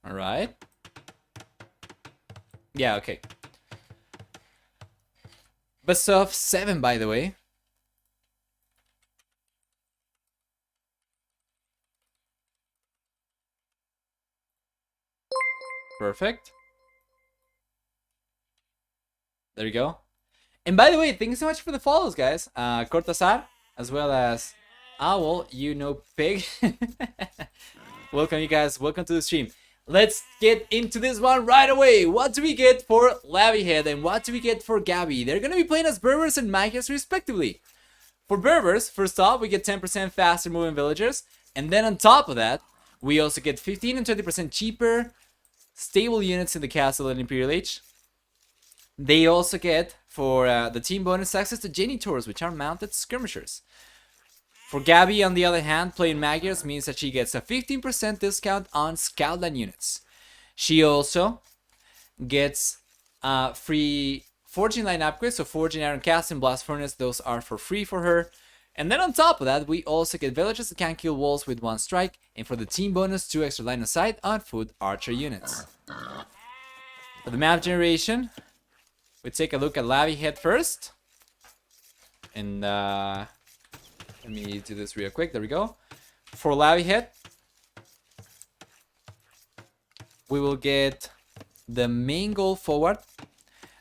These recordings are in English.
Alright. Yeah, okay. Best of 7, by the way. Perfect. There you go. And by the way, thank you so much for the follows, guys. Cortazar, as well as Owl, you know pig. Welcome, you guys. Welcome to the stream. Let's get into this one right away. What do we get for Lavihead and what do we get for Gabi? They're going to be playing as Berbers and Magias respectively. For Berbers, first off, we get 10% faster moving villagers. And then on top of that, we also get 15 and 20% cheaper stable units in the castle and Imperial Age. They also get, for the team bonus, access to Janitors, which are mounted skirmishers. For Gabi, on the other hand, playing Magiars means that she gets a 15% discount on Scoutland units. She also gets free Forging Line upgrades, so Forging Iron Cast and Blast Furnace, those are for free for her. And then on top of that, we also get villagers that can kill walls with 1 strike, and for the team bonus, 2 extra line of sight on foot archer units. For the map generation, we take a look at Lavihead first. And let me do this real quick. There we go. For Lavihead, we will get the main goal forward.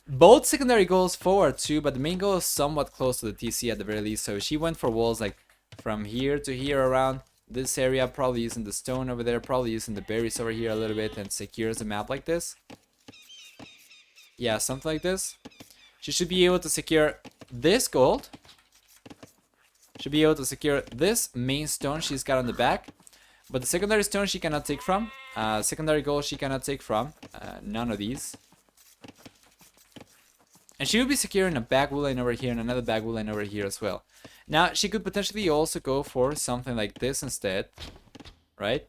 Both secondary goals forward too, but the main goal is somewhat close to the TC at the very least. So she went for walls like from here to here around this area, probably using the stone over there, probably using the berries over here a little bit, and secures the map like this. Yeah, something like this. She should be able to secure this gold. Should be able to secure this main stone she's got on the back. But the secondary stone she cannot take from. Secondary gold she cannot take from. None of these. And she will be securing a back wood line over here and another back wood line over here as well. Now, she could potentially also go for something like this instead. Right?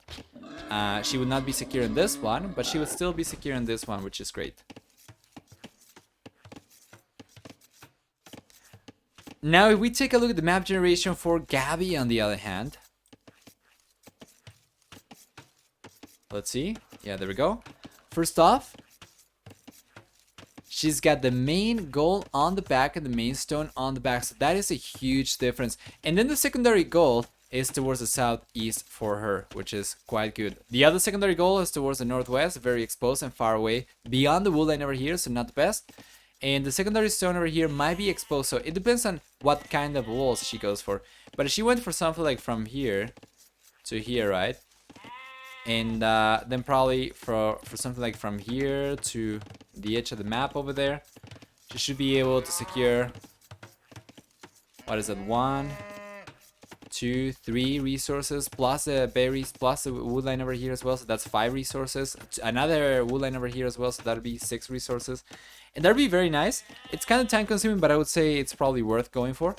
She would not be securing this one, but she would still be securing this one, which is great. Now, if we take a look at the map generation for Gabi, on the other hand. Let's see. Yeah, there we go. First off, she's got the main goal on the back and the main stone on the back. So that is a huge difference. And then the secondary goal is towards the southeast for her, which is quite good. The other secondary goal is towards the northwest, very exposed and far away. Beyond the wood line over here, so not the best. And the secondary stone over here might be exposed, so it depends on what kind of walls she goes for. But if she went for something like from here to here, right? And then probably for something like from here to the edge of the map over there, she should be able to secure, what is it, 1, 2, 3 resources, plus the berries, plus the wood line over here as well, so that's 5 resources. Another wood line over here as well, so that'll be 6 resources. And that'd be very nice. It's kind of time consuming, but I would say it's probably worth going for.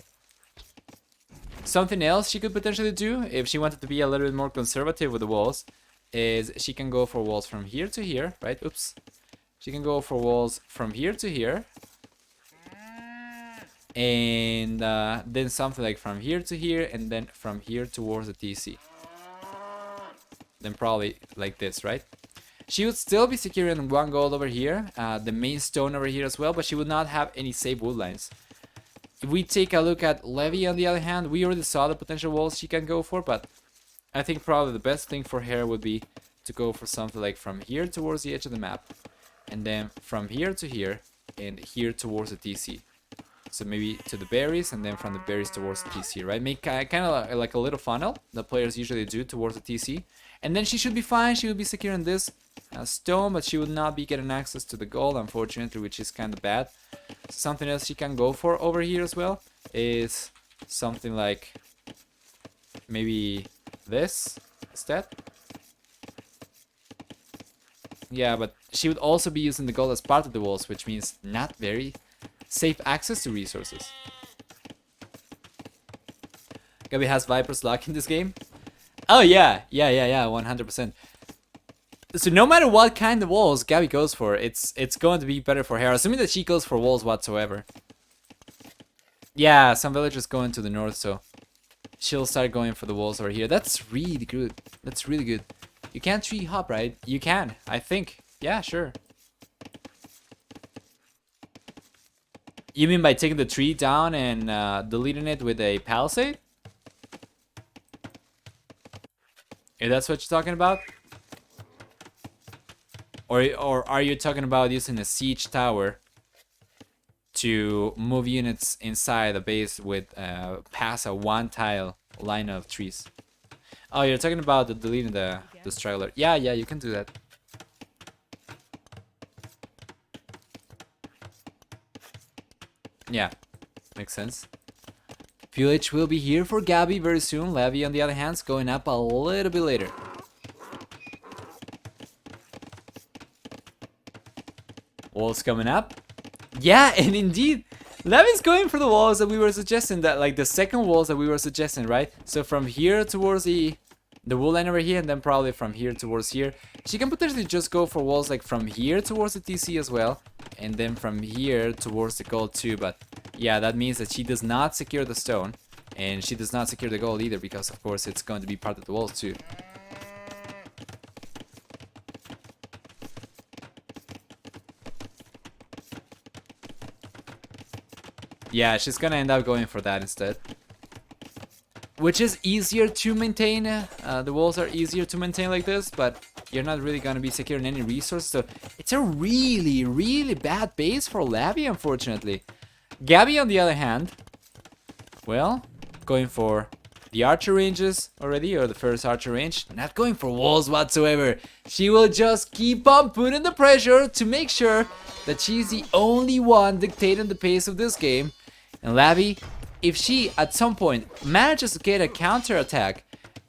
Something else she could potentially do, if she wanted to be a little bit more conservative with the walls, is she can go for walls from here to here, right? Oops. She can go for walls from here to here. And then something like from here to here, and then from here towards the TC. Then probably like this, right? She would still be securing 1 gold over here, the main stone over here as well, but she would not have any safe wood lines. If we take a look at Levy, on the other hand, we already saw the potential walls she can go for, but I think probably the best thing for her would be to go for something like from here towards the edge of the map, and then from here to here, and here towards the TC. So maybe to the berries, and then from the berries towards the TC, right? Make kind of like a little funnel that players usually do towards the TC. And then she should be fine. She would be securing this stone, but she would not be getting access to the gold, unfortunately, which is kind of bad. Something else she can go for over here as well is something like maybe this instead. Yeah, but she would also be using the gold as part of the walls, which means not very safe access to resources. Gabi has Viper's luck in this game. Oh yeah, 100%. So no matter what kind of walls Gabi goes for, it's going to be better for her, assuming that she goes for walls whatsoever. Yeah, some villagers going to the north, so she'll start going for the walls over here. That's really good. That's really good. You can't tree hop, right? You can, I think. Yeah, sure. You mean by taking the tree down and deleting it with a palisade? If that's what you're talking about? Or are you talking about using a siege tower to move units inside the base with past a one tile line of trees? Oh, you're talking about deleting the straggler. Yeah, you can do that. Yeah, makes sense. Village will be here for Gabi very soon. Levy, on the other hand, is going up a little bit later. Walls coming up. Yeah, and indeed, Levy's going for the walls that we were suggesting, that like the second walls that we were suggesting, right? So from here towards the wool line over here, and then probably from here towards here. She can potentially just go for walls like from here towards the TC as well, and then from here towards the gold too. But yeah, that means that she does not secure the stone, and she does not secure the gold either, because of course it's going to be part of the walls too. Yeah, she's gonna end up going for that instead. Which is easier to maintain. The walls are easier to maintain like this, but you're not really gonna be securing any resources. So it's a really, really bad base for Levy, unfortunately. Gabi, on the other hand, well, going for the archer ranges already, or the first archer range. Not going for walls whatsoever. She will just keep on putting the pressure to make sure that she's the only one dictating the pace of this game. And Levy, if she at some point manages to get a counter attack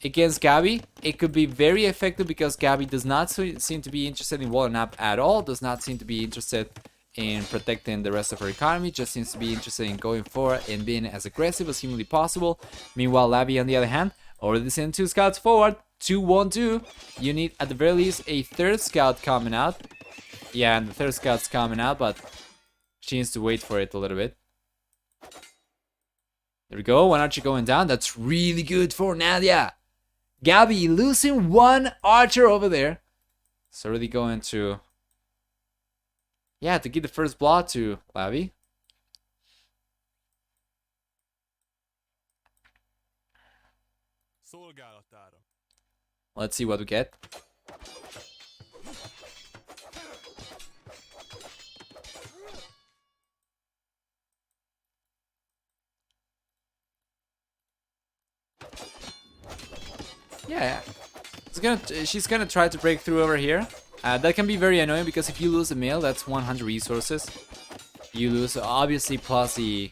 against Gabi, it could be very effective, because Gabi does not seem to be interested in walling up at all, does not seem to be interested in protecting the rest of her economy, just seems to be interested in going for it and being as aggressive as humanly possible. Meanwhile, Levy, on the other hand, already sent 2 scouts forward. 2 won't do. You need at the very least a 3rd scout coming out. Yeah, and the 3rd scout's coming out, but she needs to wait for it a little bit. There we go, 1 archer going down. That's really good for Nadya. Gabi losing 1 archer over there. So really going to... yeah, to give the first blow to Levy. Let's see what we get. Yeah, she's gonna try to break through over here. That can be very annoying, because if you lose a mill, that's 100 resources. You lose, obviously, plus the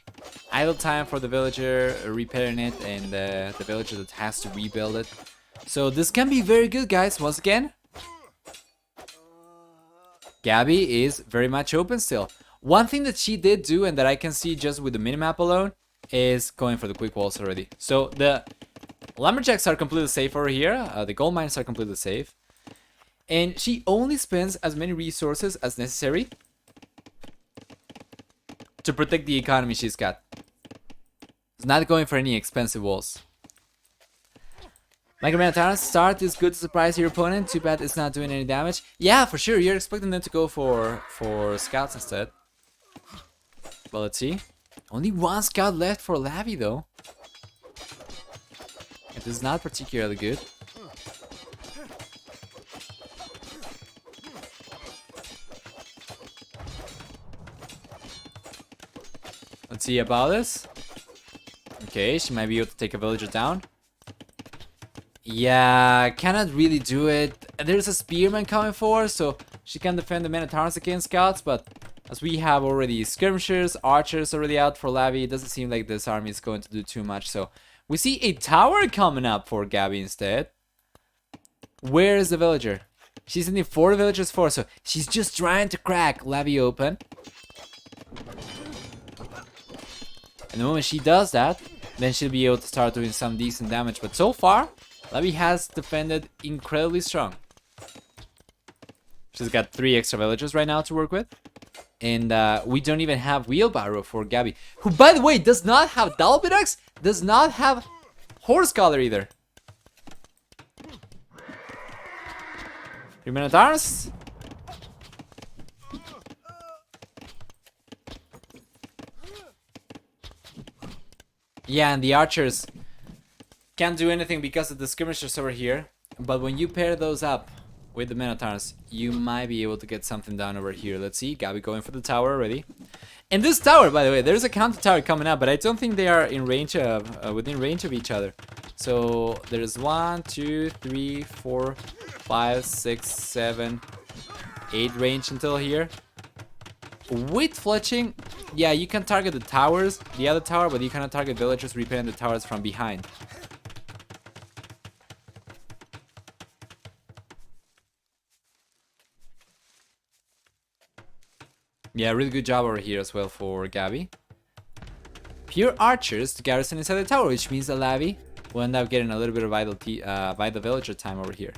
idle time for the villager repairing it, and the villager that has to rebuild it. So this can be very good, guys. Once again, Gabi is very much open still. One thing that she did do, and that I can see just with the minimap alone, is going for the quick walls already. So the lumberjacks are completely safe over here. The gold mines are completely safe. And she only spends as many resources as necessary to protect the economy she's got. It's not going for any expensive walls. Micromanatara's start is good to surprise your opponent. Too bad it's not doing any damage. Yeah, for sure. You're expecting them to go for scouts instead. But let's see. Only 1 scout left for Levy, though. It is not particularly good. Let's see about this. Okay, she might be able to take a villager down. Yeah, cannot really do it. There's a spearman coming forward, so she can defend the Minotaurs against scouts, but as we have already skirmishers, archers already out for Levy, it doesn't seem like this army is going to do too much. So we see a tower coming up for Gabi instead. Where is the villager? She's sending 4 villagers forward, so she's just trying to crack Levy open. And the moment she does that, then she'll be able to start doing some decent damage. But so far, Levy has defended incredibly strong. She's got 3 extra villagers right now to work with. And we don't even have wheelbarrow for Gabi, who, by the way, does not have Dalbidax, does not have horse collar either. 3 Minotaurs. Yeah, and the archers can't do anything because of the skirmishers over here. But when you pair those up with the Minotaurs, you might be able to get something down over here. Let's see, Gabi going for the tower already. And this tower, by the way, there's a counter tower coming up, but I don't think they are in range of within range of each other. So there's 1, 2, 3, 4, 5, 6, 7, 8 range until here. With fletching, yeah, you can target the towers, the other tower, but you cannot target villagers repairing the towers from behind. Yeah, really good job over here as well for Gabi. Pure archers to garrison inside the tower, which means that Lavi will end up getting a little bit of vital villager time over here.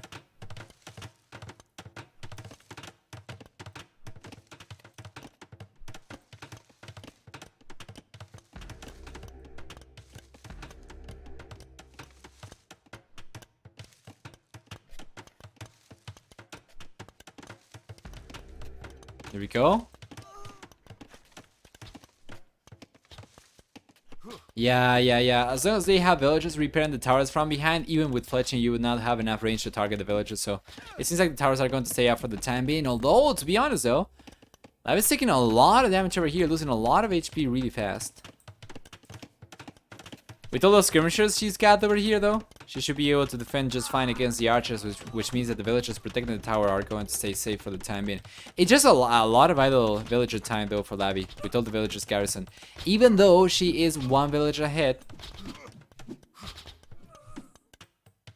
There we go. Yeah. As long as they have villagers repairing the towers from behind, even with fletching, you would not have enough range to target the villagers. So it seems like the towers are going to stay up for the time being. Although, to be honest though, I was taking a lot of damage over here, losing a lot of HP really fast. With all those skirmishers she's got over here though, she should be able to defend just fine against the archers, which means that the villagers protecting the tower are going to stay safe for the time being. It's just a lot of vital villager time though for Lavi, with all the villagers garrison. Even though she is 1 village ahead.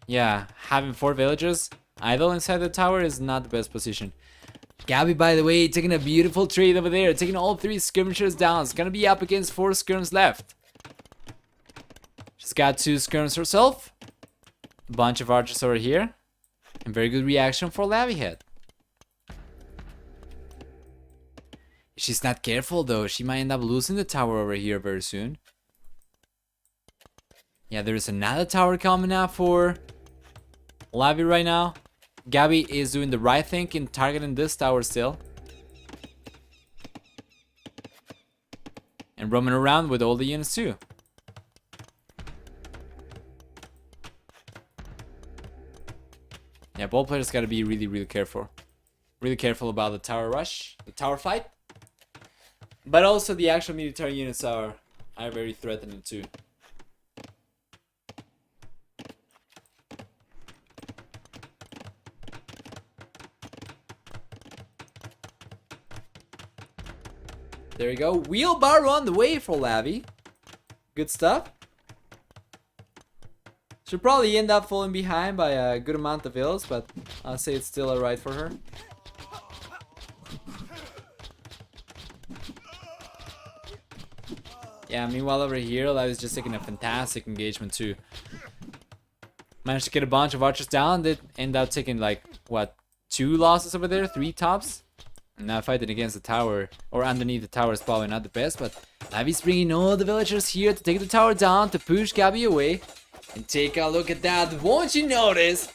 Yeah, having 4 villagers idle inside the tower is not the best position. Gabi, by the way, taking a beautiful trade over there, taking all 3 skirmishers down. It's gonna be up against 4 skirms left. She's got 2 skirms herself. A bunch of archers over here. And very good reaction for Lavi head. If she's not careful though, she might end up losing the tower over here very soon. Yeah, there's another tower coming up for Lavi right now. Gabi is doing the right thing in targeting this tower still. And roaming around with all the units too. Yeah, ball players gotta be really careful. Really careful about the tower rush, the tower fight. But also the actual military units are very threatening too. There you go. Wheelbarrow on the way for Lavi. Good stuff. She'll probably end up falling behind by a good amount of vills, but I'll say it's still alright for her. Yeah, meanwhile over here, Lavi's just taking a fantastic engagement too. Managed to get a bunch of archers down. They end up taking like, what, 2 losses over there? 3 tops? And now fighting against the tower, or underneath the tower is probably not the best, but Lavi's bringing all the villagers here to take the tower down, to push Gabi away. And take a look at that. Won't you notice?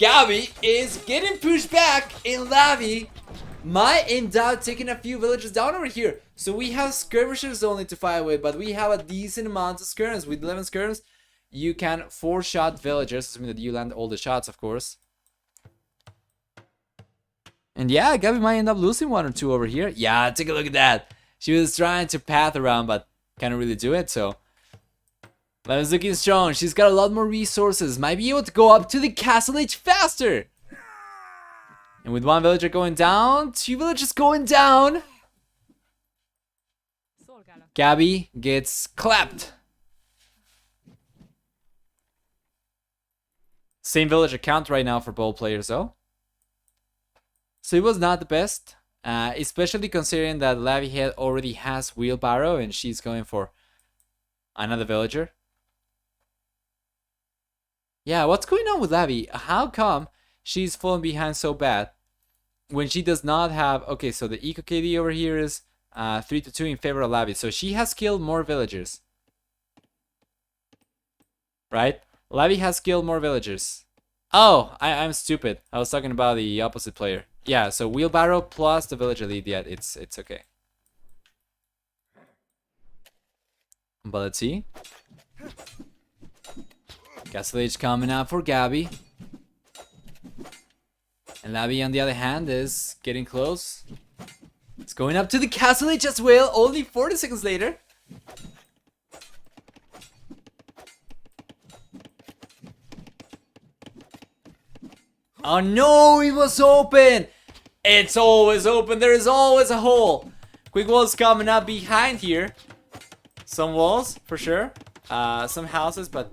Gabi is getting pushed back, and Lavi might end up taking a few villagers down over here. So we have skirmishers only to fight with, but we have a decent amount of skirms. With 11 skirms, you can 4-shot villagers, assuming that you land all the shots, of course. And yeah, Gabi might end up losing 1 or 2 over here. Yeah, take a look at that. She was trying to path around, but can't really do it, so Lavi's looking strong. She's got a lot more resources. Might be able to go up to the castle age faster. And with 1 villager going down, 2 villagers going down, Gabi gets clapped. Same villager count right now for both players though. So it was not the best. Especially considering that Lavi head already has wheelbarrow and she's going for another villager. Yeah, what's going on with Lavi? How come she's falling behind so bad when she does not have... Okay, so the Eco KD over here is 3-2 in favor of Lavi. So she has killed more villagers. Right? Lavi has killed more villagers. Oh, I'm stupid. I was talking about the opposite player. Yeah, so wheelbarrow plus the villager lead. Yeah, it's okay. But let's see. Castle Age coming out for Gabi. And Gabi, on the other hand, is getting close. It's going up to the Castle Age as well, only 40 seconds later. Oh no, it was open! It's always open, there is always a hole. Quick walls coming up behind here. Some walls, for sure. Some houses, but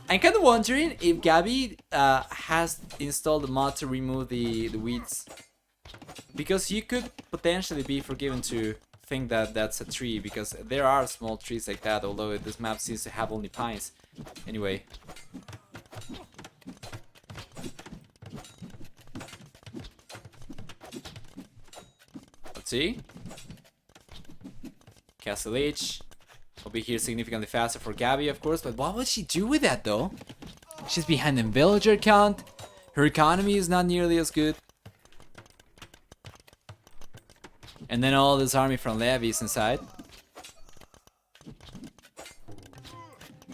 I'm kind of wondering if Gabi has installed a mod to remove the weeds. Because you could potentially be forgiven to think that that's a tree, because there are small trees like that, although this map seems to have only pines. Anyway. Let's see. Castle H will be here significantly faster for Gabi, of course, but what would she do with that though? She's behind in villager count. Her economy is not nearly as good. And then all this army from Levi is inside.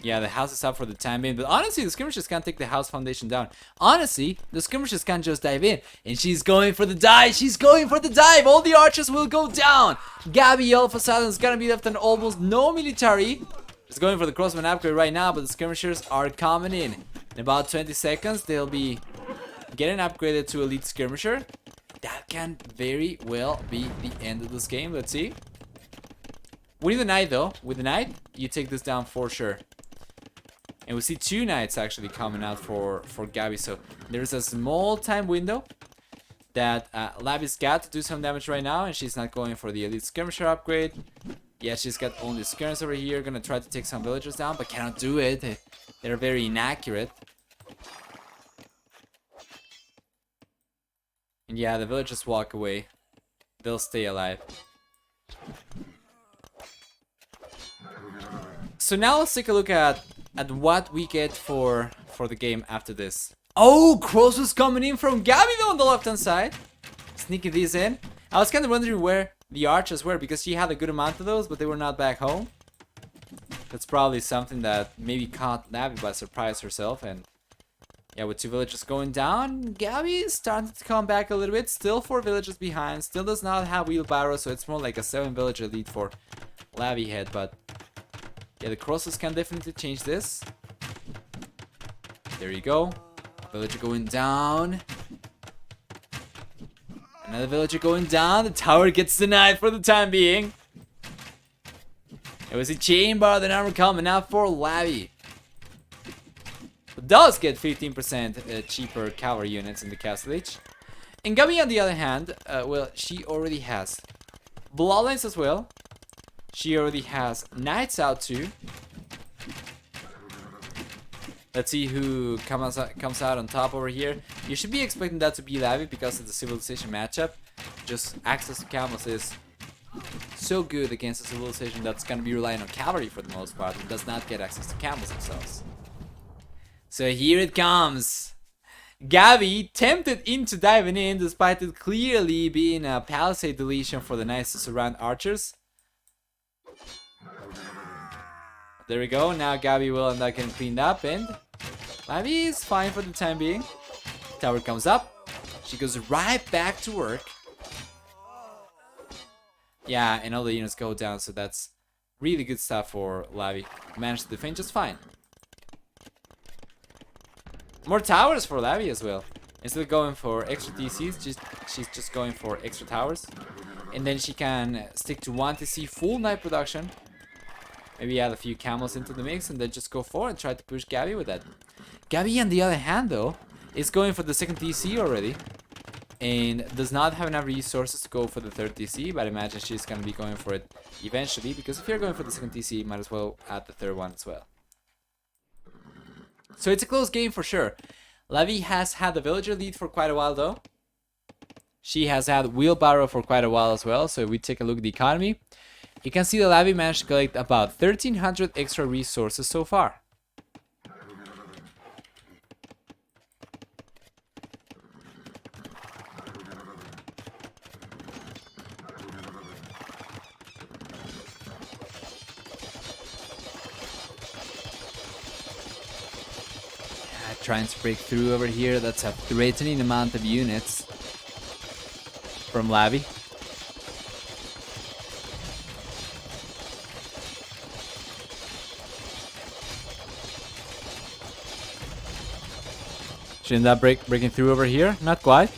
Yeah, the house is up for the time being, but honestly, the skirmishers can't take the house foundation down. Honestly, the skirmishers can't just dive in. And she's going for the dive. She's going for the dive. All the archers will go down. Gabi all of a sudden is gonna be left on almost no military. She's going for the crossman upgrade right now, but the skirmishers are coming in. In about 20 seconds, they'll be getting upgraded to elite skirmisher. That can very well be the end of this game. Let's see. We need the knight though. With the knight, you take this down for sure. And we see 2 knights actually coming out for Gabi. So there's a small time window that Lavi's got to do some damage right now. And she's not going for the elite skirmisher upgrade. Yeah, she's got only skirmishers over here. Gonna try to take some villagers down, but cannot do it. They're very inaccurate. And yeah, the villagers walk away. They'll stay alive. So now let's take a look at what we get for the game after this. Oh, Cross was coming in from Gabi though on the left hand side. Sneaking these in. I was kind of wondering where the archers were, because she had a good amount of those, but they were not back home. That's probably something that maybe caught Navi by surprise herself. And yeah, with 2 villagers going down, Gabi is starting to come back a little bit. Still 4 villagers behind. Still does not have wheelbarrow, so it's more like a 7 villager lead for Lavi head. But yeah, the crosses can definitely change this. There you go. Villager going down. Another villager going down. The tower gets denied for the time being. It was a chain bar, then armor coming out for Lavi. It does get 15% cheaper cavalry units in the Castle Age. And Gabi, on the other hand, well, she already has bloodlines as well. She already has knights out too. Let's see who comes out on top over here. You should be expecting that to be Lavi because of the civilization matchup. Just access to camels is so good against a civilization that's going to be relying on cavalry for the most part and does not get access to camels themselves. So here it comes. Gabi tempted into diving in despite it clearly being a palisade deletion for the knights to surround archers. There we go. Now Gabi will end up getting cleaned up, and Gabi is fine for the time being. Tower comes up. She goes right back to work. Yeah, and all the units go down, so that's really good stuff for Lavi. Managed to defend just fine. More towers for Lavi as well. Instead of going for extra TCs, she's just going for extra towers. And then she can stick to 1 TC full night production. Maybe add a few camels into the mix and then just go forward and try to push Gabi with that. Gabi, on the other hand, though, is going for the 2nd TC already. And does not have enough resources to go for the 3rd TC, but I imagine she's going to be going for it eventually. Because if you're going for the 2nd TC, you might as well add the 3rd one as well. So it's a close game for sure. Lavi has had the villager lead for quite a while, though. She has had wheelbarrow for quite a while as well. So if we take a look at the economy, you can see that Lavi managed to collect about 1,300 extra resources so far. trying to break through over here. That's a threatening amount of units from Lavi. She ended up breaking through over here. Not quite.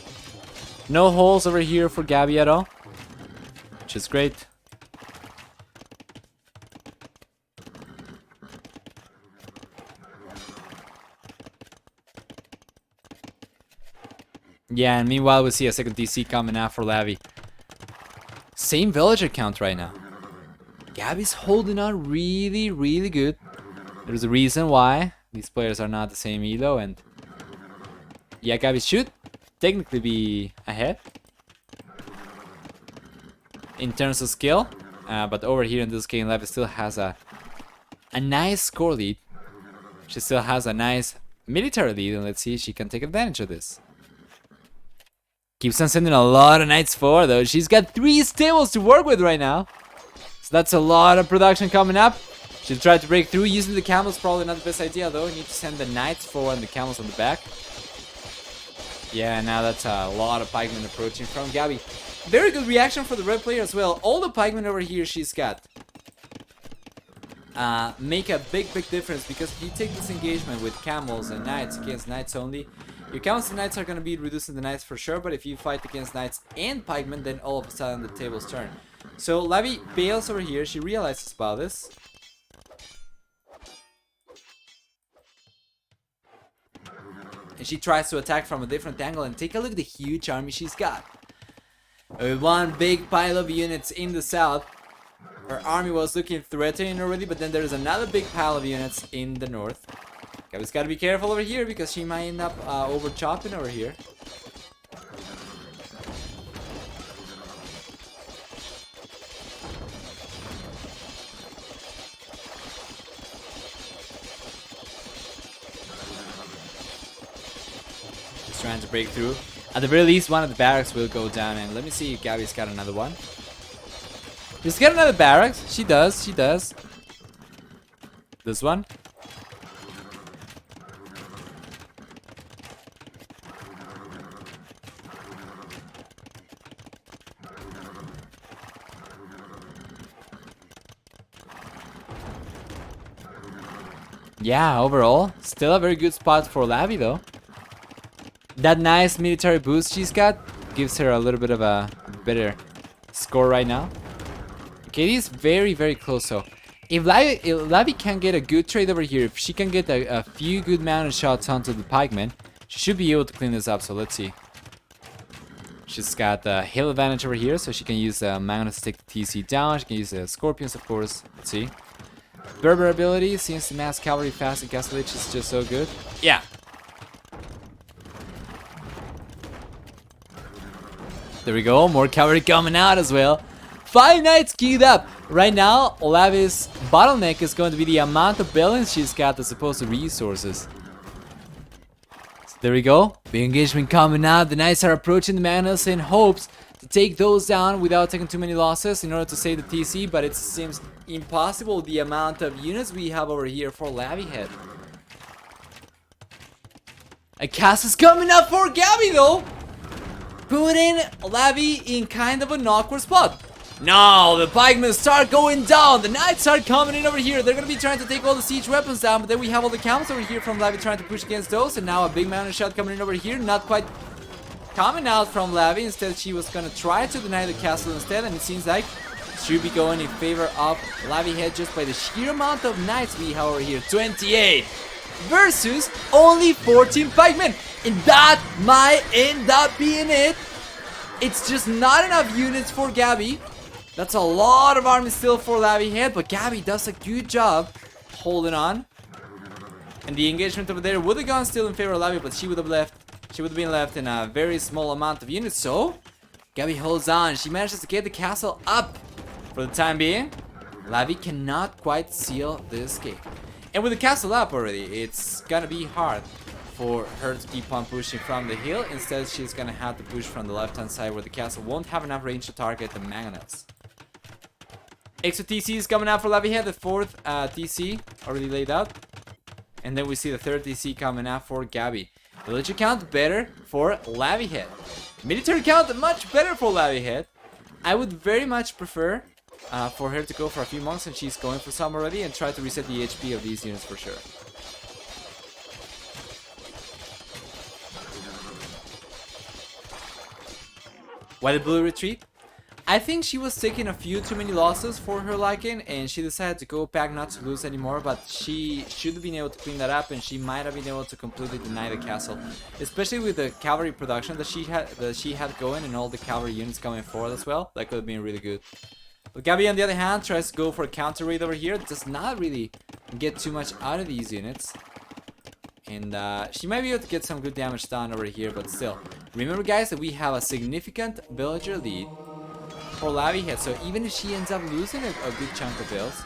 No holes over here for Gabi at all, which is great. Yeah, and meanwhile we see a second DC coming out for Lavi. Same villager count right now. Gabi's holding on really, really good. There's a reason why these players are not the same elo, and yeah, Gabi should technically be ahead in terms of skill, but over here in this game, Lavi still has a nice score lead. She still has a nice military lead, and let's see if she can take advantage of this. Keeps on sending a lot of knights forward though. She's got 3 stables to work with right now, so that's a lot of production coming up. She'll try to break through. Using the camels probably not the best idea though. You need to send the knights forward and the camels on the back. Yeah, now that's a lot of pikemen approaching from Gabi. Very good reaction for the red player as well. All the pikemen over here she's got make a big difference, because if you take this engagement with camels and knights against knights only, your camels and knights are going to be reducing the knights for sure, but if you fight against knights and pikemen, then all of a sudden the tables turn. So Lavi bails over here. She realizes about this. And she tries to attack from a different angle, and take a look at the huge army she's got. With one big pile of units in the south, her army was looking threatening already, but then there's another big pile of units in the north. Gabi's gotta be careful over here, because she might end up over chopping over here. Trying to break through. At the very least, one of the barracks will go down, and let me see if Gabi's got another one. She's got another barracks. She does. This one. Yeah, overall, still a very good spot for Lavi though. That nice military boost she's got gives her a little bit of a better score right now. Okay, it is very close. So if Lavi can get a good trade over here, if she can get a few good mounted shots onto the pikemen, she should be able to clean this up. So let's see. She's got the hill advantage over here, so she can use the mounted to take the TC down. She can use the scorpions, of course. Let's see. Berber ability, since the mass cavalry fast and castle is just so good. Yeah. There we go, more cavalry coming out as well. 5 knights queued up. Right now, Lavi's bottleneck is going to be the amount of buildings she's got as opposed to resources. So there we go. Big engagement coming out. The knights are approaching the manors in hopes to take those down without taking too many losses in order to save the TC, but it seems impossible the amount of units we have over here for Lavi head. A cast is coming up for Gabi though, putting Lavi in kind of an awkward spot. Now the pikemen start going down. The knights start coming in over here. They're going to be trying to take all the siege weapons down, but then we have all the camels over here from Lavi trying to push against those, and now a big mountain shot coming in over here. Not quite coming out from Lavi. Instead, she was going to try to deny the castle instead, and it seems like should be going in favor of Lavi head just by the sheer amount of knights we have over here. 28 versus only 14 pikemen, and that might end up being it. It's just not enough units for Gabi. That's a lot of army still for Lavi head, but Gabi does a good job holding on. And the engagement over there would have gone still in favor of Lavi, but she would have been left in a very small amount of units. So Gabi holds on. She manages to get the castle up for the time being. Lavi cannot quite seal this game. And with the castle up already, it's gonna be hard for her to keep on pushing from the hill. Instead, she's gonna have to push from the left-hand side where the castle won't have enough range to target the mangonels. Extra TC is coming out for Lavi here, the 4th TC already laid out. And then we see the third DC coming out for Gabi. Villager count better for Lavihead. Military count much better for Lavihead. I would very much prefer for her to go for a few monks, and she's going for some already, and try to reset the HP of these units for sure. Why the blue retreat? I think she was taking a few too many losses for her liking, and she decided to go back not to lose anymore, but she should have been able to clean that up, and she might have been able to completely deny the castle. Especially with the cavalry production that she had going, and all the cavalry units coming forward as well. That could have been really good. But Gabi, on the other hand, tries to go for a counter raid over here. Does not really get too much out of these units. And she might be able to get some good damage done over here, but still. Remember, guys, that we have a significant villager lead for Lavihead, so even if she ends up losing a good chunk of bills,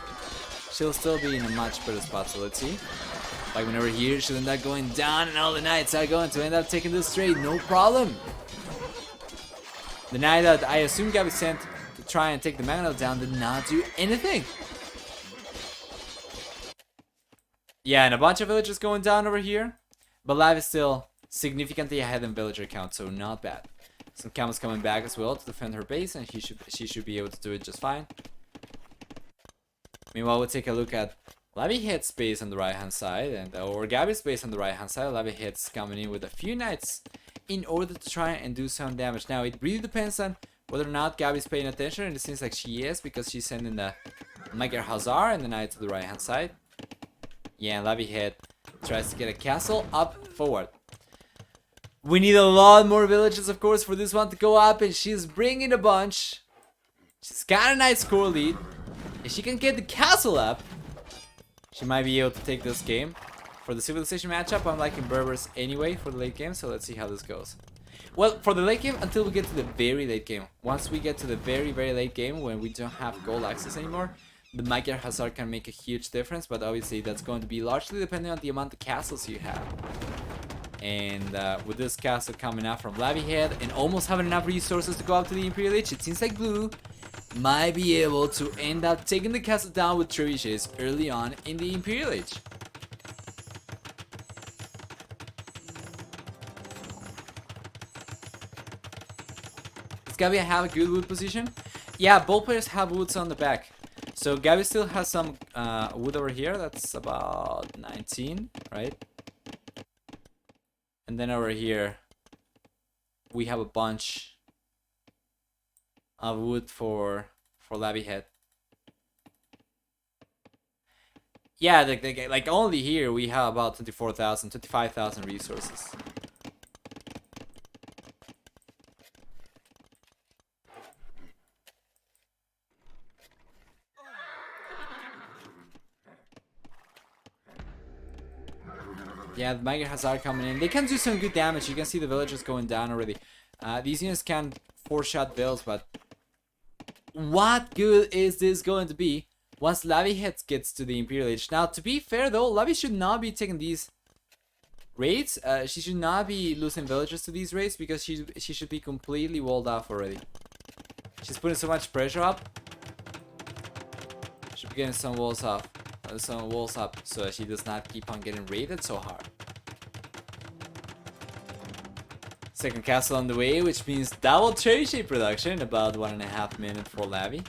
she'll still be in a much better spot. So let's see. Like whenever here, she'll end up going down, and all the knights are going to end up taking this trade, no problem. The knight that I assume Gabi sent to try and take the Mangonel down did not do anything. Yeah, and a bunch of villagers going down over here, but Lav is still significantly ahead in villager count, so not bad. Some camels coming back as well to defend her base, and she should be able to do it just fine. Meanwhile, we'll take a look at Lavihead's base on the right hand side, and or Gabi's base on the right hand side. Lavihead's coming in with a few knights in order to try and do some damage. Now, it really depends on whether or not Gabi's paying attention, and it seems like she is, because she's sending the Magyar Hussar and the knight to the right hand side. Yeah, and Lavihead tries to get a castle up forward. We need a lot more villages, of course, for this one to go up, and she's bringing a bunch. She's got a nice score lead. If she can get the castle up, she might be able to take this game. For the civilization matchup, I'm liking Berbers anyway for the late game, so let's see how this goes. Well, for the late game, until we get to the very late game. Once we get to the very, very late game, when we don't have gold access anymore, the Magyar Hussar can make a huge difference, but obviously that's going to be largely depending on the amount of castles you have. And with this castle coming out from Lavihead and almost having enough resources to go up to the Imperial Age, it seems like Blue might be able to end up taking the castle down with trebuchets early on in the Imperial Age. Does Gabi have a good wood position? Yeah, both players have woods on the back. So Gabi still has some wood over here. That's about 19, right? And then over here, we have a bunch of wood for Lavihead. Yeah, like only here we have about 24,000, 25,000 resources. Yeah, the Magyar Hussar coming in. They can do some good damage. You can see the villagers going down already. These units can 4-shot bills, but what good is this going to be once Lavihead gets to the Imperial Age? Now, to be fair though, Lavi should not be taking these raids. She should not be losing villagers to these raids, because she should be completely walled off already. She's putting so much pressure up. Should be getting some walls off. Some walls up, so that she does not keep on getting raided so hard. Second castle on the way, which means double trebuchet production, about 1.5 minutes for Lavi.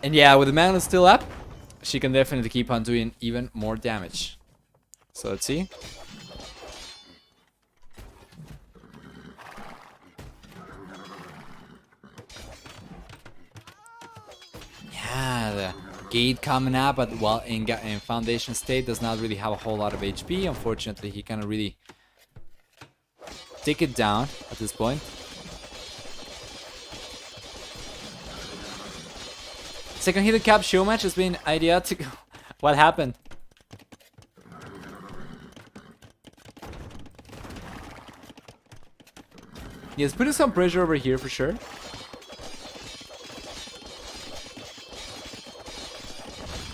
And yeah, with the mana still up, she can definitely keep on doing even more damage. So let's see. The gate coming up, but while in foundation state does not really have a whole lot of HP. Unfortunately, he cannot really take it down at this point. Second hidden cap show match has been idiotic. What happened? Yes, putting some pressure over here for sure.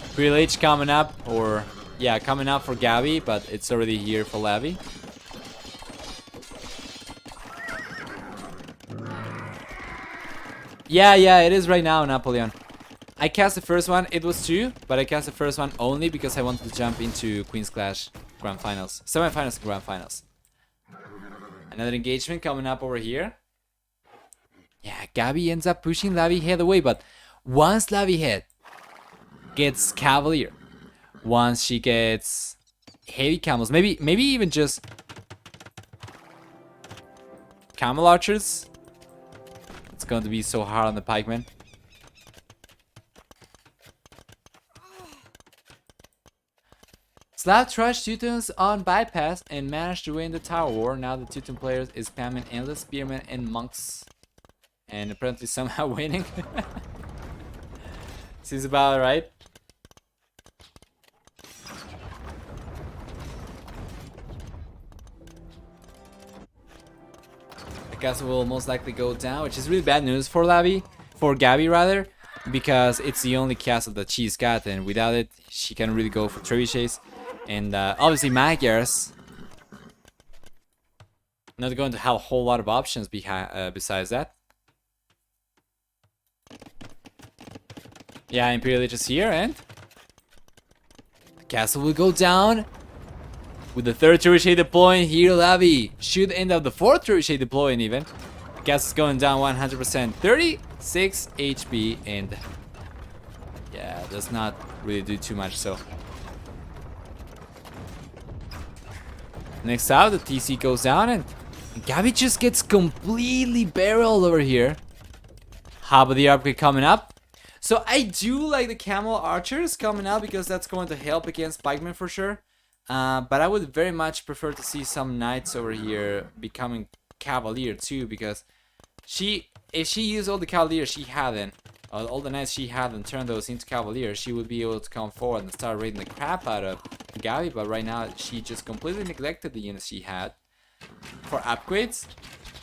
Imperial Age coming up, or yeah, coming up for Gabi, but it's already here for Lavi. Yeah, it is right now, Napoleon. I cast the first one. It was 2, but I cast the first one only because I wanted to jump into Queen's Clash Grand Finals. Semi-finals and Grand Finals. Another engagement coming up over here. Yeah, Gabi ends up pushing Lavihead away, but once Lavihead gets Cavalier, once she gets heavy camels, maybe even just camel archers, it's going to be so hard on the pikemen. Slav trashed Teutons on bypass and managed to win the tower war. Now the Teuton players is spamming endless spearmen and monks. And apparently somehow winning. Seems about right. The castle will most likely go down, which is really bad news for Gabi rather, because it's the only castle that she's got, and without it, she can't really go for trebuchets. And obviously Magyars not going to have a whole lot of options besides that. Yeah, Imperial Lich is here, and the castle will go down with the 3rd trebuchet deploying here. Lavi should end up the 4th trebuchet deploying even. The castle's going down 100%, 36 HP, and yeah, does not really do too much. So next out, the TC goes down, and Gabi just gets completely barreled over here. How about the upgrade coming up? So I do like the camel archers coming out because that's going to help against pikemen for sure. But I would very much prefer to see some knights over here becoming cavalier too, because if she used all the cavaliers she had and all the knights she had and turned those into cavaliers, she would be able to come forward and start raiding the crap out of Gabi. But right now she just completely neglected the units she had for upgrades,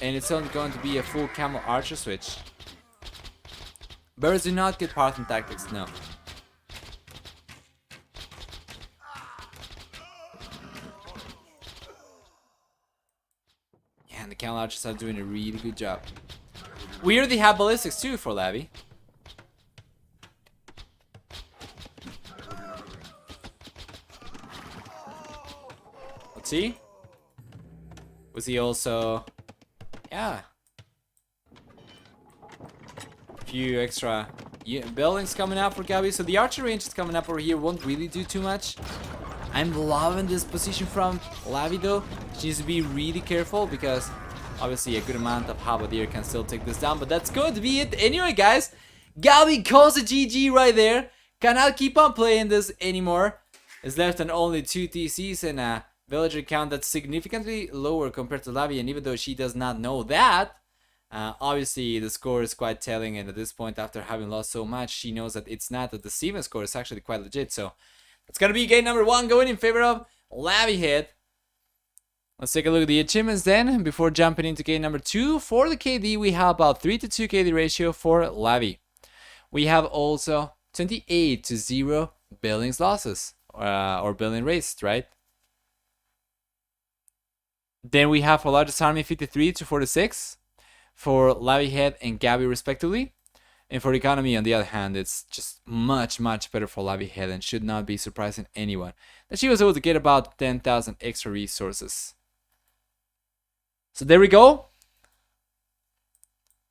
and it's only going to be a full camel archer switch. Birds do not get Parthen tactics, no. Yeah, and the camel archers are doing a really good job. We already have ballistics too for Lavi. Let's see. Was he also... Yeah. Few extra buildings coming out for Gabi. So the archer range is coming up over here. Won't really do too much. I'm loving this position from Lavi though. She needs to be really careful because obviously a good amount of Halberdier can still take this down. But that's going to be it anyway, guys. Gabi calls a GG right there. Cannot keep on playing this anymore. It's left on only 2 TCs and a villager count that's significantly lower compared to Lavi. And even though she does not know that, obviously the score is quite telling, and at this point, after having lost so much, she knows that it's not that the Steven score is actually quite legit. So it's gonna be game number 1 going in favor of Lavihead. Let's take a look at the achievements then before jumping into game number 2. For the KD, we have about 3-to-2 KD ratio for Lavi. We have also 28-to-0 buildings losses or building raised, right? Then we have for largest army 53-to-46. For Lavihead and Gabi respectively. And for economy on the other hand, it's just much better for Lavihead, and should not be surprising anyone that she was able to get about 10,000 extra resources. So there we go.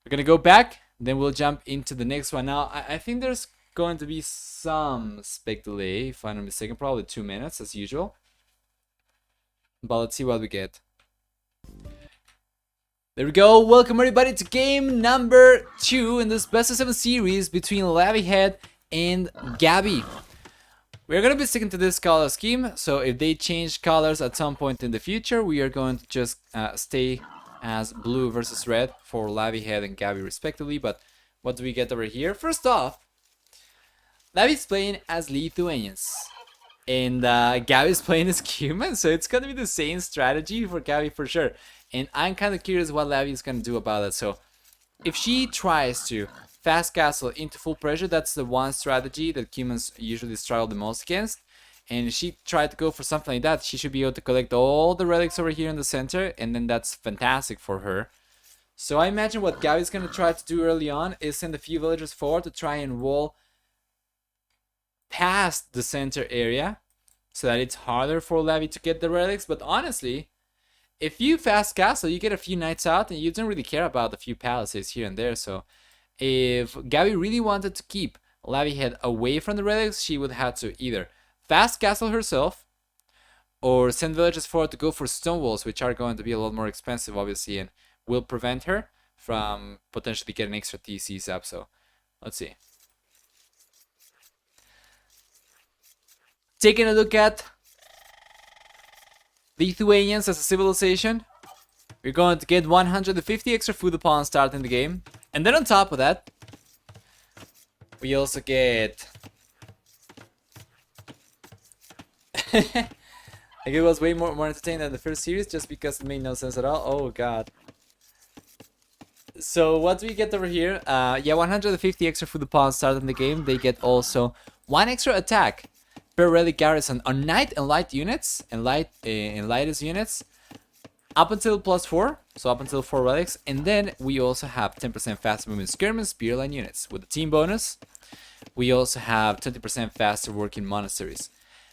We're gonna go back, then we'll jump into the next one. Now I think there's going to be some spec delay, if I'm not mistaken, probably 2 minutes as usual. But let's see what we get. There we go. Welcome everybody to game number 2 in this best of 7 series between Lavihead and Gabi. We're going to be sticking to this color scheme, so if they change colors at some point in the future, we are going to just stay as blue versus red for Lavihead and Gabi respectively. But what do we get over here? First off, Lavi's playing as Lithuanians and Gabi's playing as Cuban, so it's going to be the same strategy for Gabi for sure. And I'm kind of curious what Lavi is going to do about it. So if she tries to fast castle into full pressure, that's the one strategy that humans usually struggle the most against. And if she tried to go for something like that, she should be able to collect all the relics over here in the center, and then that's fantastic for her. So I imagine what Gabi is going to try to do early on is send a few villagers forward to try and wall past the center area so that it's harder for Lavi to get the relics. But honestly, if you fast castle, you get a few knights out and you don't really care about a few palaces here and there. So if Gabi really wanted to keep Lavi Head away from the relics, she would have to either fast castle herself or send villagers forward to go for stone walls, which are going to be a lot more expensive, obviously, and will prevent her from potentially getting extra TCs up. So let's see. Taking a look at Lithuanians as a civilization, we're going to get 150 extra food upon starting the game. And then on top of that, we also get... like it was way more entertaining than the first series just because it made no sense at all. Oh god. So what do we get over here? Yeah, 150 extra food upon starting the game. They get also 1 extra attack per relic garrison on knight and light units and lightest units up until +4, so up until 4 relics. And then we also have 10% faster movement skirmish spearline units with the team bonus. We also have 20% faster working monasteries.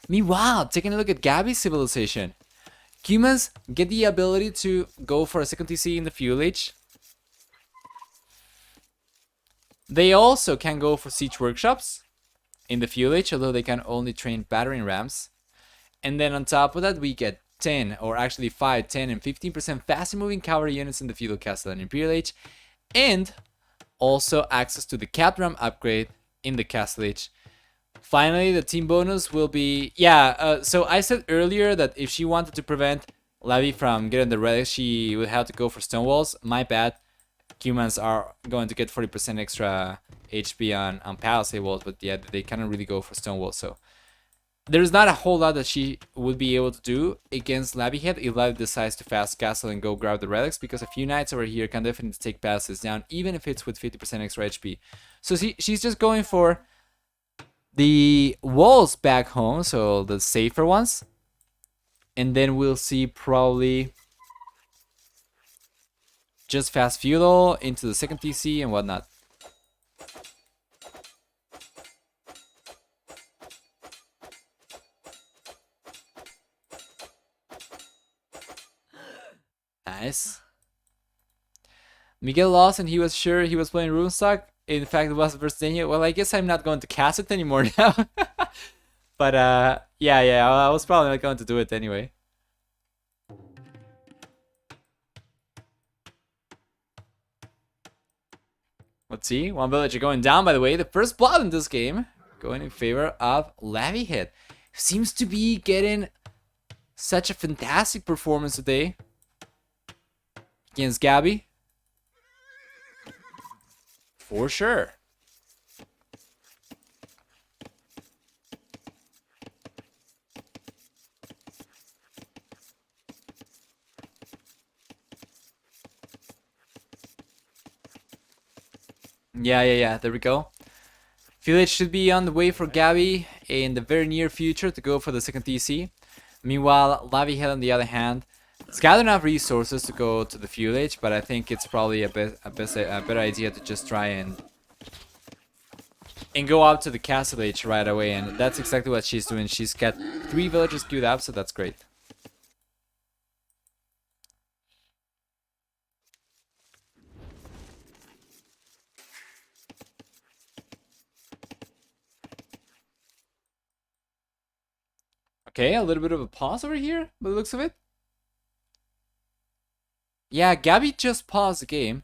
Meanwhile, taking a look at Gabi's civilization, humans get the ability to go for a second TC in the Fuel Age. They also can go for siege workshops in the Fuel Age, although they can only train battering rams. And then on top of that, we get 10, or actually 5, 10, and 15% faster moving cavalry units in the Feudal Castle and Imperial Age, and also access to the Cat Ram upgrade in the Castle Age. Finally, the team bonus will be... so I said earlier that if she wanted to prevent Lavi from getting the relics, she would have to go for stone walls. My bad. Humans are going to get 40% extra HP on palisade walls, but yeah, they cannot really go for stone walls. So there's not a whole lot that she would be able to do against Lavi Head if Lavi decides to fast castle and go grab the relics, because a few knights over here can definitely take passes down, even if it's with 50% extra HP. So she's just going for the walls back home, so the safer ones, and then we'll see probably just fast feudal into the second TC and whatnot. Nice. Miguel lost and he was sure he was playing Runestock. In fact, it was Virginia. Well, I guess I'm not going to cast it anymore now. But yeah, I was probably not going to do it anyway. Let's see. One villager going down, by the way. The first blood in this game going in favor of Lavi Head. Seems to be getting such a fantastic performance today against Gabi. For sure. Yeah. There we go. Village should be on the way for Gabi in the very near future to go for the second TC. Meanwhile, Lavi Head, on the other hand, it's got enough resources to go to the Fuel Age, but I think it's probably a better idea to just try and go up to the Castle Age right away, and that's exactly what she's doing. She's got 3 villagers queued up, so that's great. Okay, a little bit of a pause over here, by the looks of it. Yeah, Gabi just paused the game.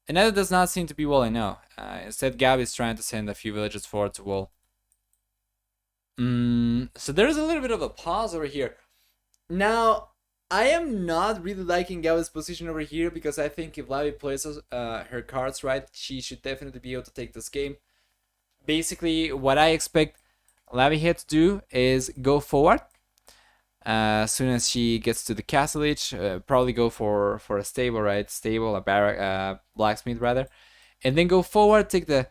And that does not seem to be wall, I know. Instead, Gabi is trying to send a few villagers forward to wall. So there's a little bit of a pause over here. Now, I am not really liking Gabi's position over here, because I think if Lavi plays her cards right, she should definitely be able to take this game. Basically, what I expect Lavi Head to do is go forward. As soon as she gets to the Castle Age, probably go for a stable, right? Stable, a barrack, blacksmith rather, and then go forward, take the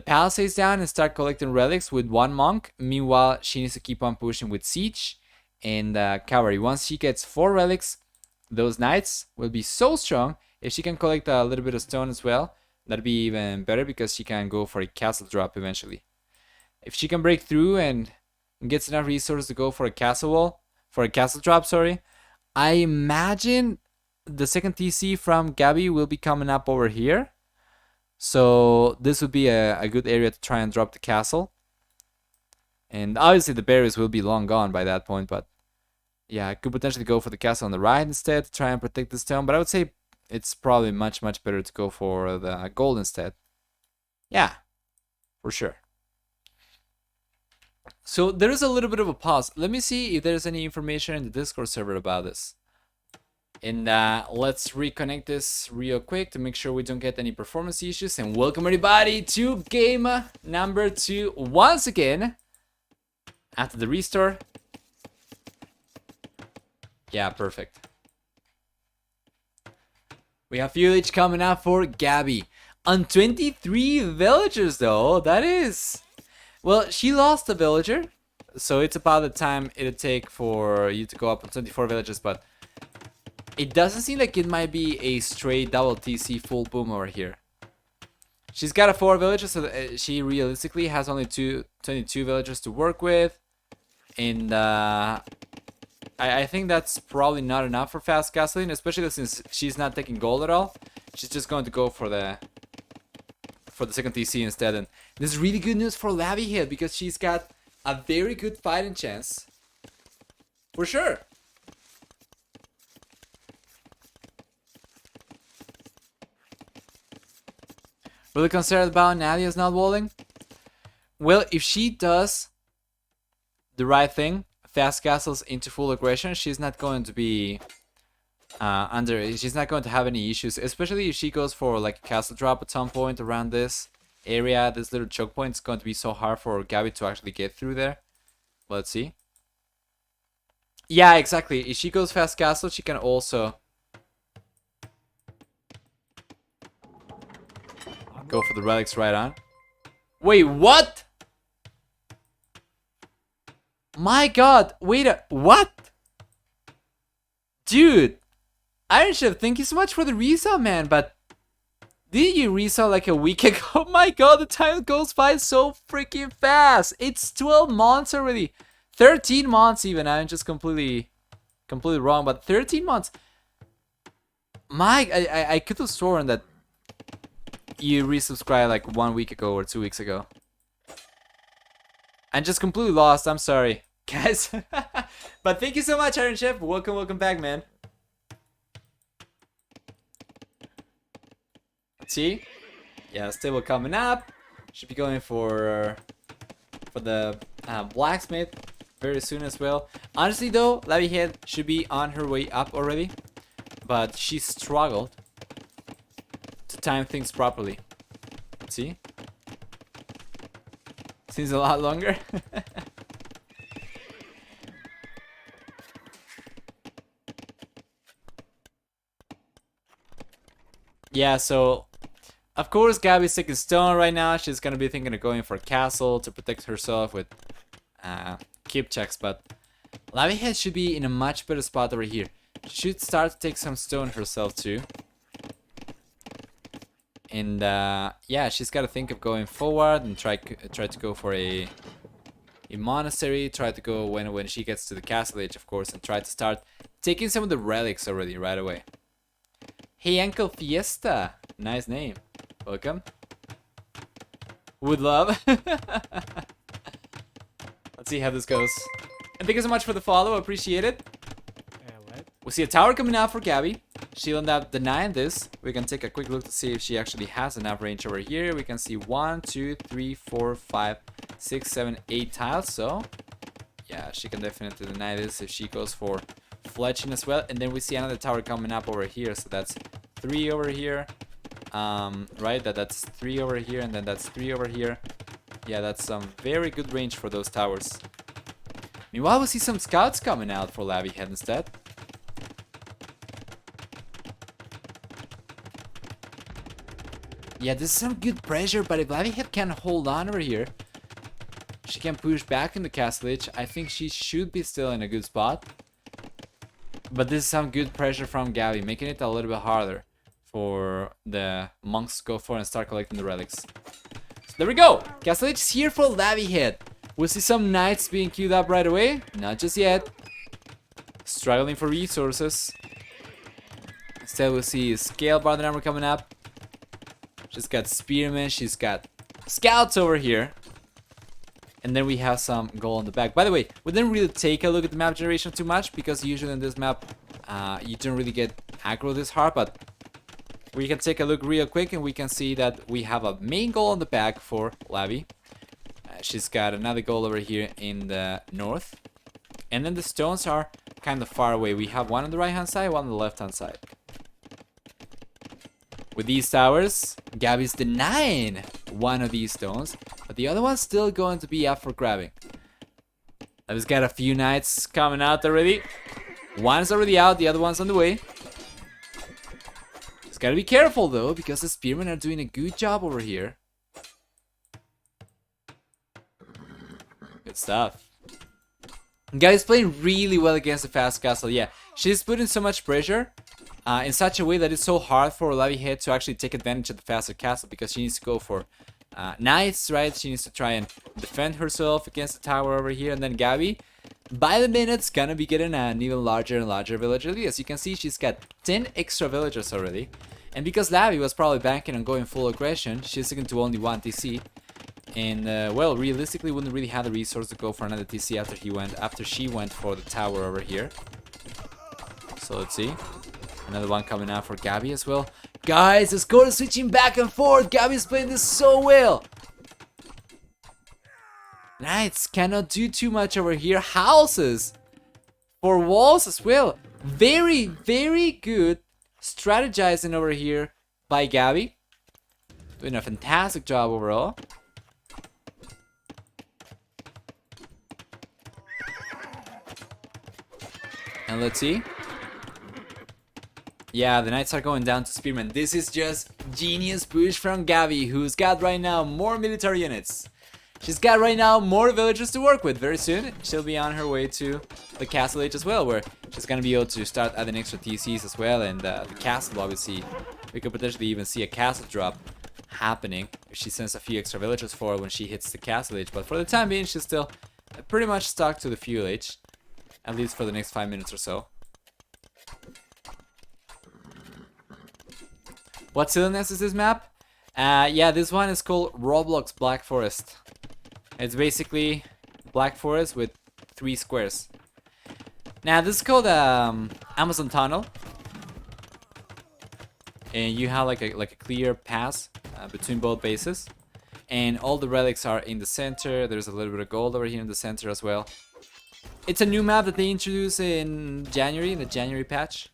palisades down, and start collecting relics with 1 monk. Meanwhile, she needs to keep on pushing with siege and cavalry. Once she gets 4 relics, those knights will be so strong. If she can collect a little bit of stone as well, that'd be even better, because she can go for a castle drop eventually. If she can break through and gets enough resources to go for a castle wall, for a castle drop, sorry, I imagine the second TC from Gabi will be coming up over here. So this would be a good area to try and drop the castle. And obviously the berries will be long gone by that point, but yeah, I could potentially go for the castle on the right instead to try and protect the stone. But I would say it's probably much better to go for the gold instead. Yeah, for sure. So there is a little bit of a pause. Let me see if there's any information in the Discord server about this. And let's reconnect this real quick to make sure we don't get any performance issues. And welcome everybody to game number 2 once again. After the restore. Yeah, perfect. We have village coming up for Gabi. On 23 villagers though, that is... Well, she lost a villager. So it's about the time it'll take for you to go up on 24 villagers, but... It doesn't seem like it might be a straight double TC full boom over here. She's got a 4 villagers, so she realistically has only 22 villagers to work with. And I think that's probably not enough for fast castling, especially since she's not taking gold at all. She's just going to go for the second TC instead. And this is really good news for Lavi here because she's got a very good fighting chance. For sure. Really concerned about Nadya's not walling? Well, if she does the right thing, fast castles into full aggression, she's not going to be she's not going to have any issues, especially if she goes for like a castle drop at some point around this area. This little choke point is going to be so hard for Gabi to actually get through there. Let's see. Yeah, exactly. If she goes fast castle, she can also go for the relics right on. Wait, what? My god, wait what? Dude, Iron Chef, thank you so much for the resale, man, but did you resell like a week ago? Oh my god, the time goes by so freaking fast. It's 12 months already. 13 months even. I'm just completely wrong, but 13 months. I could have sworn that you resubscribed like 1 week ago or 2 weeks ago. I'm just completely lost. I'm sorry, guys. But thank you so much, Iron Chef. Welcome back, man. Let's see. Yeah, stable coming up. Should be going for the blacksmith very soon as well. Honestly, though, Lavihead should be on her way up already, but she struggled to time things properly. Let's see. Seems a lot longer. Yeah, so of course Gabi's taking stone right now. She's gonna be thinking of going for a castle to protect herself with keep checks, but Lavihead should be in a much better spot over here. She should start to take some stone herself too. And yeah, she's got to think of going forward and try to go for a monastery. Try to go when she gets to the castle age, of course, and try to start taking some of the relics already right away. Hey, Uncle Fiesta, nice name. Welcome. Would love. Let's see how this goes. And thank you so much for the follow. Appreciate it. We see a tower coming out for Gabi. She'll end up denying this. We can take a quick look to see if she actually has enough range over here. We can see 1, 2, 3, 4, 5, 6, 7, 8 tiles. So, yeah, she can definitely deny this if she goes for fletching as well. And then we see another tower coming up over here. So that's 3 over here. Right? That's 3 over here. And then that's 3 over here. Yeah, that's some very good range for those towers. Meanwhile, we see some scouts coming out for Lavihead instead. Yeah, this is some good pressure, but if Lavihead can hold on over here, she can push back in the castle edge. I think she should be still in a good spot. But this is some good pressure from Gabi, making it a little bit harder for the monks to go for and start collecting the relics. So There we go. Castle Age is here for Lavi Head. We'll see some knights being queued up right away. Not just yet. Struggling for resources. Instead, we'll see Scale Bard Armor coming up. She's got Spearmen. She's got Scouts over here. And then we have some gold on the back. By the way, we didn't really take a look at the map generation too much, because usually in this map, you don't really get aggro this hard. But we can take a look real quick and we can see that we have a main goal on the back for Lavi. She's got another goal over here in the north. And then the stones are kind of far away. We have one on the right hand side, one on the left hand side. With these towers, Gabi's denying one of these stones, but the other one's still going to be up for grabbing. I've got a few knights coming out already. One's already out, the other one's on the way. Just gotta be careful though, because the spearmen are doing a good job over here. Good stuff. Gabi's playing really well against the fast castle. Yeah, she's putting so much pressure in such a way that it's so hard for Lavi Head to actually take advantage of the faster castle, because she needs to go for knights, right? She needs to try and defend herself against the tower over here. And then Gabi, by the minute's gonna be getting an even larger and larger villager lead. As you can see, she's got 10 extra villagers already. And because Lavi was probably banking on going full aggression, she's sticking to only one TC. And well, realistically, wouldn't really have the resource to go for another TC after she went for the tower over here. So let's see. Another one coming out for Gabi as well. Guys, the score is switching back and forth. Gabi's playing this so well. Knights cannot do too much over here. Houses for walls as well. Very, very good strategizing over here by Gabi. Doing a fantastic job overall. And let's see. Yeah, the knights are going down to spearmen. This is just genius push from Gabi, who's got right now more military units. She's got right now more villagers to work with. Very soon, she'll be on her way to the castle age as well, where she's gonna be able to start adding extra TCs as well. And the castle, obviously, we could potentially even see a castle drop happening if she sends a few extra villagers forward when she hits the castle age. But for the time being, she's still pretty much stuck to the fuel age, at least for the next 5 minutes or so. What silliness is this map? Yeah, this one is called Roblox Black Forest. It's basically Black Forest with 3 squares. Now, this is called Amazon Tunnel. And you have like a clear pass between both bases. And all the relics are in the center. There's a little bit of gold over here in the center as well. It's a new map that they introduced in January, in the January patch.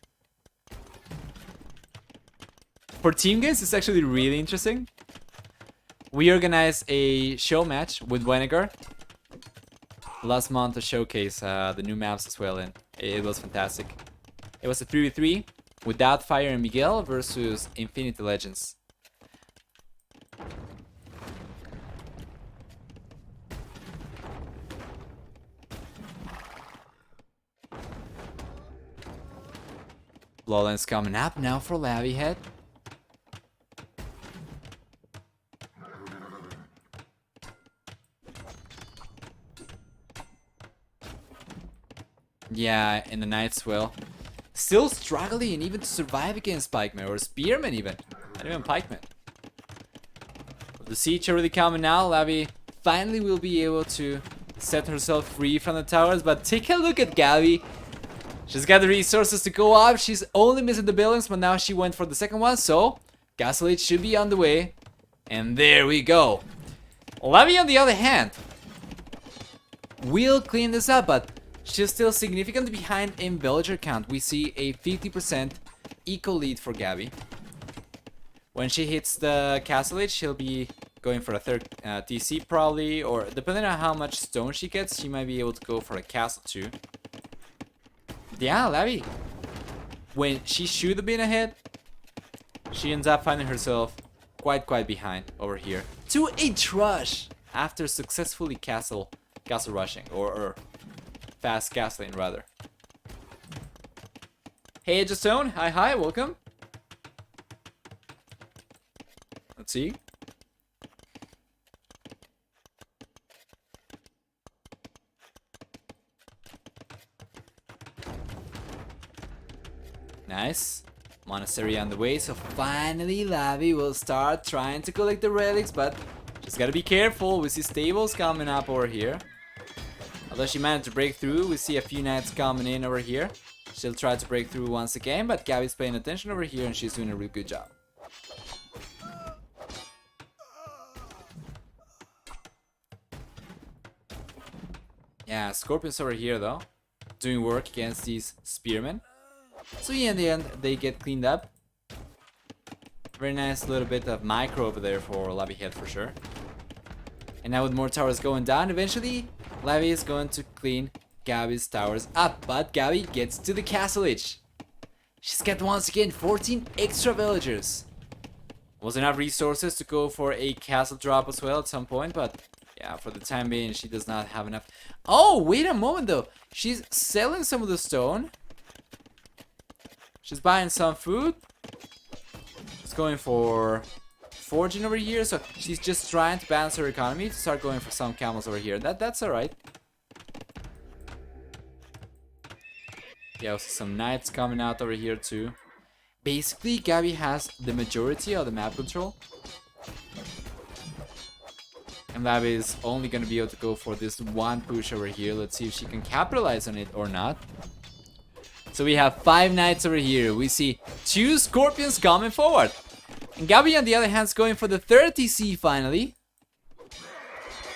For team games, it's actually really interesting. We organized a show match with Vinegar last month to showcase the new maps as well, and it was fantastic. It was a 3v3 with Doubtfire and Miguel versus Infinity Legends. Lowlands coming up now for Lavi Head. Yeah, and the Knights will. Still struggling even to survive against Pikemen, or Spearmen even. Not even Pikemen. The siege already coming now. Lavi finally will be able to set herself free from the towers. But take a look at Gabi. She's got the resources to go up. She's only missing the buildings, but now she went for the second one. So, Castle Age should be on the way. And there we go. Lavi, on the other hand, will clean this up, but she's still significantly behind in villager count. We see a 50% eco lead for Gabi. When she hits the Castle Age, she'll be going for a third TC probably, or depending on how much stone she gets, she might be able to go for a castle too. Yeah, Lavi, when she should have been ahead, she ends up finding herself quite behind over here to a trush after successfully castle rushing, or fast castling rather. Hey Edgestone, hi, welcome. Let's see. Nice. Monastery on the way, so finally Lavi will start trying to collect the relics, but she's gotta be careful. We see stables coming up over here. Although she managed to break through, we see a few knights coming in over here. She'll try to break through once again, but Gabi's paying attention over here and she's doing a real good job. Yeah, Scorpions over here though, doing work against these spearmen. So yeah, in the end, they get cleaned up. Very nice little bit of micro over there for Lavi Head for sure. And now with more towers going down, eventually Lavi is going to clean Gabi's towers up. But Gabi gets to the castle edge. She's got once again 14 extra villagers. Was enough resources to go for a castle drop as well at some point, but yeah, for the time being, she does not have enough. Oh, wait a moment though. She's selling some of the stone. She's buying some food. She's going for forging over here, so she's just trying to balance her economy to start going for some camels over here. That's alright. Yeah, also some knights coming out over here too. Basically, Gabi has the majority of the map control. And Lavi is only going to be able to go for this one push over here. Let's see if she can capitalize on it or not. So we have 5 knights over here. We see 2 scorpions coming forward. And Gabi on the other hand is going for the 3rd TC finally.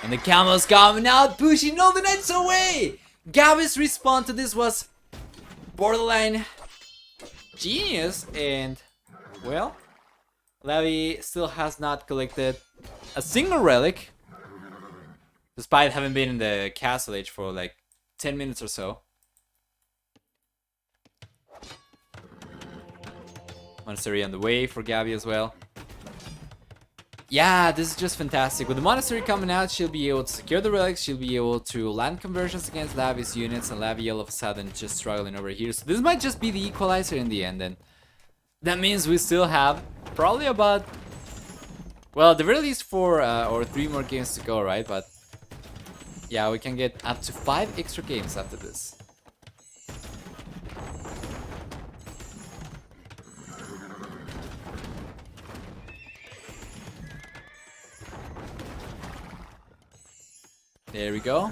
And the camels coming out, pushing all the knights away. Gabi's response to this was borderline genius. And well, Lavi still has not collected a single relic. Despite having been in the castle age for like 10 minutes or so. Monastery on the way for Gabi as well. Yeah, this is just fantastic. With the monastery coming out, she'll be able to secure the relics. She'll be able to land conversions against Lavi's units. And Lavi all of a sudden just struggling over here. So this might just be the equalizer in the end. And that means we still have probably about, well, at the very least 4 or 3 more games to go, right? But yeah, we can get up to 5 extra games after this. There we go.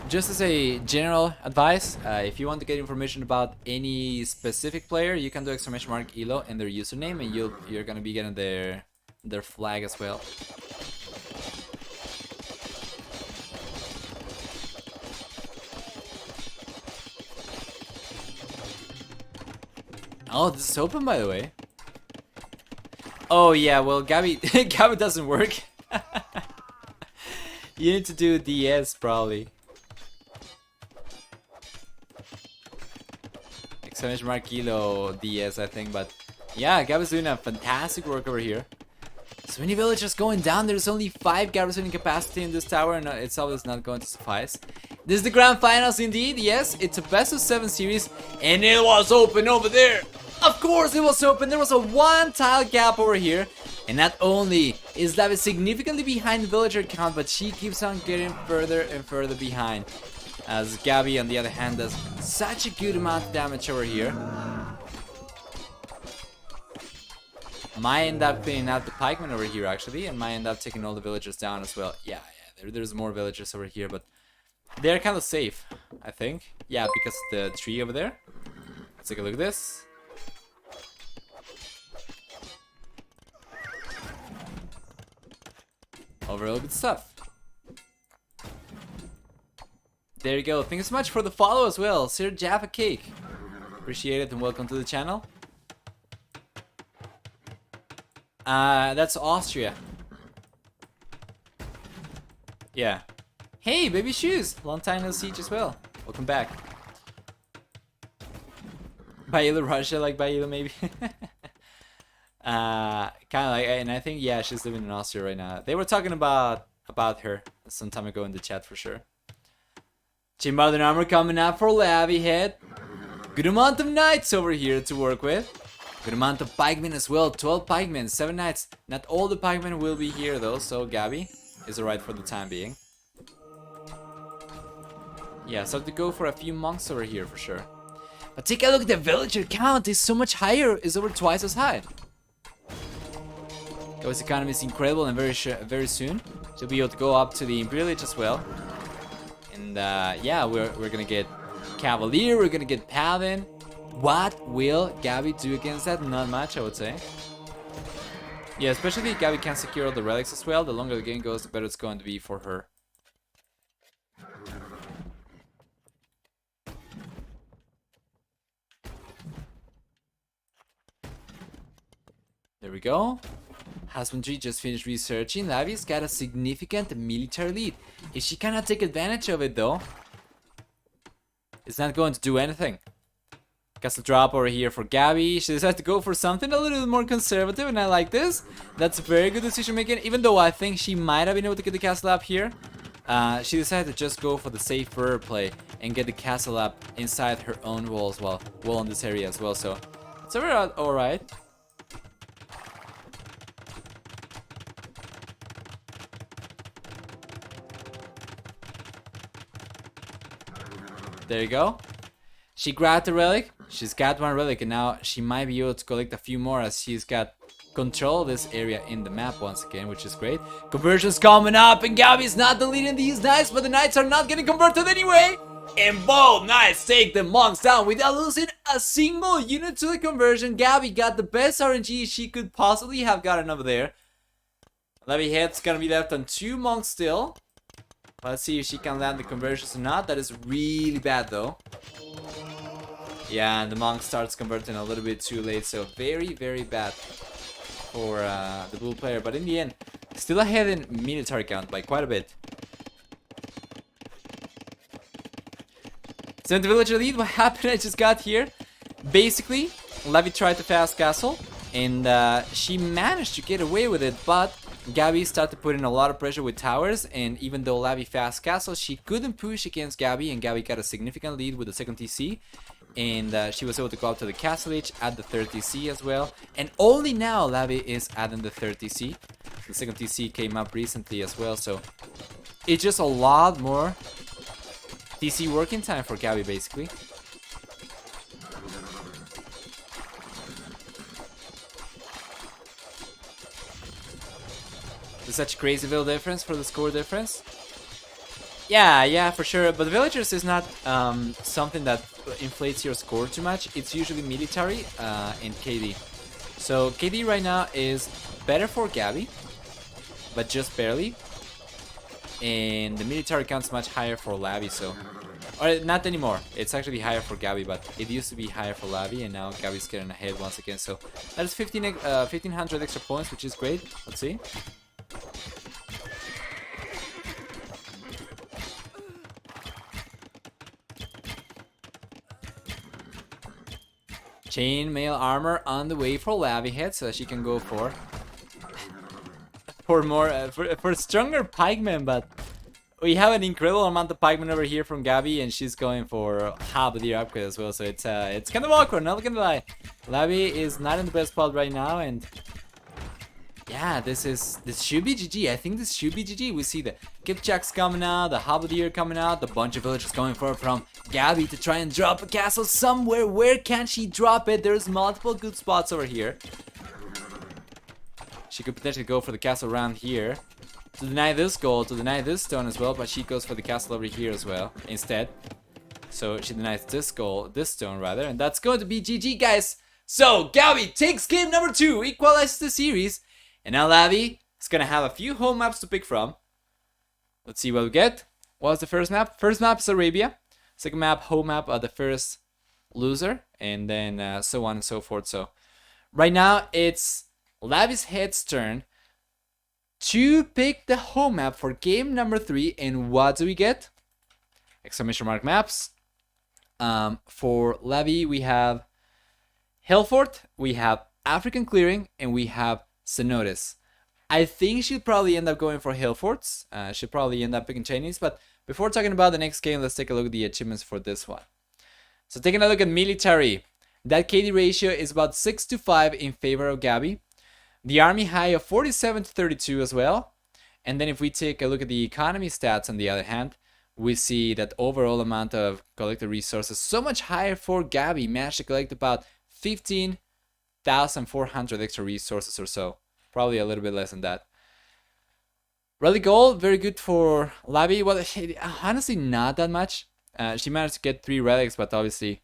Just as a general advice, if you want to get information about any specific player, you can do !elo and their username, and you're gonna be getting their flag as well. Oh, this is open by the way. Oh yeah, well Gabi Gabi doesn't work. You need to do DS probably. !Kilo DS I think, but yeah, Gabi's doing a fantastic work over here. So many villagers going down. There's only 5 garrisoning capacity in this tower, and it's obviously not going to suffice. This is the grand finals indeed. Yes, it's a best of 7 series, and it was open over there. Of course it was open. There was a 1 tile gap over here. And not only is Lavi significantly behind the villager count, but she keeps on getting further and further behind. As Gabi on the other hand does such a good amount of damage over here. Might end up cleaning out the pikemen over here actually, and might end up taking all the villagers down as well. Yeah, there's more villagers over here, but they're kind of safe, I think. Yeah, because the tree over there. Let's take a look at this. Overall good stuff. There you go. Thanks so much for the follow as well, Sir Jaffa Cake. Appreciate it and welcome to the channel. That's Austria. Yeah. Hey, baby shoes. Long time no see as well. Welcome back. Baila Russia, like Baila maybe. Kind of like, and I think yeah, she's living in Austria right now. They were talking about her some time ago in the chat for sure. Chimbarden armor coming out for Lavi Head. Good amount of knights over here to work with. Good amount of pikemen as well. 12 pikemen, 7 knights. Not all the pikemen will be here though, so Gabi is alright for the time being. Yeah, so to go for a few monks over here for sure. But take a look at the villager count. It's so much higher. It's over twice as high. Gabi's economy is incredible, and very soon she'll be able to go up to the Imperial Age as well. And yeah, we're gonna get Cavalier. We're gonna get Paladin. What will Gabi do against that? Not much, I would say. Yeah, especially if Gabi can secure all the relics as well. The longer the game goes, the better it's going to be for her. There we go. Husbandry just finished researching. Lavi's got a significant military lead. If she cannot take advantage of it though, it's not going to do anything. Castle drop over here for Gabi. She decided to go for something a little bit more conservative, and I like this. That's very good decision making, even though I think she might have been able to get the castle up here. She decided to just go for the safer play and get the castle up inside her own wall as well. Wall in this area as well, so it's alright. There you go. She grabbed the relic. She's got one relic, and now she might be able to collect a few more as she's got control of this area in the map once again, which is great. Conversion's coming up, and Gabi's not deleting these knights, but the knights are not getting converted anyway. And both knights take the monks down without losing a single unit to the conversion. Gabi got the best RNG she could possibly have gotten over there. Levy head's gonna be left on 2 monks still. Let's see if she can land the conversions or not. That is really bad though. Yeah, and the monk starts converting a little bit too late, so very bad for the blue player. But in the end, still ahead in military count by quite a bit. 7th villager lead. What happened? I just got here. Basically, Levy tried to fast castle, and she managed to get away with it, but Gabi started putting a lot of pressure with towers, and even though Levy fast castle, she couldn't push against Gabi, and Gabi got a significant lead with the 2nd TC, and she was able to go up to the castle age at the 3rd TC as well, and only now Levy is adding the 3rd TC. The 2nd TC came up recently as well, so it's just a lot more TC working time for Gabi basically. Such a crazy little difference for the score difference. Yeah, for sure. But villagers is not something that inflates your score too much. It's usually military and KD. So KD right now is better for Gabi, but just barely. And the military counts much higher for Lavi, so... Or not anymore. It's actually higher for Gabi, but it used to be higher for Lavi, and now Gabi's getting ahead once again. So that is 1500 extra points, which is great. Let's see. Chainmail armor on the way for Lavi head, so that she can go for more for stronger pikemen. But we have an incredible amount of pikemen over here from Gabi, and she's going for halberdier upgrade as well. So it's kind of awkward, not gonna lie. Lavi is not in the best spot right now, and yeah, this should be GG. I think this should be GG. We see the Kipchaks coming out, the halberdier coming out, the bunch of villagers going for it from Gabi to try and drop a castle somewhere. Where can she drop it? There's multiple good spots over here. She could potentially go for the castle around here to deny this gold, to deny this stone as well, but she goes for the castle over here as well instead. So she denies this gold, this stone rather, and that's going to be GG, guys. So Gabi takes game number 2, equalizes the series. And now Lavi is going to have a few home maps to pick from. Let's see what we get. What was the first map? First map is Arabia. Second map, home map of the first loser. And then so on and so forth. So right now it's Lavi's head's turn to pick the home map for game number 3. And what do we get? Exclamation mark maps. For Lavi we have Hellfort, we have African Clearing, and we have Cenotes. I think she'll probably end up going for Hillforts. She'll probably end up picking Chinese. But before talking about the next game, let's take a look at the achievements for this one. So taking a look at military, that KD ratio is about 6-5 in favor of Gabi. The army high of 47-32 as well. And then if we take a look at the economy stats on the other hand, we see that overall amount of collected resources so much higher for Gabi. Managed to collect about 15,400 extra resources or so. Probably a little bit less than that. Relic gold, very good for Lavi. Well, honestly, not that much. She managed to get 3 relics, but obviously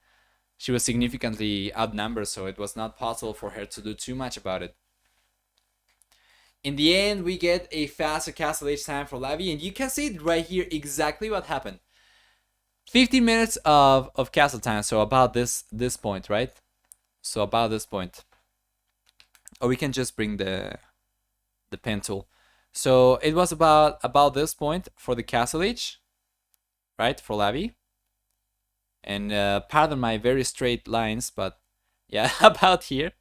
she was significantly outnumbered, so it was not possible for her to do too much about it. In the end, we get a faster castle age time for Lavi, and you can see right here exactly what happened. 15 minutes of castle time, so about this point, right? So about this point. Or we can just bring the pen tool. So it was about this point for the castle age, right, for Lavi. And pardon my very straight lines, but yeah, about here.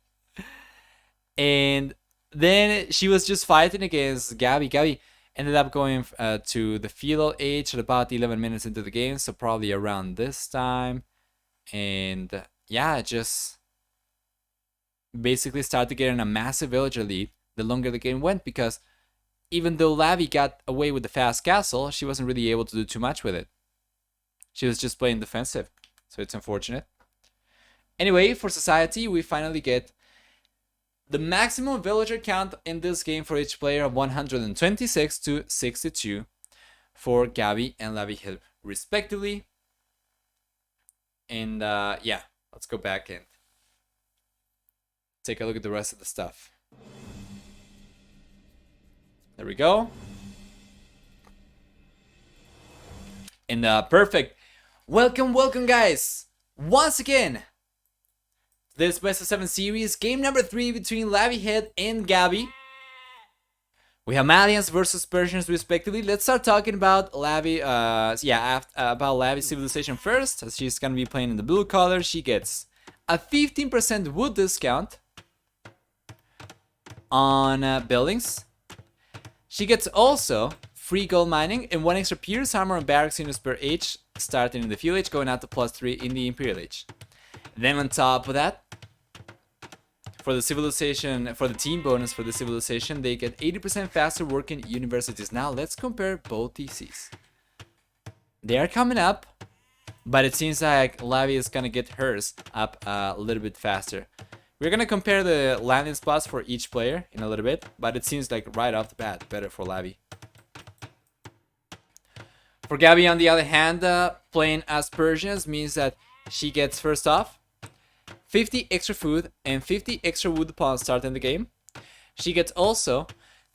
And then she was just fighting against Gabi. Gabi ended up going to the feudal age at about 11 minutes into the game, so probably around this time. And yeah, just basically started getting a massive villager lead the longer the game went, because even though Lavi got away with the fast castle, she wasn't really able to do too much with it. She was just playing defensive, so it's unfortunate. Anyway, for society, we finally get the maximum villager count in this game for each player of 126 to 62 for Gabi and Lavi respectively. And yeah, let's go back and take a look at the rest of the stuff. There we go. And perfect. Welcome guys. Once again, this best of 7 series, game number 3 between Lavi and Gabi. We have Malians versus Persians respectively. Let's start talking about Lavi. About Lavi's civilization first, as she's gonna be playing in the blue color. She gets a 15% wood discount on buildings. She gets also free gold mining and 1 extra pierce armor and barracks units per age, starting in the feudal age, going out to +3 in the imperial age. Then on top of that, for the civilization, for the team bonus for the civilization, they get 80% faster working universities. Now let's compare both TCs. They are coming up, but it seems like Lavi is gonna get hers up a little bit faster. We're gonna compare the landing spots for each player in a little bit, but it seems like right off the bat, better for Lavi. For Gabi, on the other hand, playing as Persians means that she gets, first off, 50 extra food and 50 extra wood upon starting the game. She gets also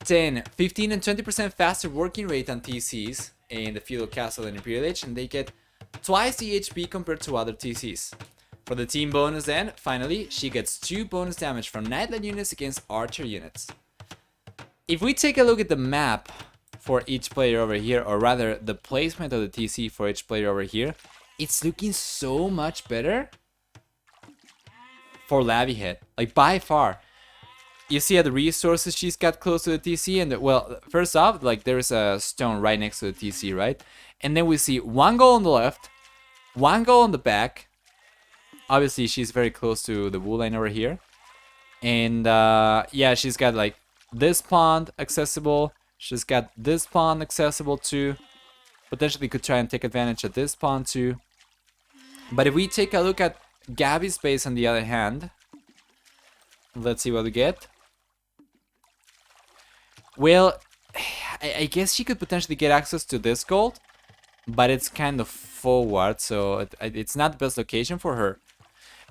10, 15, and 20% faster working rate on TCs in the feudal castle and imperial age, and they get twice the HP compared to other TCs. For the team bonus then, finally, she gets 2 bonus damage from knightly units against archer units. If we take a look at the map for each player over here, or rather the placement of the TC for each player over here, it's looking so much better for Lavi, like by far. You see the resources she's got close to the TC, and well, first off, like there's a stone right next to the TC, right? And then we see 1 goal on the left, 1 goal on the back. Obviously, she's very close to the wool line over here. And yeah, she's got like this pond accessible. She's got this pond accessible too. Potentially could try and take advantage of this pond too. But if we take a look at Gabi's base on the other hand, let's see what we get. Well, I guess she could potentially get access to this gold, but it's kind of forward, so it's not the best location for her.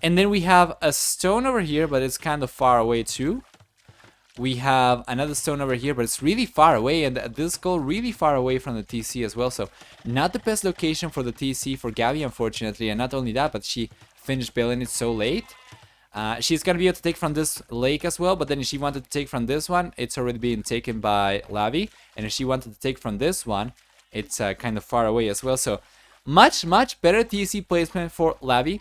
And then we have a stone over here, but it's kind of far away too. We have another stone over here, but it's really far away, and this gold really far away from the TC as well. So not the best location for the TC for Gabi, unfortunately. And not only that, but she finished building it so late. She's gonna be able to take from this lake as well, but then if she wanted to take from this one, it's already being taken by Lavi. And if she wanted to take from this one, it's kind of far away as well. So much better TC placement for Lavi.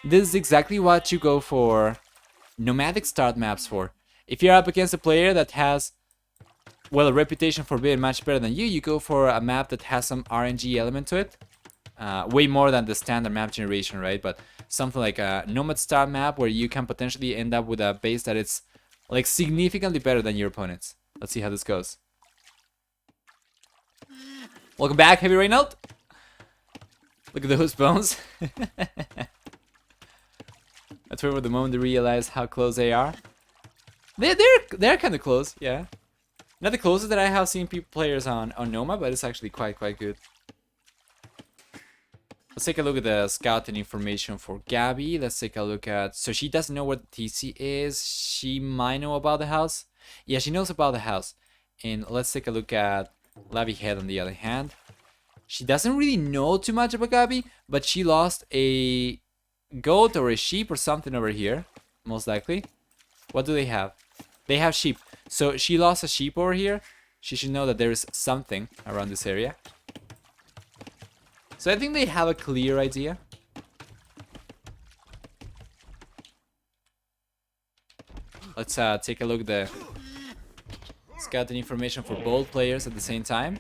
This is exactly what you go for nomadic start maps for. If you're up against a player that has, well, a reputation for being much better than you, you go for a map that has some RNG element to it. Way more than the standard map generation, right? But something like a nomad start map where you can potentially end up with a base that it's like significantly better than your opponents. Let's see how this goes. Welcome back, Heavy Reynold. Look at those bones. That's where the moment they realize how close they are. They're kind of close, yeah. Not the closest that I have seen players on Noma, but it's actually quite good. Let's take a look at the scouting information for Gabi. Let's take a look at... So she doesn't know what TC is. She might know about the house. Yeah, she knows about the house. And let's take a look at Lavi Head on the other hand. She doesn't really know too much about Gabi, but she lost a goat or a sheep or something over here, most likely. What do they have? They have sheep. So she lost a sheep over here. She should know that there is something around this area. So I think they have a clear idea. Let's take a look at the scouting information for both players at the same time.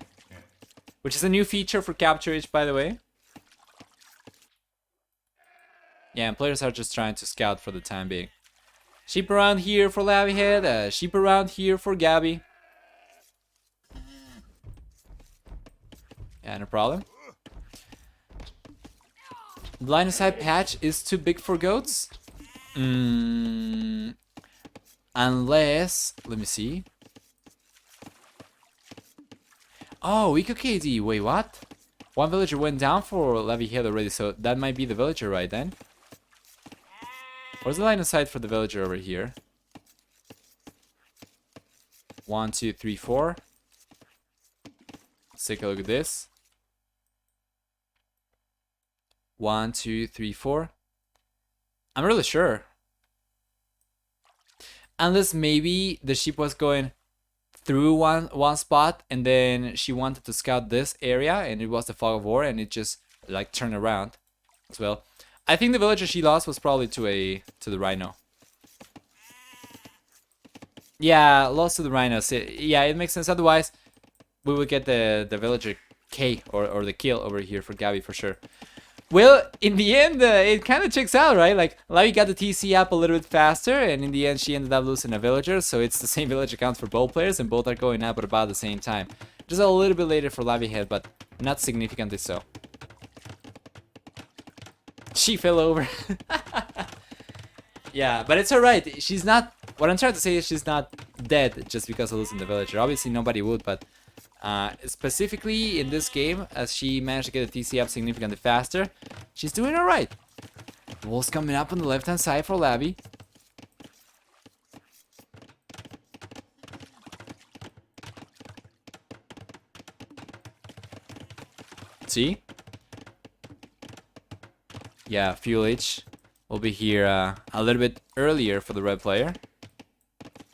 Which is a new feature for Capture Age, by the way. Yeah, and players are just trying to scout for the time being. Sheep around here for Lavihead, sheep around here for Gabi. Yeah, no problem. Line of sight patch is too big for goats? Unless... Let me see. Oh, Eco KD. Wait, what? One villager went down for Lavihead already, so that might be the villager, right then? Where's the line of sight for the villager over here? 1, 2, 3, 4. Let's take a look at this. 1, 2, 3, 4. I'm really sure. Unless maybe the sheep was going through one spot and then she wanted to scout this area and it was the fog of war and it just like turned around as well. I think the villager she lost was probably to the rhino. Yeah, lost to the rhinos. Yeah, it makes sense. Otherwise, we would get the villager K or the kill over here for Gabi for sure. Well, in the end, it kind of checks out, right? Like, Lavi got the TC up a little bit faster, and in the end, she ended up losing a villager, so it's the same village account for both players, and both are going up at about the same time. Just a little bit later for Lavihead, but not significantly so. She fell over. Yeah, but it's alright. She's not... What I'm trying to say is she's not dead just because of losing the villager. Obviously, nobody would, but... specifically in this game, as she managed to get the TC up significantly faster, she's doing alright. The wolf's coming up on the left hand side for Lavi. See? Yeah, Fuel H will be here a little bit earlier for the red player.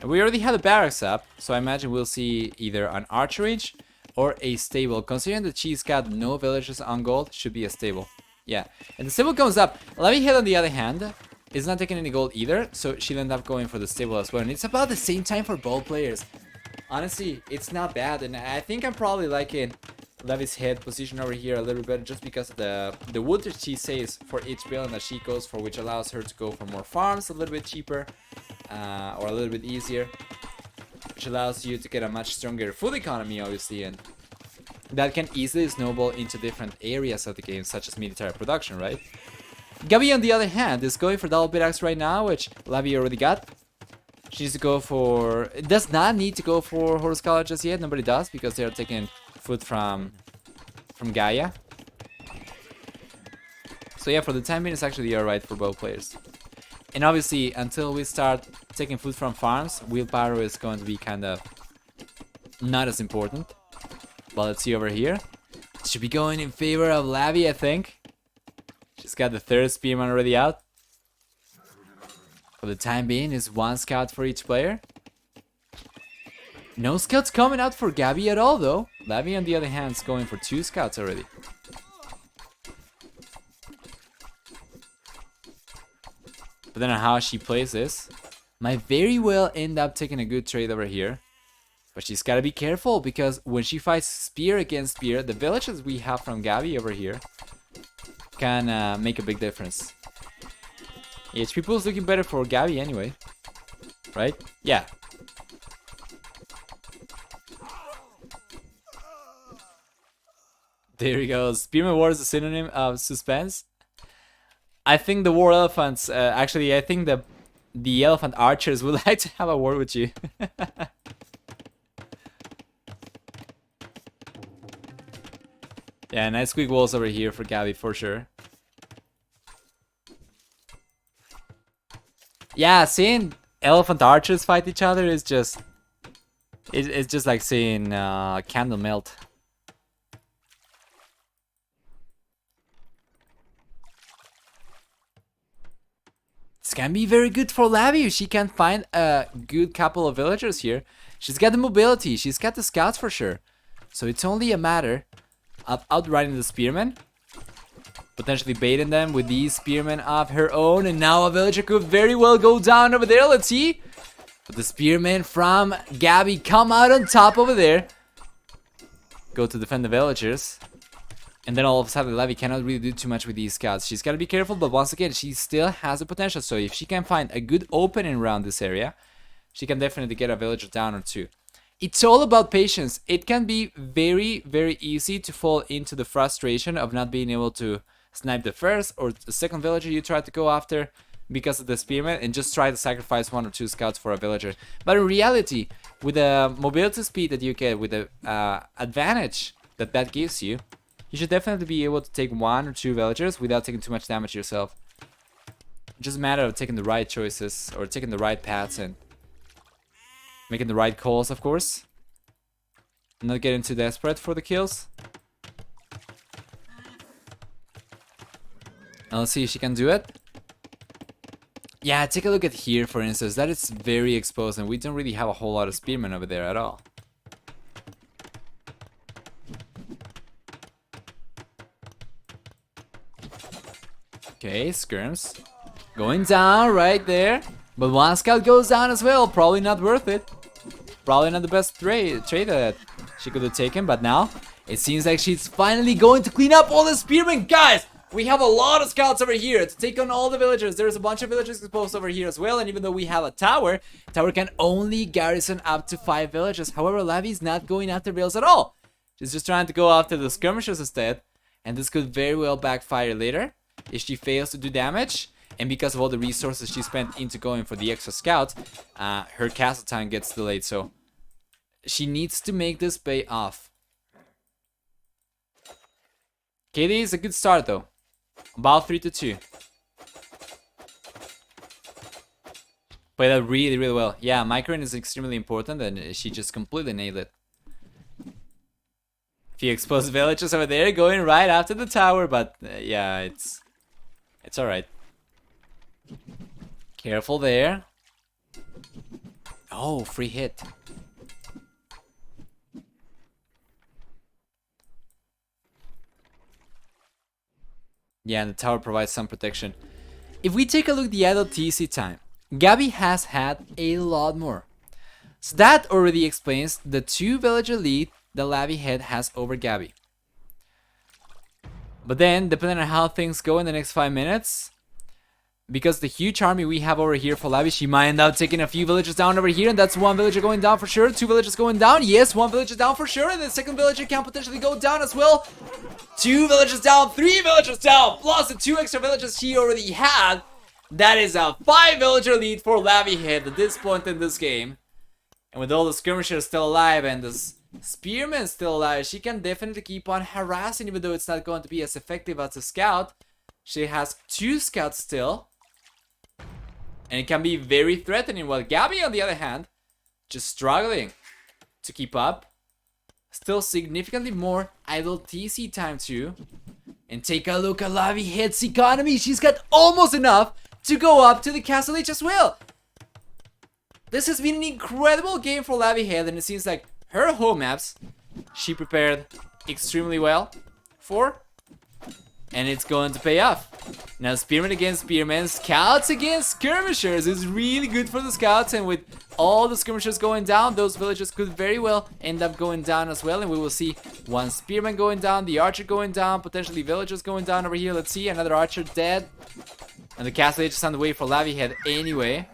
And we already had the barracks up, so I imagine we'll see either an archer range or a stable. Considering that she's got no villagers on gold, should be a stable. Yeah, and the stable comes up. Lavihead, on the other hand, is not taking any gold either, so she'll end up going for the stable as well. And it's about the same time for both players. Honestly, it's not bad, and I think I'm probably liking Lavi's head position over here a little bit just because of the wood that she saves for each build that she goes for, which allows her to go for more farms a little bit cheaper. Or a little bit easier, which allows you to get a much stronger food economy, obviously, and that can easily snowball into different areas of the game, such as military production, right? Gabi, on the other hand, is going for double pickaxe right now, which Lavi already got. She needs to go for... It does not need to go for Horoscala just yet, nobody does, because they are taking food from Gaia. So yeah, for the time being, it's actually alright for both players. And obviously, until we start taking food from farms, willpower is going to be kind of not as important. But let's see over here. It should be going in favor of Lavi, I think. She's got the third spearman already out. For the time being, is one scout for each player. No scouts coming out for Gabi at all, though. Lavi, on the other hand, is going for 2 scouts already. But then on how she plays this, might very well end up taking a good trade over here. But she's got to be careful, because when she fights spear against spear, the villages we have from Gabi over here can make a big difference. Yeah, HP pool is looking better for Gabi anyway. Right? Yeah. There you go. Spearman War is a synonym of suspense. I think the war elephants, actually, I think the elephant archers would like to have a war with you. Yeah, nice quick walls over here for Gabi, for sure. Yeah, seeing elephant archers fight each other is just... It's just like seeing candle melt. This can be very good for Lavi if she can find a good couple of villagers here. She's got the mobility, she's got the scouts for sure. So it's only a matter of outriding the spearmen. Potentially baiting them with these spearmen of her own. And now a villager could very well go down over there, let's see. But the spearmen from Gabi come out on top over there. Go to defend the villagers. And then all of a sudden, Lavi cannot really do too much with these scouts. She's got to be careful, but once again, she still has the potential. So if she can find a good opening around this area, she can definitely get a villager down or two. It's all about patience. It can be very, very easy to fall into the frustration of not being able to snipe the first or the second villager you try to go after because of the spearman and just try to sacrifice 1 or 2 scouts for a villager. But in reality, with the mobility speed that you get, with the advantage that gives you, you should definitely be able to take 1 or 2 villagers without taking too much damage yourself. It's just a matter of taking the right choices or taking the right paths and making the right calls, of course. Not getting too desperate for the kills. Now let's see if she can do it. Yeah, take a look at here, for instance. That is very exposed and we don't really have a whole lot of spearmen over there at all. Okay, skirms. Going down right there. But 1 scout goes down as well. Probably not worth it. Probably not the best trade that she could have taken. But now, it seems like she's finally going to clean up all the spearmen. Guys, we have a lot of scouts over here to take on all the villagers. There's a bunch of villagers exposed over here as well. And even though we have a tower can only garrison up to 5 villagers. However, Lavi's not going after vills at all. She's just trying to go after the skirmishers instead. And this could very well backfire later if she fails to do damage. And because of all the resources she spent into going for the extra scout, her castle time gets delayed. So she needs to make this pay off. KD is a good start though. About 3-2. Played that really, really well. Yeah, microing is extremely important and she just completely nailed it. Few exposed villages over there going right after the tower, but yeah, it's alright. Careful there. Oh, free hit. Yeah, and the tower provides some protection. If we take a look at the idle TC time, Gabi has had a lot more. So that already explains the 2 villager lead that Lavi Head has over Gabi. But then, depending on how things go in the next 5 minutes, because the huge army we have over here for Lavi, she might end up taking a few villagers down over here, and that's 1 villager going down for sure, 2 villagers going down, yes, 1 villager down for sure, and the second villager can potentially go down as well. 2 villagers down, 3 villagers down, plus the 2 extra villagers she already had. That is a 5 villager lead for Lavi Head at this point in this game. And with all the skirmishers still alive and the spearmen still alive, she can definitely keep on harassing, even though it's not going to be as effective as a scout. She has 2 scouts still. And it can be very threatening, while Gabi, on the other hand, just struggling to keep up. Still significantly more idle TC time too. And take a look at Lavi Head's economy. She's got almost enough to go up to the Castle Age as well. This has been an incredible game for Lavi Head, and it seems like her home maps she prepared extremely well for. And it's going to pay off. Now, spearmen against spearmen, scouts against skirmishers is really good for the scouts. And with all the skirmishers going down, those villagers could very well end up going down as well. And we will see 1 spearman going down, the archer going down, potentially villagers going down over here. Let's see, another archer dead. And the castle age is on the way for Lavi Head anyway.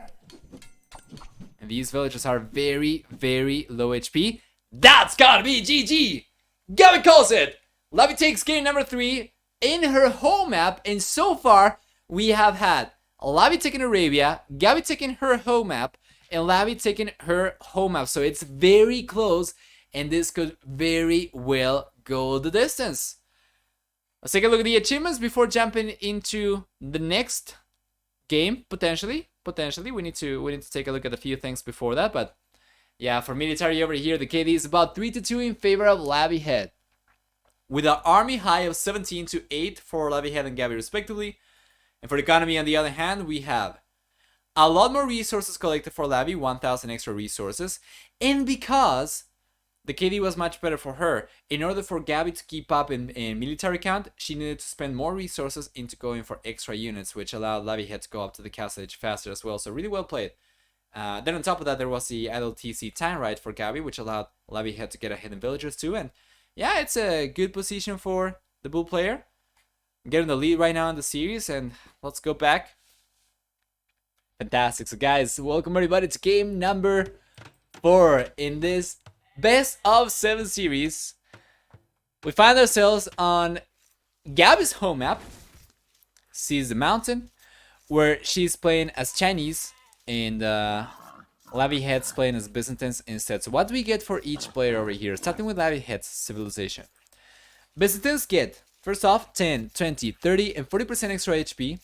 And these villagers are very, very low HP. That's gotta be GG! Gabi calls it! Lavi takes game number 3 in her home map, and so far we have had Lavi taking Arabia, Gabi taking her home map, and Lavi taking her home map. So it's very close, and this could very well go the distance. Let's take a look at the achievements before jumping into the next game. Potentially, we need to take a look at a few things before that. But yeah, for military over here, the KD is about 3-2 in favor of Lavi Head, with an army high of 17-8 for Lavi Head and Gabi respectively. And for the economy, on the other hand, we have a lot more resources collected for Lavi, 1,000 extra resources. And because the KD was much better for her, in order for Gabi to keep up in military count, she needed to spend more resources into going for extra units, which allowed Lavi Head to go up to the castle age faster as well. So really well played. Then on top of that, there was the idle TC time right for Gabi, which allowed Lavi Head to get ahead in villagers too. And yeah, it's a good position for the Bull player. Getting the lead right now in the series, and let's go back. Fantastic. So guys, welcome everybody to game number 4 in this best of 7 series. We find ourselves on Gabi's home map, Seize the Mountain, where she's playing as Chinese and Lavi Head's playing as Byzantines instead. So what do we get for each player over here? Starting with Lavi Head's civilization. Byzantines get, first off, 10, 20, 30, and 40% extra HP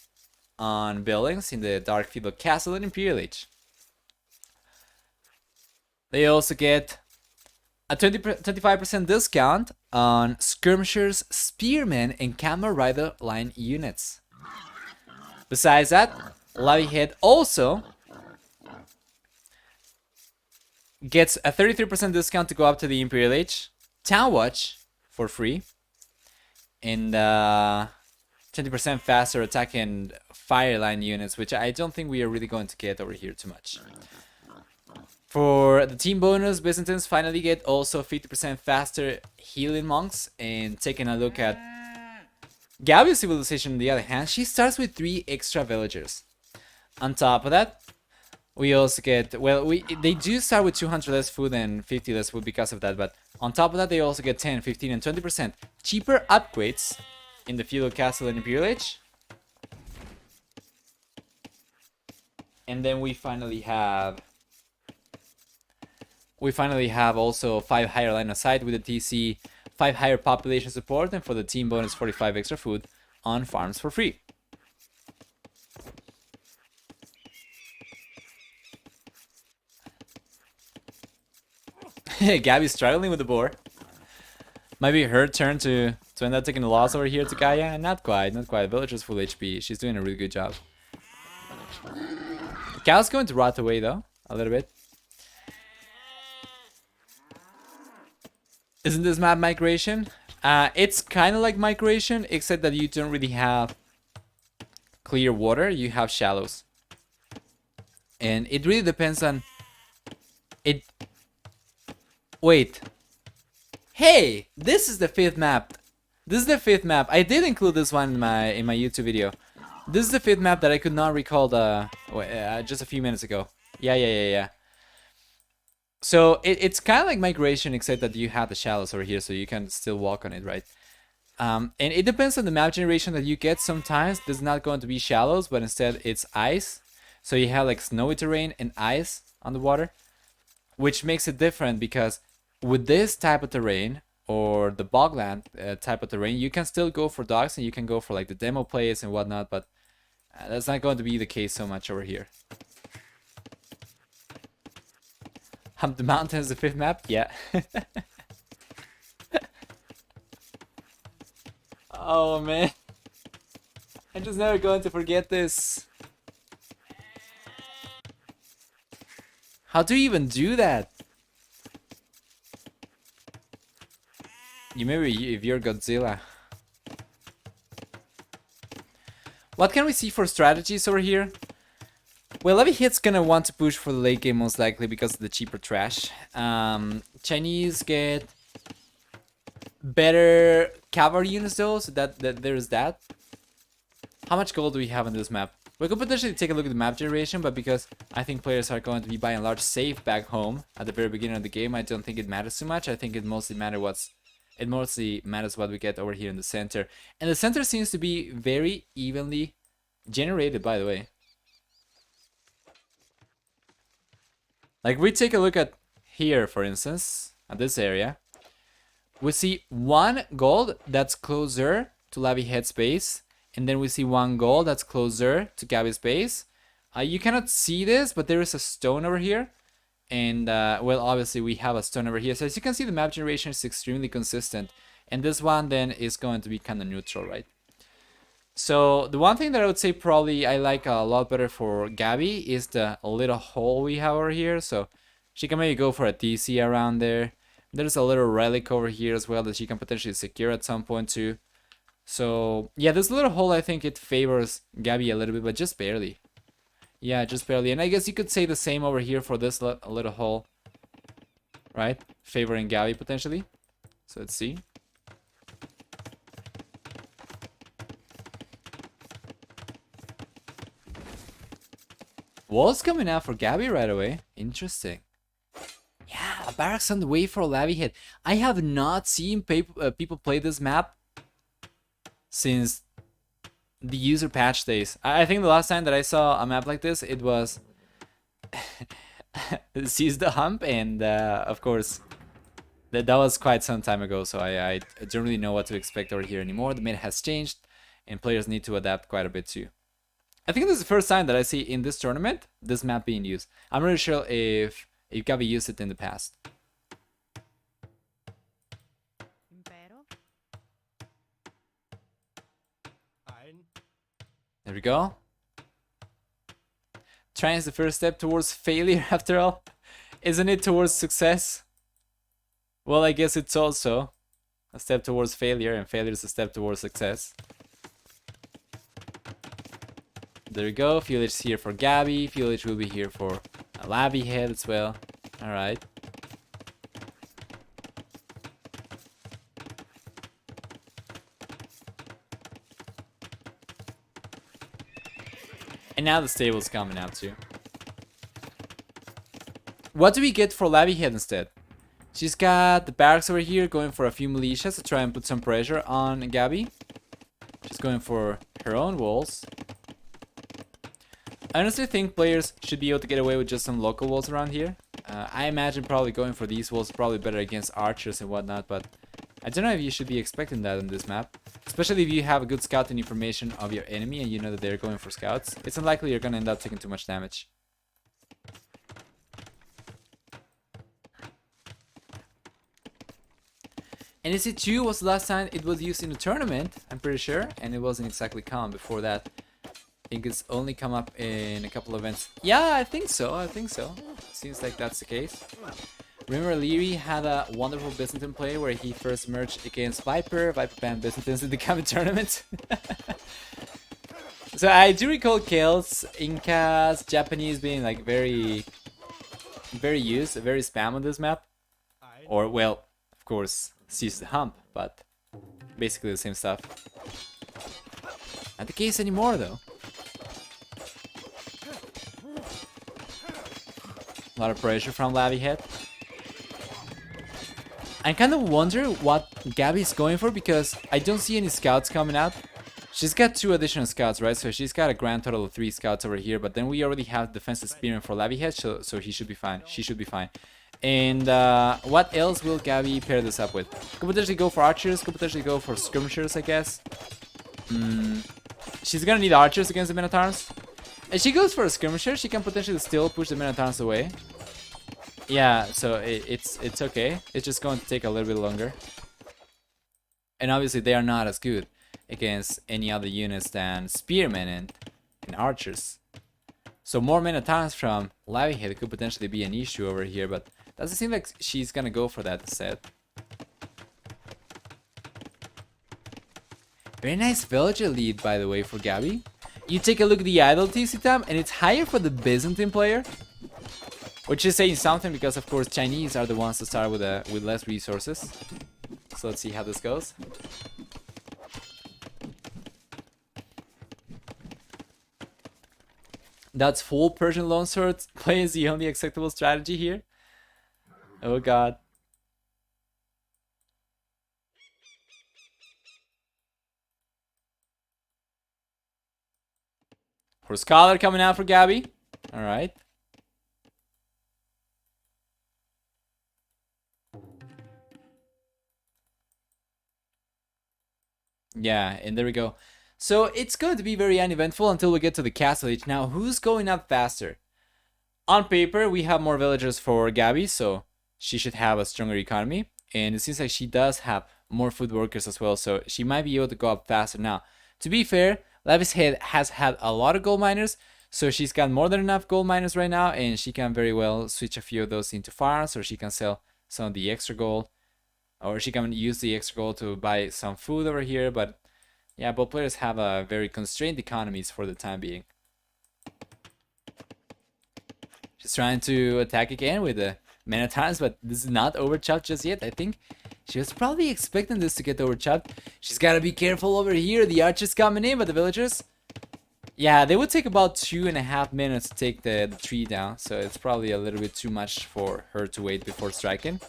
on buildings in the Dark Feudal Castle and Imperial Age. They also get a 25% discount on skirmishers, spearmen, and camel rider line units. Besides that, Lavi Head also gets a 33% discount to go up to the Imperial Age, Town Watch for free, and 20% faster attack and fire line units, which I don't think we are really going to get over here too much. For the team bonus, Byzantines finally get also 50% faster healing monks. And taking a look at Gabi's civilization on the other hand, she starts with 3 extra villagers. On top of that, we also get, well, they do start with 200 less food and 50 less food because of that, but on top of that they also get 10, 15, and 20% cheaper upgrades in the Feudal Castle and Imperial Age. And then we finally have also 5 higher line of sight with the TC, 5 higher population support, and for the team bonus 45 extra food on farms for free. Gabi's struggling with the boar. Might be her turn to end up taking the loss over here to Gaia. Not quite. Villager's full HP. She's doing a really good job. Cow's going to rot away though, a little bit. Isn't this map migration? It's kind of like migration, except that you don't really have clear water. You have shallows. And it really depends on it. Wait. Hey, this is the 5th map. This is the 5th map. I did include this one in my YouTube video. This is the 5th map that I could not recall just a few minutes ago. Yeah. So it's kind of like migration, except that you have the shallows over here, so you can still walk on it, right? And it depends on the map generation that you get. Sometimes there's not going to be shallows, but instead it's ice. So you have like snowy terrain and ice on the water, which makes it different because with this type of terrain or the bogland type of terrain, you can still go for dogs and you can go for like the demo plays and whatnot, but that's not going to be the case so much over here. The mountain is the 5th map? Yeah. Oh man. I'm just never going to forget this. How do you even do that? You maybe if you're Godzilla. What can we see for strategies over here? Well, Lavi Head's gonna want to push for the late game most likely because of the cheaper trash. Chinese get better cavalry units though, so that there's that. How much gold do we have on this map? We could potentially take a look at the map generation, but because I think players are going to be by and large safe back home at the very beginning of the game, I don't think it matters too much. I think it mostly matters It mostly matters what we get over here in the center. And the center seems to be very evenly generated, by the way. Like, we take a look at here, for instance, at this area. We see 1 gold that's closer to Lavi head space, and then we see 1 gold that's closer to Gabi's base. You cannot see this, but there is a stone over here. And, well, obviously we have a stone over here. So as you can see, the map generation is extremely consistent. And this one then is going to be kind of neutral, right? So the one thing that I would say probably I like a lot better for Gabi is the little hole we have over here. So she can maybe go for a TC around there. There's a little relic over here as well that she can potentially secure at some point too. So yeah, this little hole, I think it favors Gabi a little bit, but just barely. Yeah, just barely. And I guess you could say the same over here for this little hole, right? Favoring Gabi potentially. So let's see. Walls coming out for Gabi right away. Interesting. Yeah, barracks on the way for Lavi head. I have not seen people play this map since the user patch days. I think the last time that I saw a map like this, it was Seize the Hump, and of course, that was quite some time ago, so I don't really know what to expect over here anymore. The meta has changed, and players need to adapt quite a bit too. I think this is the first time that I see in this tournament this map being used. I'm not really sure if Gabi used it in the past. There we go. Trying is the first step towards failure after all. Isn't it towards success? Well, I guess it's also a step towards failure, and failure is a step towards success. There we go. Village here for Gabi. Village will be here for a Lavi head as well. Alright. And now the stable's coming out too. What do we get for Lavi head instead? She's got the barracks over here going for a few militias to try and put some pressure on Gabi. She's going for her own walls. I honestly think players should be able to get away with just some local walls around here. I imagine probably going for these walls is probably better against archers and whatnot, but I don't know if you should be expecting that on this map. Especially if you have a good scouting information of your enemy and you know that they're going for scouts. It's unlikely you're going to end up taking too much damage. And NC2 was the last time it was used in a tournament, I'm pretty sure, and it wasn't exactly common before that. I think it's only come up in a couple events. Yeah, I think so. Seems like that's the case. Remember, Leary had a wonderful Byzantine play where he first merged against Viper. Viper banned Byzantines in the coming tournament. So I do recall Kelts, Incas, Japanese being like very used, very spam on this map. Or, well, of course, Seize the Hump, but basically the same stuff. Not the case anymore, though. A lot of pressure from Lavi head. I kind of wonder what Gabi's going for because I don't see any scouts coming out. She's got 2 additional scouts, right? So she's got a grand total of 3 scouts over here. But then we already have defensive spearman for Lavi head, so he should be fine. She should be fine. And what else will Gabi pair this up with? Could potentially go for archers. Could potentially go for skirmishers, I guess. She's gonna need archers against the Minotaurs. If she goes for a skirmisher, she can potentially still push the Minotaurs away. Yeah, so it's okay. It's just going to take a little bit longer. And obviously they are not as good against any other units than spearmen and archers. So more Minotaurs from Lavi head could potentially be an issue over here, but doesn't seem like she's gonna go for that instead. Very nice villager lead, by the way, for Gabi. You take a look at the idle TC time, and it's higher for the Byzantine player. Which is saying something because, of course, Chinese are the ones to start with less resources. So let's see how this goes. That's full Persian longsword play is the only acceptable strategy here. Oh god. For Scholar coming out for Gabi. Alright. Yeah, and there we go. So it's going to be very uneventful until we get to the castle age. Now, who's going up faster? On paper, we have more villagers for Gabi, so she should have a stronger economy. And it seems like she does have more food workers as well, so she might be able to go up faster. Now, to be fair, Lavi's Head has had a lot of gold miners, so she's got more than enough gold miners right now, and she can very well switch a few of those into farms, or she can sell some of the extra gold, or she can use the extra gold to buy some food over here. But yeah, both players have a very constrained economies for the time being. She's trying to attack again with the Minotaurs, but this is not overchopped just yet. I think she was probably expecting this to get overchopped. She's got to be careful over here. The archers coming in, but the villagers, yeah, they would take about 2.5 minutes to take the tree down, so it's probably a little bit too much for her to wait before striking.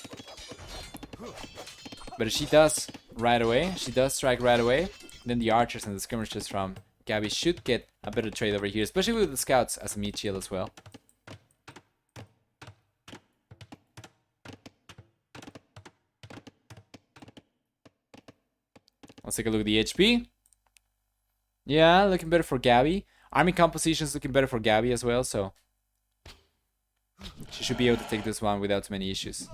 But if she does right away, she does strike right away, then the archers and the skirmishers from Gabi should get a better trade over here, especially with the scouts as a meat shield as well. Let's take a look at the HP. Yeah, looking better for Gabi. Army composition is looking better for Gabi as well, so she should be able to take this one without too many issues.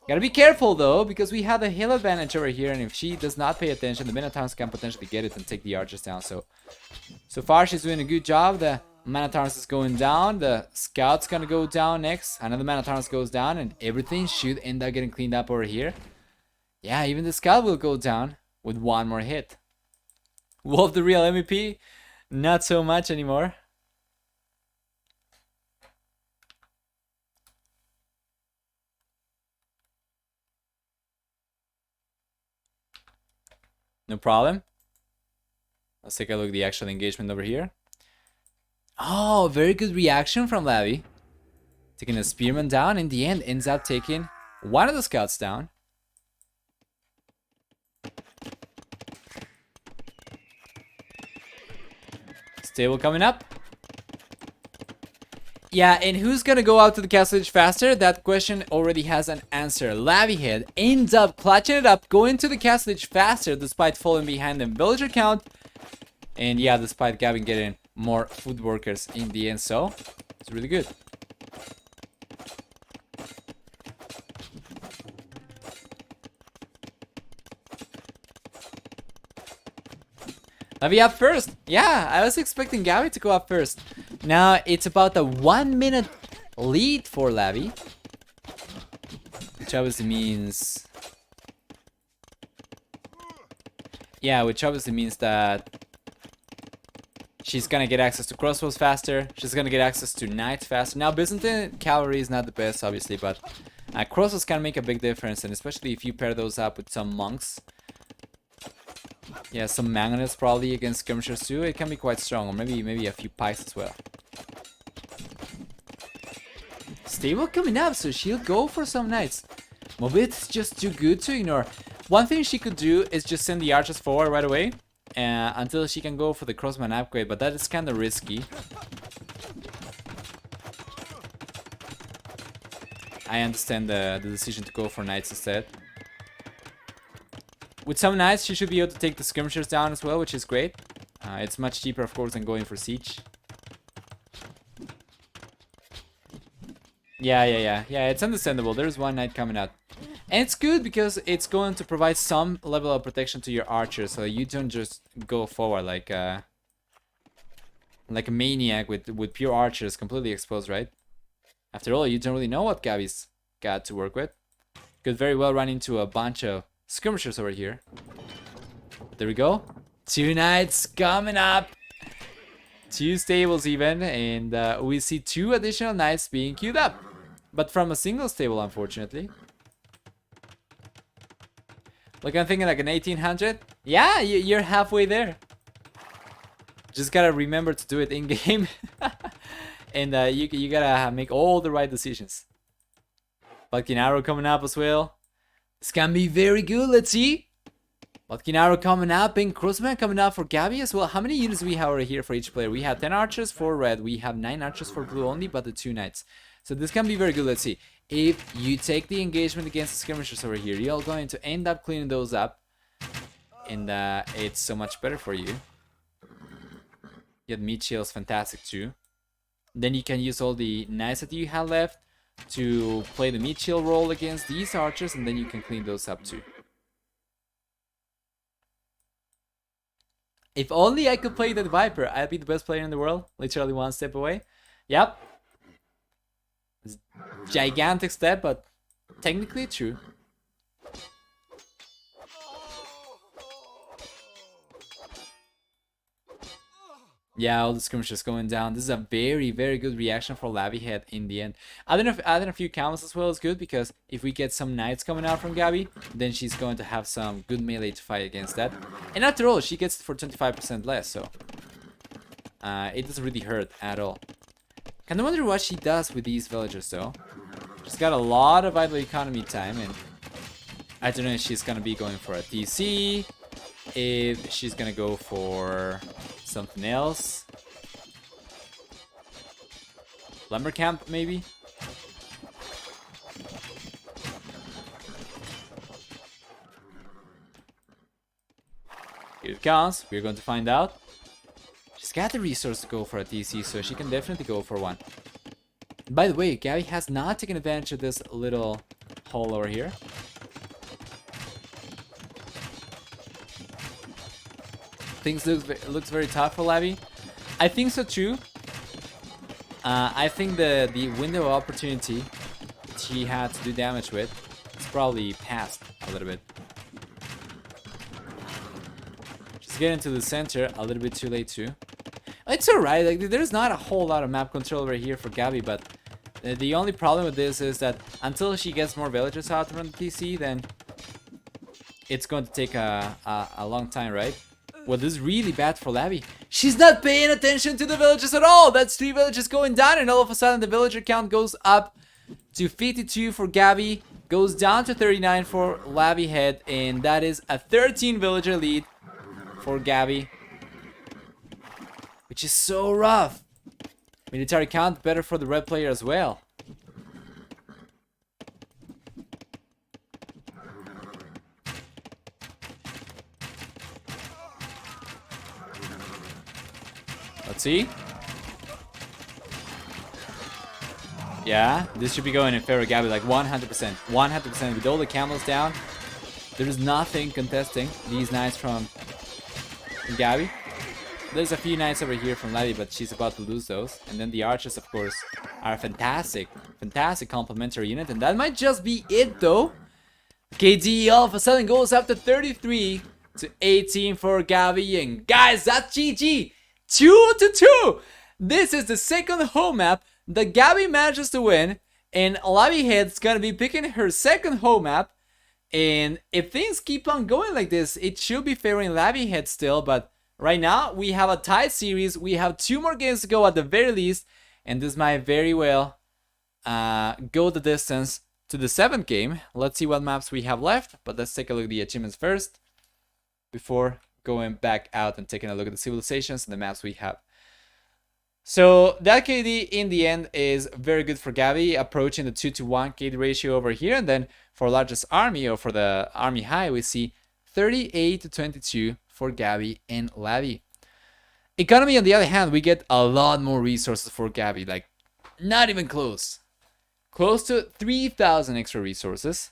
Gotta be careful though, because we have a hill advantage over here, and if she does not pay attention, the Minotaurs can potentially get it and take the archers down. So far she's doing a good job. The Minotaurs is going down, the scout's gonna go down next, another Minotaurs goes down, and everything should end up getting cleaned up over here. Yeah, even the scout will go down with one more hit. Wolf the real MVP? Not so much anymore. No problem. Let's take a look at the actual engagement over here. Oh, very good reaction from Lavi. Taking a spearman down. In the end, ends up taking one of the scouts down. Stable coming up. Yeah, and who's gonna go out to the castle edge faster? That question already has an answer. Lavihead ends up clutching it up, going to the castle edge faster despite falling behind the villager count. And yeah, despite Gavin getting more food workers in the end, so it's really good. Lavi up first. Yeah, I was expecting Gabi to go up first. Now it's about a 1 minute lead for Lavi, which obviously means, yeah, which obviously means that she's gonna get access to crossbows faster. She's gonna get access to knights faster. Now Byzantine cavalry is not the best, obviously, but crossbows can make a big difference, and especially if you pair those up with some monks. Yeah, some mangonels probably against skirmishers too. It can be quite strong, or maybe a few pikes as well. Stable coming up, so she'll go for some knights. Mobility just too good to ignore. One thing she could do is just send the archers forward right away until she can go for the crossman upgrade, but that is kind of risky. I understand the decision to go for knights instead. With some knights, she should be able to take the skirmishers down as well, which is great. It's much cheaper, of course, than going for siege. Yeah, it's understandable. There's one knight coming out. And it's good because it's going to provide some level of protection to your archers, so you don't just go forward like a maniac with pure archers completely exposed, right? After all, you don't really know what Gabi's got to work with. Could very well run into a bunch of skirmishers over here. There we go. 2 knights coming up. 2 stables even, and we see 2 additional knights being queued up, but from a single stable, unfortunately. Like, I'm thinking like an 1800. Yeah, you're halfway there. Just gotta remember to do it in game, and you gotta make all the right decisions. Bucking arrow coming up as well. This can be very good. Let's see. Volcanaro coming up and Crossman coming up for Gabi as well. How many units do we have over here for each player? We have 10 archers for red. We have 9 archers for blue only, but the 2 knights. So this can be very good. Let's see. If you take the engagement against the skirmishers over here, you're going to end up cleaning those up. And it's so much better for you. Your meat shield is fantastic too. Then you can use all the knights that you have left to play the meat shield role against these archers, and then you can clean those up too. If only I could play that Viper, I'd be the best player in the world. Literally one step away. Yep. It's a gigantic step, but technically true. Yeah, all the skirmishes going down. This is a very, very good reaction for Lavihead in the end. I don't know if adding a few camels as well is good, because if we get some knights coming out from Gabi, then she's going to have some good melee to fight against that. And after all, she gets it for 25% less, so it doesn't really hurt at all. Kinda wonder what she does with these villagers though. She's got a lot of idle economy time, and I don't know if she's gonna be going for a TC, if she's gonna go for something else. Lumber camp, maybe? Here it comes. We're going to find out. She's got the resource to go for a TC, so she can definitely go for one. By the way, Gabi has not taken advantage of this little hole over here. Things looks very tough for Lavi. I think so too. I think the window of opportunity she had to do damage with is probably passed a little bit. She's getting to the center a little bit too late too. It's alright, like there's not a whole lot of map control over here for Gabi, but the only problem with this is that until she gets more villagers out from the TC, then it's going to take a long time, right? Well, this is really bad for Lavi. She's not paying attention to the villagers at all. That's 3 villagers going down, and all of a sudden the villager count goes up to 52 for Gabi, goes down to 39 for Lavihead, and that is a 13 villager lead for Gabi, which is so rough. Military count better for the red player as well. Let's see. Yeah, this should be going in favor of Gabi, like 100%. 100% with all the camels down. There's nothing contesting these knights from Gabi. There's a few knights over here from Lavi, but she's about to lose those. And then the archers, of course, are a fantastic complementary unit. And that might just be it, though. KD all of a sudden goes up to 33 to 18 for Gabi. And guys, that's GG. 2-2. This is the second home map that Gabi manages to win, and Lavihead's gonna be picking her second home map. And if things keep on going like this, it should be favoring Lavihead still. But right now we have a tied series. We have 2 more games to go at the very least, and this might very well go the distance to the 7th game. Let's see what maps we have left, but let's take a look at the achievements first before going back out and taking a look at the civilizations and the maps we have. So that KD in the end is very good for Gabi, approaching the 2-to-1 KD ratio over here. And then for largest army, or for the army high, we see 38-22 for Gabi and Lavi. Economy, on the other hand, we get a lot more resources for Gabi, like not even close. Close to 3,000 extra resources.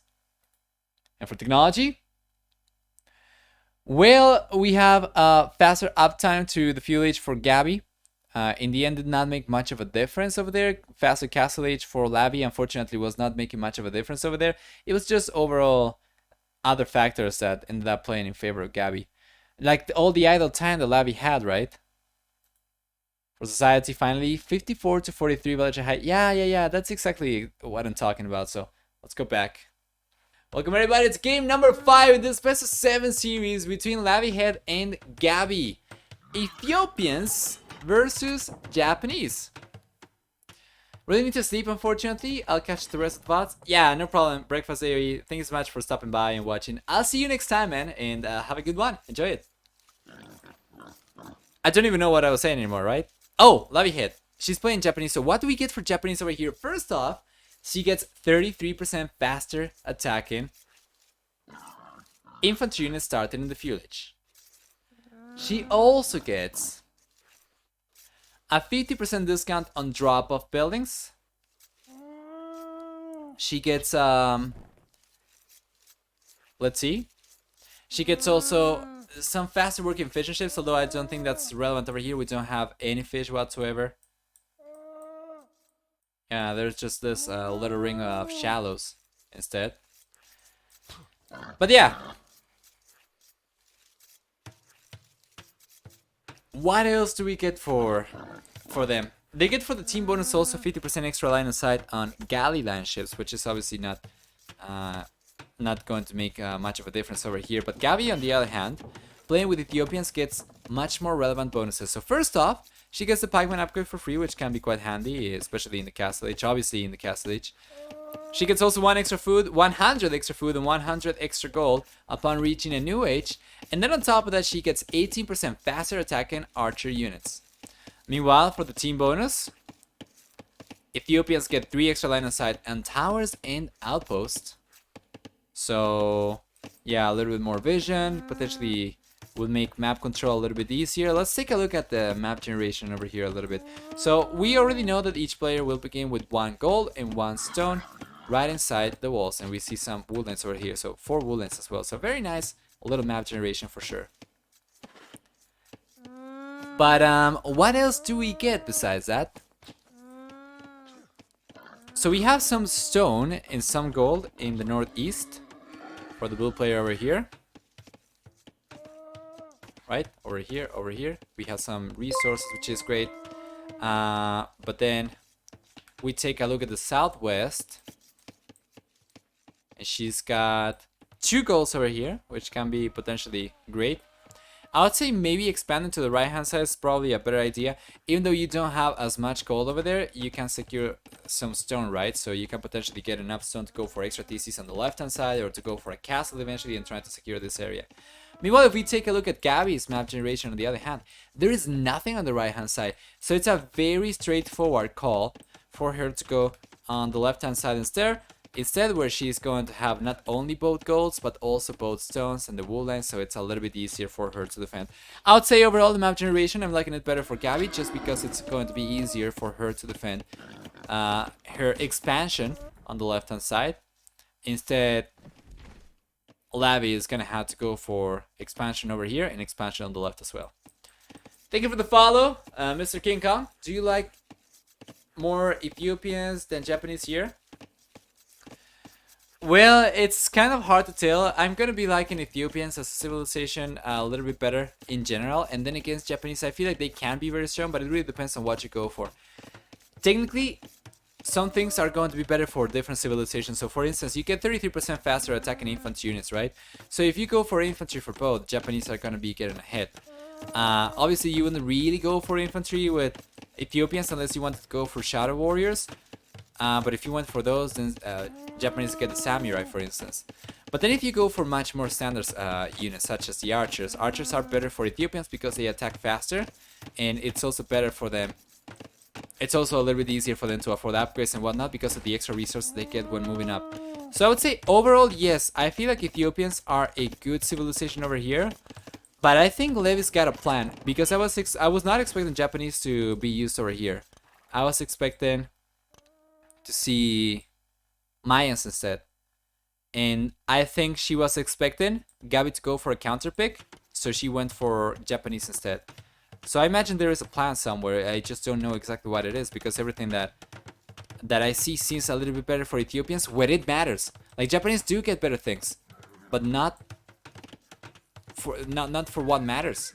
And for technology, well, we have a faster uptime to the fuel age for Gabi. In the end, did not make much of a difference over there. Faster castle age for Lavi, unfortunately, was not making much of a difference over there. It was just overall other factors that ended up playing in favor of Gabi. Like all the idle time that Lavi had, right? For society, finally, 54-43 villager height. Yeah, that's exactly what I'm talking about. So let's go back. Welcome everybody, it's game number 5 in this best of 7 series between Lavihead and Gabi. Ethiopians versus Japanese. Really need to sleep, unfortunately. I'll catch the rest of the VODs. Yeah, no problem. Breakfast AOE. Thank you so much for stopping by and watching. I'll see you next time, man, and have a good one. Enjoy it. I don't even know what I was saying anymore, right? Oh, Lavi hit. She's playing Japanese, so what do we get for Japanese over here? First off, she gets 33% faster attacking infantry units started in the village. She also gets a 50% discount on drop-off buildings. She gets, let's see. She gets also some faster working fishing ships, although I don't think that's relevant over here. We don't have any fish whatsoever. Yeah, there's just this little ring of shallows instead. But yeah. What else do we get for them? They get for the team bonus also 50% extra line of sight on galley line ships, which is obviously not going to make much of a difference over here. But Gabi, on the other hand, playing with Ethiopians gets much more relevant bonuses. So first off, she gets the pikeman upgrade for free, which can be quite handy, especially in the Castle Age. Obviously in the Castle Age. She gets also 1 extra food, 100 extra food, and 100 extra gold upon reaching a new age. And then on top of that, she gets 18% faster attacking archer units. Meanwhile, for the team bonus, Ethiopians get 3 extra line of sight on towers and outposts. So, yeah, a little bit more vision, potentially will make map control a little bit easier. Let's take a look at the map generation over here a little bit. So, we already know that each player will begin with 1 gold and 1 stone right inside the walls. And we see some woodlands over here, so 4 woodlands as well. So, very nice little map generation for sure. But what else do we get besides that? So we have some stone and some gold in the northeast for the blue player over here. Right? Over here. We have some resources, which is great. But then we take a look at the southwest. And she's got 2 golds over here, which can be potentially great. I would say maybe expanding to the right hand side is probably a better idea. Even though you don't have as much gold over there, you can secure some stone, right? So you can potentially get enough stone to go for extra TCs on the left hand side, or to go for a castle eventually and try to secure this area. Meanwhile, if we take a look at Gabi's map generation on the other hand, there is nothing on the right hand side. So it's a very straightforward call for her to go on the left hand side instead where she's going to have not only both golds but also both stones and the woodlands, so it's a little bit easier for her to defend. I would say overall the map generation, I'm liking it better for Gabi just because it's going to be easier for her to defend her expansion on the left hand side. Instead, Lavi is gonna have to go for expansion over here and expansion on the left as well. Thank you for the follow, Mr. King Kong. Do you like more Ethiopians than Japanese here? Well, it's kind of hard to tell. I'm gonna be liking Ethiopians as a civilization a little bit better in general, and then against Japanese, I feel like they can be very strong, but it really depends on what you go for. Technically, some things are going to be better for different civilizations. So for instance, you get 33% faster attacking infantry units, right? So if you go for infantry for both, Japanese are gonna be getting ahead. Obviously, you wouldn't really go for infantry with Ethiopians unless you wanted to go for shadow warriors. But if you went for those, then Japanese get the samurai, for instance. But then if you go for much more standard units, such as the archers are better for Ethiopians because they attack faster, and it's also better for them. It's also a little bit easier for them to afford upgrades and whatnot because of the extra resources they get when moving up. So I would say overall, yes, I feel like Ethiopians are a good civilization over here. But I think Levi's got a plan, because I was not expecting Japanese to be used over here. I was expecting to see Mayans instead. And I think she was expecting Gabi to go for a counter pick, so she went for Japanese instead. So I imagine there is a plan somewhere. I just don't know exactly what it is, because everything that I see seems a little bit better for Ethiopians where it matters. Like, Japanese do get better things, but not for what matters.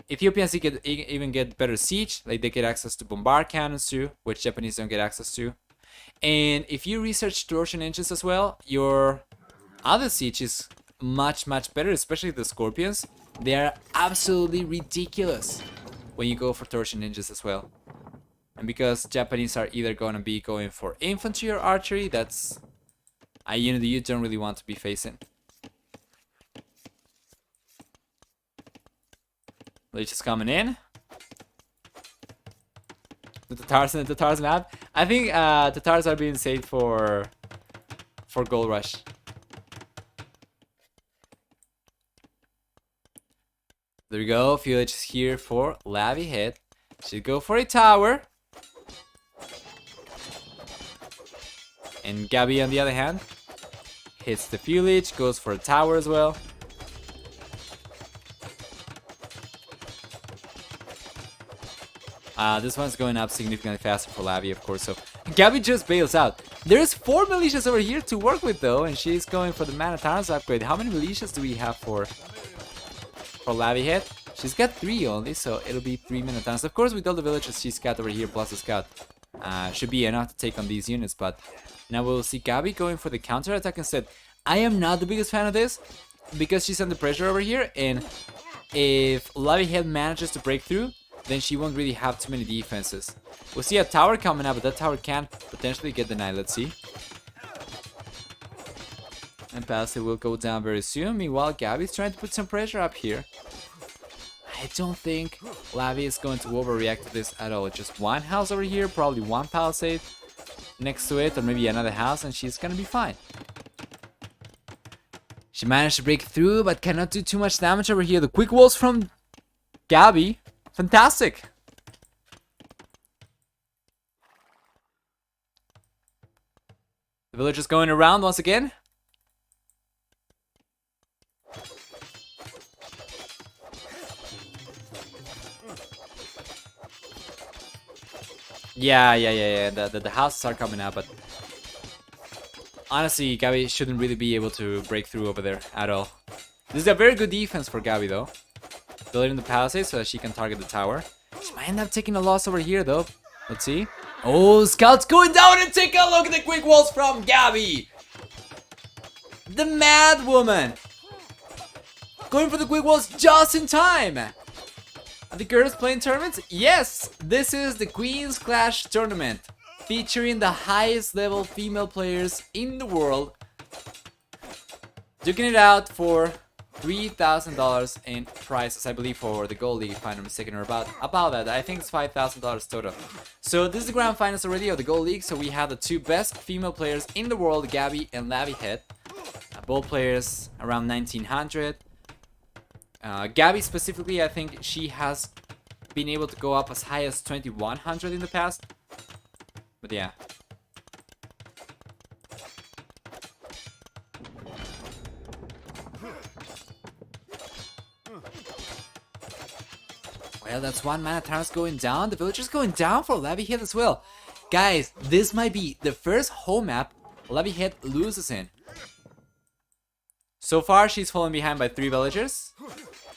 Ethiopians even get better siege, like they get access to bombard cannons too, which Japanese don't get access to. And if you research torsion engines as well, your other siege is much better, especially the Scorpions. They are absolutely ridiculous when you go for torsion engines as well. And because Japanese are either going to be going for infantry or archery, that's a unit you don't really want to be facing. Leech is coming in. The Tatars map. I think Tatars are being saved for Gold Rush. There we go. Village is here for Lavi hit. Should go for a tower. And Gabi, on the other hand, hits the village, goes for a tower as well. This one's going up significantly faster for Lavi, of course. So Gabi just bails out. There's 4 militias over here to work with, though, and she's going for the Mana Towns upgrade. How many militias do we have for Lavi hit? She's got 3 only, so it'll be 3 Mana Towns. Of course, with all the villages she's got over here, plus a scout, should be enough to take on these units. But now we'll see Gabi going for the counter attack instead. I am not the biggest fan of this because she's under pressure over here, and if Lavi hit manages to break through, then she won't really have too many defenses. We'll see a tower coming up, but that tower can potentially get denied. Let's see. And Passive will go down very soon. Meanwhile, Gabi's trying to put some pressure up here. I don't think Lavi is going to overreact to this at all. Just one house over here, probably one palisade next to it, or maybe another house, and she's gonna be fine. She managed to break through, but cannot do too much damage over here. The quick walls from Gabi. Fantastic! The village is going around once again. Yeah. The houses are coming out, but honestly, Gabi shouldn't really be able to break through over there at all. This is a very good defense for Gabi, though. Building the palisade so that she can target the tower. She might end up taking a loss over here, though. Let's see. Oh, scouts going down, and take a look at the quick walls from Gabi. The mad woman. Going for the quick walls just in time. Are the girls playing tournaments? Yes, this is the Queen's Clash tournament, featuring the highest level female players in the world, duking it out for $3,000 in prizes, I believe, for the Gold League, if I'm not mistaken, or about that. I think it's $5,000 total. So this is the grand finals already of the Gold League. So we have the 2 best female players in the world, Gabi and Lavi Head. Both players around 1900. Gabi specifically, I think she has been able to go up as high as 2100 in the past. But yeah. Well, that's one Mana Towers going down. The villager's going down for Lavi Head as well. Guys, this might be the first home map Lavi Head loses in. So far, she's fallen behind by 3 villagers.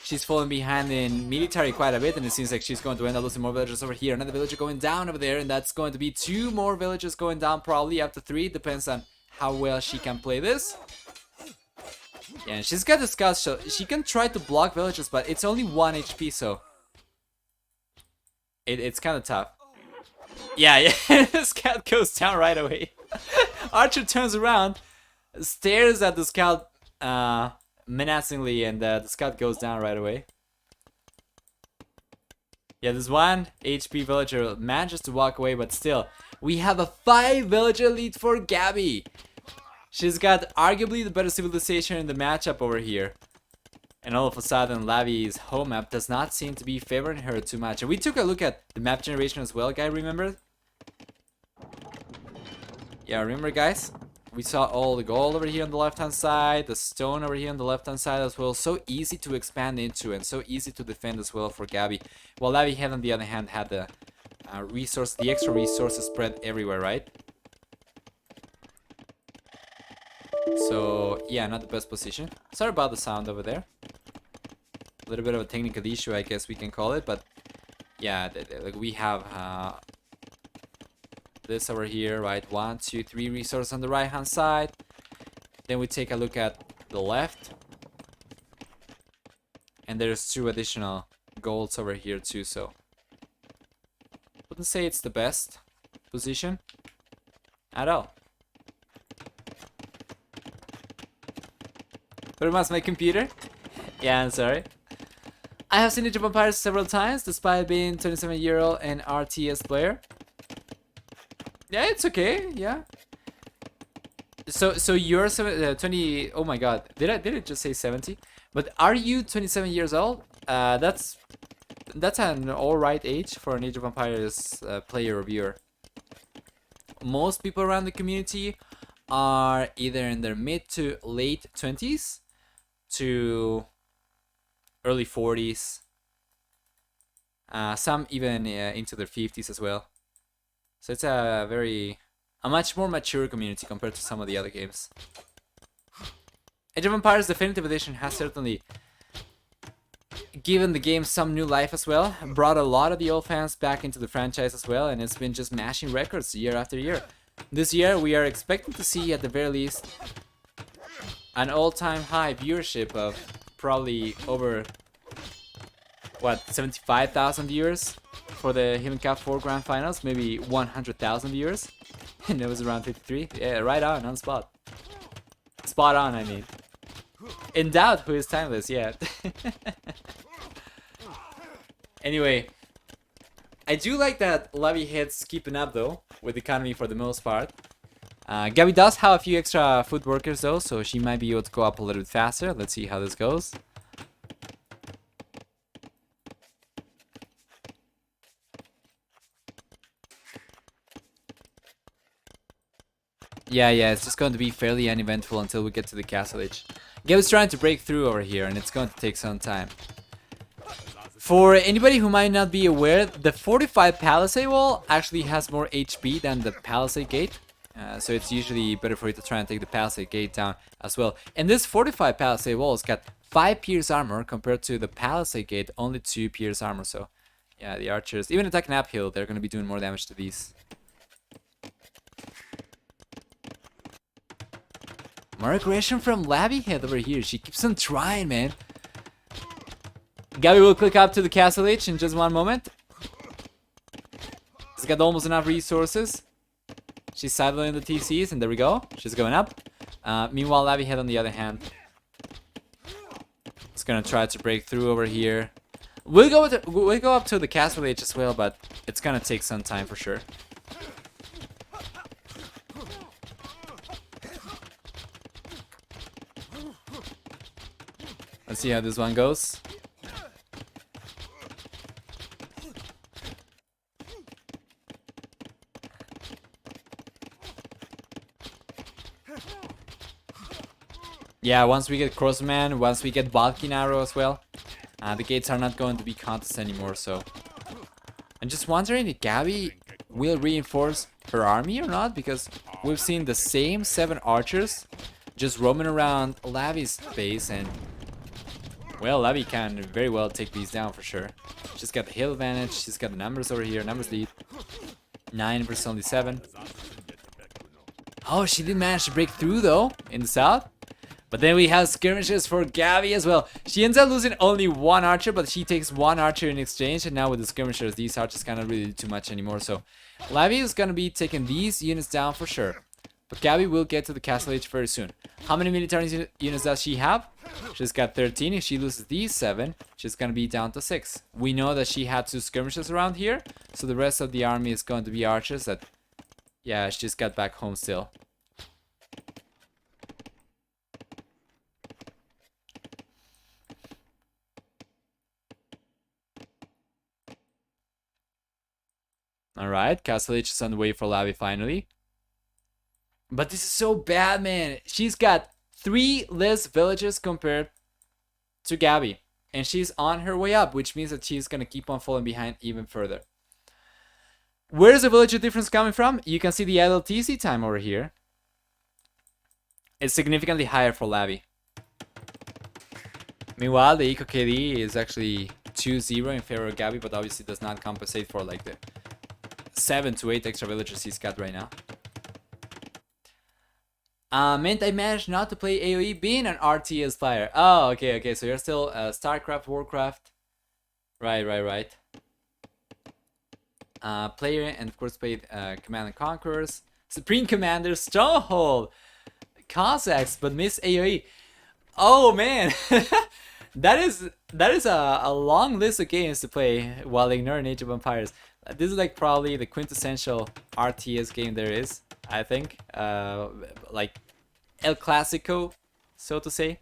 She's fallen behind in military quite a bit, and it seems like she's going to end up losing more villagers over here. Another villager going down over there, and that's going to be 2 more villagers going down, probably up to 3. Depends on how well she can play this. Yeah, and she's got the scouts, so she can try to block villagers, but it's only 1 HP, so it's kind of tough. Yeah, the scout goes down right away. Archer turns around, stares at the scout menacingly, and the scout goes down right away. Yeah, this 1 HP villager manages to walk away, but still, we have a 5 villager lead for Gabi. She's got arguably the better civilization in the matchup over here. And all of a sudden, Lavi's home map does not seem to be favoring her too much. And we took a look at the map generation as well, guys, remember? Yeah, remember, guys? We saw all the gold over here on the left-hand side, the stone over here on the left-hand side as well. So easy to expand into and so easy to defend as well for Gabi. While Lavi Head, on the other hand, had the the extra resources spread everywhere, right? So, yeah, not the best position. Sorry about the sound over there. A little bit of a technical issue, I guess we can call it, but yeah, like we have this over here, right? 1, 2, 3 resources on the right hand side. Then we take a look at the left, and there's 2 additional golds over here too. So Wouldn't say it's the best position at all. But it must my computer? Yeah, I'm sorry. I have seen Age of Empires several times, despite being 27-year-old and RTS player. Yeah, it's okay. Yeah. So you're 20. Oh my God, did I just say 70? But are you 27 years old? That's an alright age for an Age of Empires player or viewer. Most people around the community are either in their mid to late 20s to early 40s. Some even into their 50s as well. So it's a much more mature community compared to some of the other games. Age of Empires Definitive Edition has certainly given the game some new life as well, brought a lot of the old fans back into the franchise as well, and it's been just mashing records year after year. This year we are expecting to see at the very least an all-time high viewership of probably over, what, 75,000 viewers for the Human Cup 4 Grand Finals, maybe 100,000 viewers, and it was around 53. Yeah, right on spot. Spot on, I mean. In doubt who is timeless, yeah. Anyway, I do like that Lavi hits keeping up though with the economy for the most part. Gabi does have a few extra food workers though, so she might be able to go up a little bit faster. Let's see how this goes. Yeah, it's just going to be fairly uneventful until we get to the castle age. Gabi's trying to break through over here, and it's going to take some time. For anybody who might not be aware, the fortified palisade wall actually has more HP than the palisade gate. So it's usually better for you to try and take the palisade gate down as well. And this fortified palisade wall has got 5 pierce armor compared to the palisade gate, only 2 pierce armor. So yeah, the archers, even attacking uphill, they're going to be doing more damage to these. More aggression from Lavihead over here. She keeps on trying, man. Gabi will click up to the castle age in just one moment. She's got almost enough resources. She's sidling the TCs, and there we go. She's going up. Meanwhile, Lavihead, on the other hand, is gonna try to break through over here. We'll go up to the castle age as well, but it's gonna take some time for sure. Let's see how this one goes. Yeah, once we get Crossman, once we get Balkan Arrow as well, the gates are not going to be contests anymore, so... I'm just wondering if Gabi will reinforce her army or not, because we've seen the same 7 archers just roaming around Lavi's base, and... well, Lavi can very well take these down for sure. She's got the hill advantage, she's got the numbers over here, numbers lead. 9 versus only 7. Oh, she did manage to break through though, in the south. But then we have skirmishes for Gabi as well. She ends up losing only 1 archer, but she takes 1 archer in exchange. And now with the skirmishers, these archers cannot really do too much anymore. So Lavi is going to be taking these units down for sure. But Gabi will get to the castle age very soon. How many military units does she have? She's got 13. If she loses these 7, she's going to be down to 6. We know that she had 2 skirmishes around here. So the rest of the army is going to be archers that, yeah, she just got back home still. Alright, Castle H is on the way for Lavi finally. But this is so bad, man. She's got 3 less villages compared to Gabi. And she's on her way up, which means that she's going to keep on falling behind even further. Where's the villager difference coming from? You can see the LLTC time over here. It's significantly higher for Lavi. Meanwhile, the Eco KD is actually 2-0 in favor of Gabi, but obviously does not compensate for like the 7 to 8 extra villagers he's got right now. Meant I managed not to play AoE being an RTS player. Oh, okay, so you're still StarCraft, Warcraft. Right. player, and of course played Command and Conquerors, Supreme Commander, Stronghold, Cossacks, but miss AoE. Oh man, that is a long list of games to play while ignoring Age of Empires. This is like probably the quintessential RTS game there is, I think. Like El Clasico, so to say.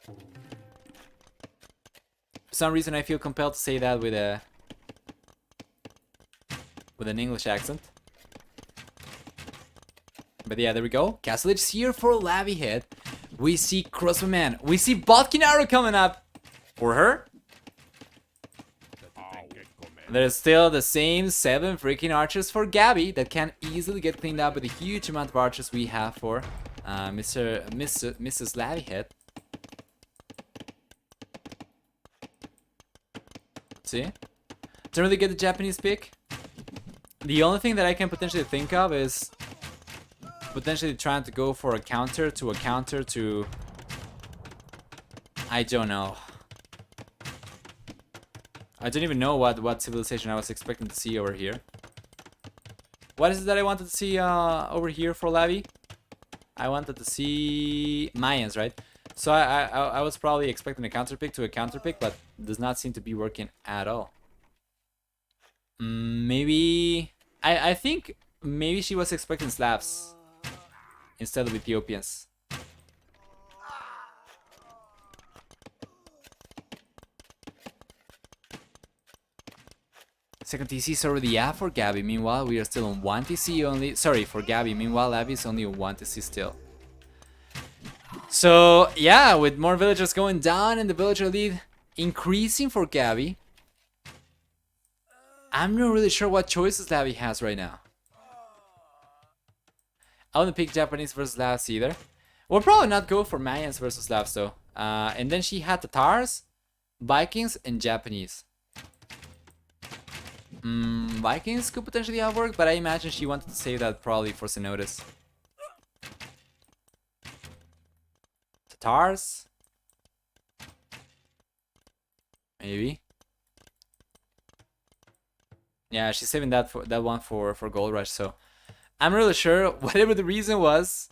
For some reason, I feel compelled to say that with an English accent. But yeah, there we go. Castle Edge here for Lavihead. We see Crossbowman. We see Botkinaro coming up for her. There's still the same 7 freaking archers for Gabi that can easily get cleaned up with a huge amount of archers we have for Mrs. Lavihead. See? Don't really get the Japanese pick. The only thing that I can potentially think of is potentially trying to go for a counter to I don't know. I don't even know what civilization I was expecting to see over here. What is it that I wanted to see over here for Lavi? I wanted to see Mayans, right? So I was probably expecting a counter pick to a counter pick, but does not seem to be working at all. Maybe I think maybe she was expecting Slavs instead of Ethiopians. Second TC is already out for Gabi. Meanwhile, we are still on 1 TC only. Sorry, for Gabi. Meanwhile, Abby is only on 1 TC still. So, yeah, with more villagers going down and the villager lead increasing for Gabi, I'm not really sure what choices Gabi has right now. I wouldn't pick Japanese versus Slavs either. We'll probably not go for Mayans versus Slavs though. And then she had Tatars, Vikings, and Japanese. Vikings could potentially have worked, but I imagine she wanted to save that probably for Cenotes. Tatars? Maybe. Yeah, she's saving that one for Gold Rush, so I'm really sure whatever the reason was.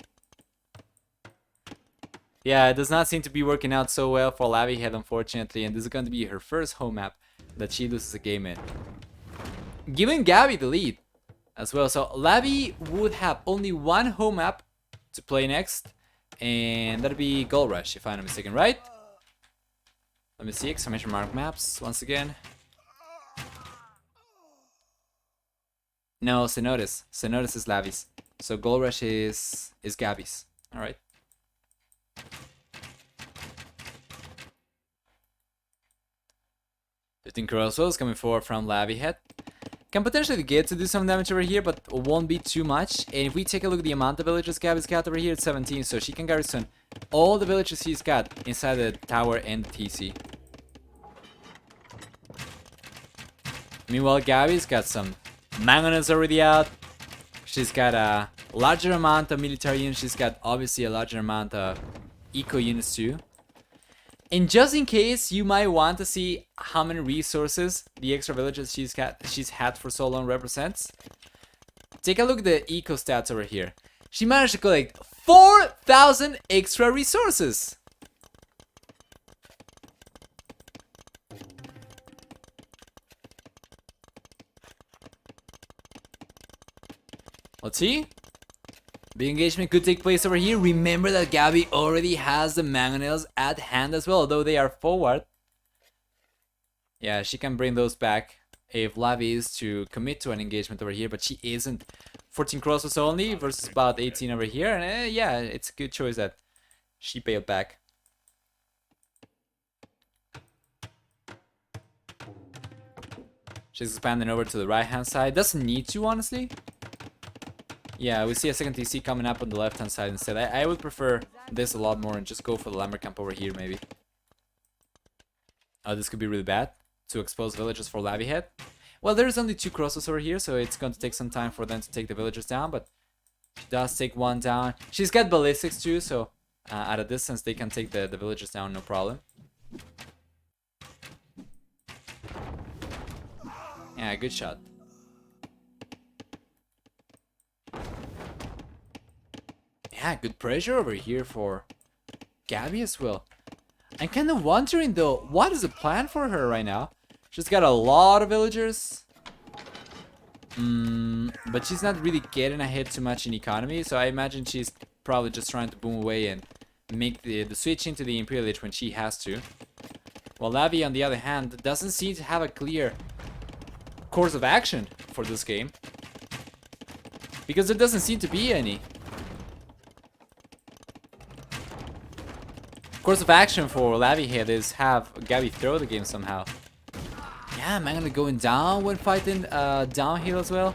Yeah, it does not seem to be working out so well for Lavihead, unfortunately, and this is going to be her first home map that she loses a game in. Giving Gabi the lead as well, so Lavi would have only one home map to play next, and that'd be Gold Rush, if I'm not mistaken, right? Let me see, exclamation mark maps once again. No, Cenotes. Cenotes is Lavi's. So Gold Rush is Gabi's. Alright. Fifteen crossbows coming forward from Lavihead. Can potentially get to do some damage over here, but won't be too much. And if we take a look at the amount of villages Gabi's got over here, it's 17. So she can garrison all the villages he's got inside the tower and the TC. Meanwhile, Gabi's got some Mangonels already out. She's got a larger amount of military units. She's got obviously a larger amount of eco units too. And just in case you might want to see how many resources the extra villages she's had for so long represents, take a look at the eco stats over here. She managed to collect 4,000 extra resources. Let's see. Big engagement could take place over here. Remember that Gabi already has the Mangonels at hand as well, although they are forward. Yeah, she can bring those back if Lavi is to commit to an engagement over here, but she isn't. 14 crossbows only versus about 18 over here, and yeah, it's a good choice that she bailed back. She's expanding over to the right hand side. Doesn't need to, honestly. Yeah, we see a second TC coming up on the left hand side instead. I would prefer this a lot more and just go for the lumber camp over here maybe. Oh, this could be really bad to expose villagers for Lavihead. Well, there's only 2 crosses over here, so it's going to take some time for them to take the villagers down, but she does take one down. She's got ballistics too, so at a distance they can take the villagers down, no problem. Yeah, good shot. yeah, good pressure over here for Gabi as well. I'm kind of wondering though, what is the plan for her right now? She's got a lot of villagers. But she's not really getting ahead too much in economy, so I imagine she's probably just trying to boom away and make the switch into the Imperial Age when she has to. While Lavi, on the other hand, doesn't seem to have a clear course of action for this game. Because there doesn't seem to be any. Course of action for Lavi here is have Gabi throw the game somehow. Yeah, Magna going down when fighting downhill as well.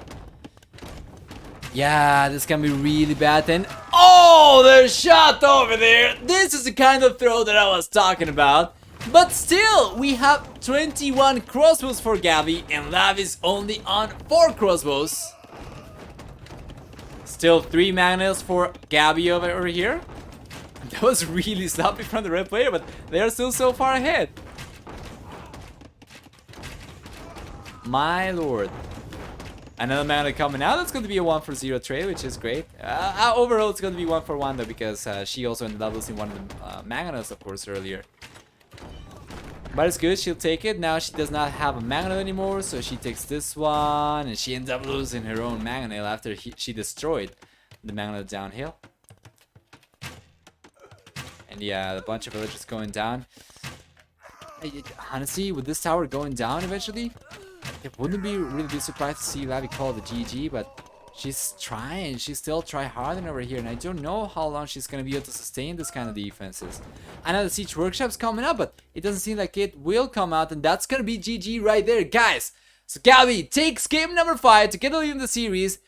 Yeah, this can be really bad then. Oh, there's shot over there. This is the kind of throw that I was talking about. But still, we have 21 crossbows for Gabi and Lavi's only on 4 crossbows. Still 3 Magnas for Gabi over here. That was really sloppy from the red player, but they are still so far ahead. My lord. Another Magna coming out. That's going to be a 1-for-0 trade, which is great. Overall, it's going to be 1-for-1 though, because she also ended up losing one of the Magnas, of course, earlier. But it's good, she'll take it. Now she does not have a Magna anymore, so she takes this one, and she ends up losing her own Magna after she destroyed the Magna downhill. And yeah, a bunch of villagers going down. Honestly, with this tower going down eventually, it wouldn't be really be surprised to see Lavi call the GG, but she's trying. She's still tryharding over here, and I don't know how long she's gonna be able to sustain this kind of defenses. I know the Siege Workshop's coming up, but it doesn't seem like it will come out, and that's gonna be GG right there, guys. So Gabi takes game number 5 to get the lead in the series,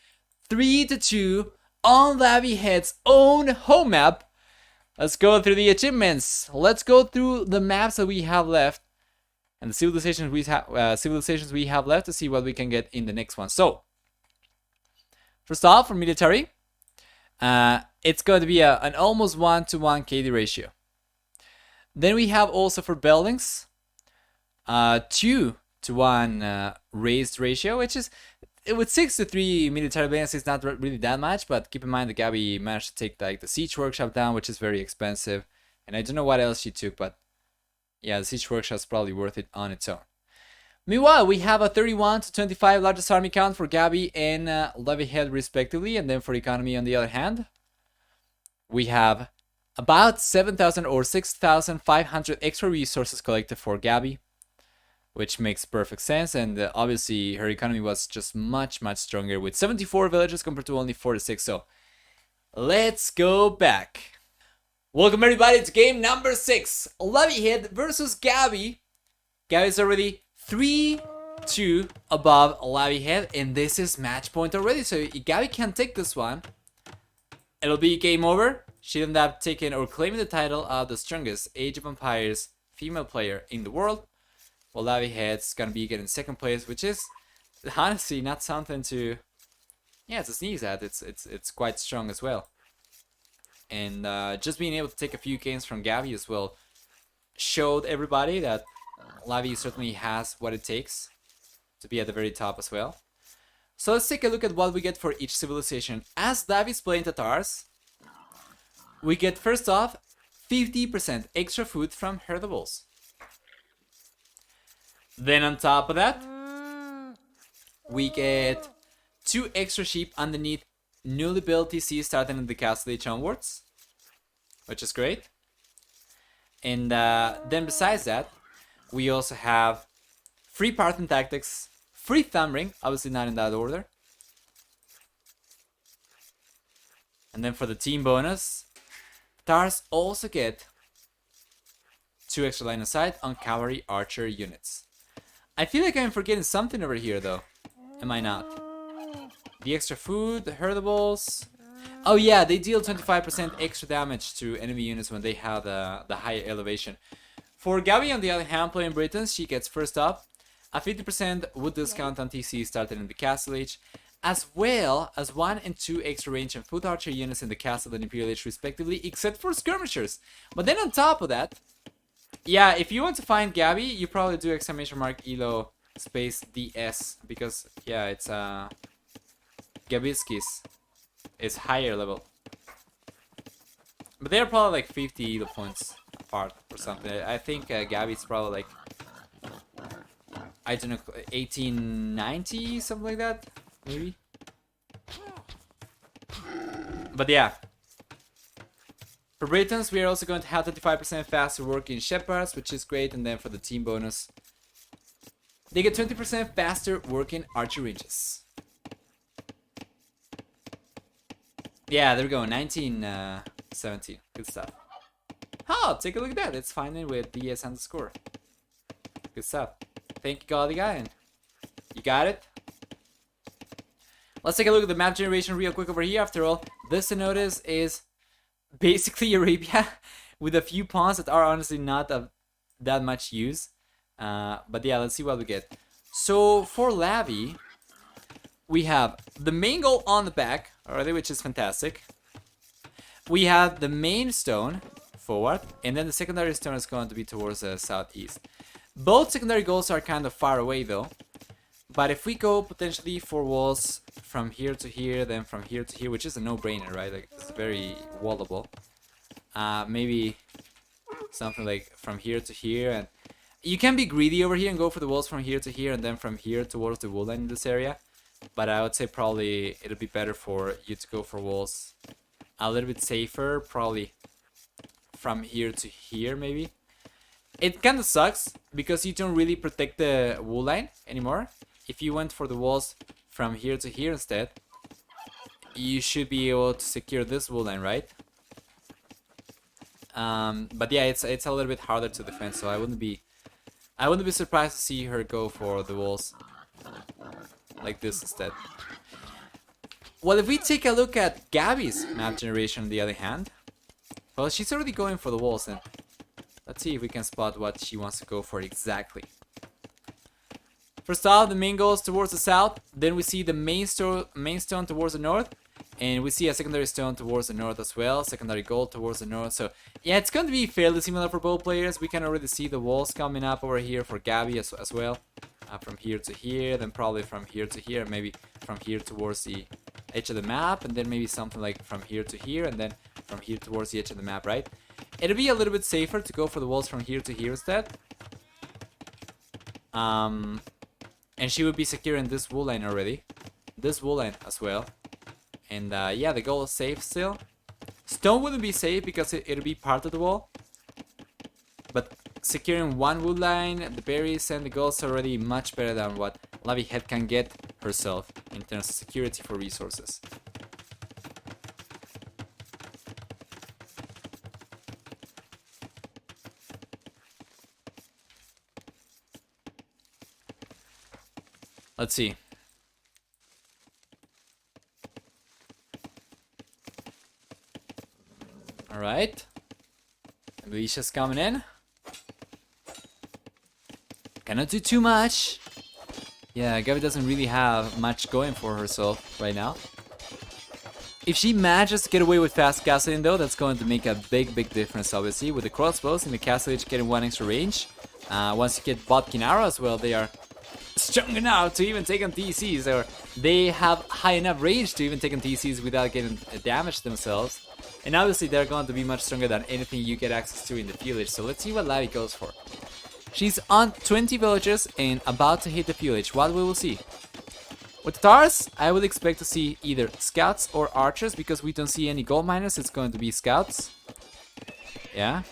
3-2 on Lavi Head's own home map. Let's go through the achievements. Let's go through the maps that we have left and the civilizations we have left to see what we can get in the next one. So, first off, for military, it's going to be an almost 1-to-1 KD ratio. Then we have also for buildings, 2-to-1 raised ratio, which is with 6-to-3 military buildings, it's not really that much. But keep in mind that Gabi managed to take like the Siege Workshop down, which is very expensive, and I don't know what else she took, but yeah, the Siege Workshop is probably worth it on its own. Meanwhile, we have a 31-to-25 largest army count for Gabi and Lavi Head respectively, and then for economy on the other hand, we have about 7,000 or 6,500 extra resources collected for Gabi, which makes perfect sense, and obviously her economy was just much stronger with 74 villages compared to only 46. So let's go back. Welcome everybody to game number 6, Lavi Head versus Gabi. Gabi's already 3-2 above Lavi Head, and this is match point already, so if Gabi can take this one, it'll be game over. She'll end up taking or claiming the title of the strongest Age of Empires female player in the world. Well, Lavi Head's gonna be getting second place, which is honestly not something to sneeze at. It's quite strong as well. And just being able to take a few games from Gabi as well showed everybody that Lavi certainly has what it takes to be at the very top as well. So let's take a look at what we get for each civilization. As Lavi's playing Tatars, we get first off 50% extra food from herdables. Then on top of that, we get 2 extra sheep underneath newly built TC starting in the Castle Age onwards, which is great. And then besides that, we also have free Parthian tactics, free thumb ring, obviously not in that order. And then for the team bonus, Tatars also get 2 extra line of sight on cavalry archer units. I feel like I'm forgetting something over here though. Am I not? The extra food, the herdables. Oh yeah, they deal 25% extra damage to enemy units when they have the higher elevation. For Gabi on the other hand, playing Britons, she gets first up a 50% wood discount on TC started in the Castle Age, as well as 1 and 2 extra range and foot archer units in the Castle and Imperial Age respectively, except for skirmishers. But then on top of that, yeah, if you want to find Gabi, you probably do !ELO space DS, because yeah, it's Gabiskis is higher level. But they're probably like 50 elo points apart or something. I think Gabi's probably like, I don't know, 1890, something like that, maybe. But yeah. For Britons, we are also going to have 25% faster working Shepherds, which is great. And then for the team bonus, they get 20% faster working Archer Ranges. Yeah, there we go. 1917. Good stuff. Oh, take a look at that. It's finding with DS underscore. Good stuff. Thank you, Gabi guy. And you got it. Let's take a look at the map generation real quick over here. After all, this to notice is basically Arabia with a few pawns that are honestly not of that much use. But yeah, let's see what we get. So for Lavi, we have the main goal on the back already, which is fantastic. We have the main stone forward, and then the secondary stone is going to be towards the southeast. Both secondary goals are kind of far away though. But if we go potentially for walls from here to here, then from here to here, which is a no-brainer, right? Like, it's very wallable. Maybe something like from here to here, and you can be greedy over here and go for the walls from here to here, and then from here towards the wall line in this area. But I would say probably it'll be better for you to go for walls a little bit safer, probably from here to here, maybe. It kind of sucks because you don't really protect the wall line anymore. If you went for the walls from here to here instead, you should be able to secure this wall line, right? But yeah, it's a little bit harder to defend, so I wouldn't be surprised to see her go for the walls like this instead. Well, if we take a look at Gabi's map generation on the other hand, well, she's already going for the walls, and let's see if we can spot what she wants to go for exactly. First off, the main goal is towards the south. Then we see the main stone towards the north. And we see a secondary stone towards the north as well. Secondary goal towards the north. So, yeah, it's going to be fairly similar for both players. We can already see the walls coming up over here for Gabi as well. From here to here. Then probably from here to here. Maybe from here towards the edge of the map. And then maybe something like from here to here. And then from here towards the edge of the map, right? It'll be a little bit safer to go for the walls from here to here instead. And she would be securing this wall line already. This wall line as well. And yeah, the goal is safe still. Stone wouldn't be safe because it'll be part of the wall. But securing one wood line, the berries and the golds are already much better than what Lavi Head can get herself in terms of security for resources. Let's see. Alright. Alicia's coming in. Cannot do too much. Yeah, Gabi doesn't really have much going for herself right now. If she manages to get away with fast castling though, that's going to make a big difference obviously. With the crossbows and the castle edge getting one extra range. Once you get Botkin arrow as well, they are strong enough to even take on TCs, or they have high enough range to even take on TCs without getting damaged themselves. And obviously they're going to be much stronger than anything you get access to in the village. So let's see what Lavi goes for. She's on 20 villagers and about to hit the village. What we will see. With the Tars, I would expect to see either scouts or archers, because we don't see any gold miners. It's going to be scouts. Yeah.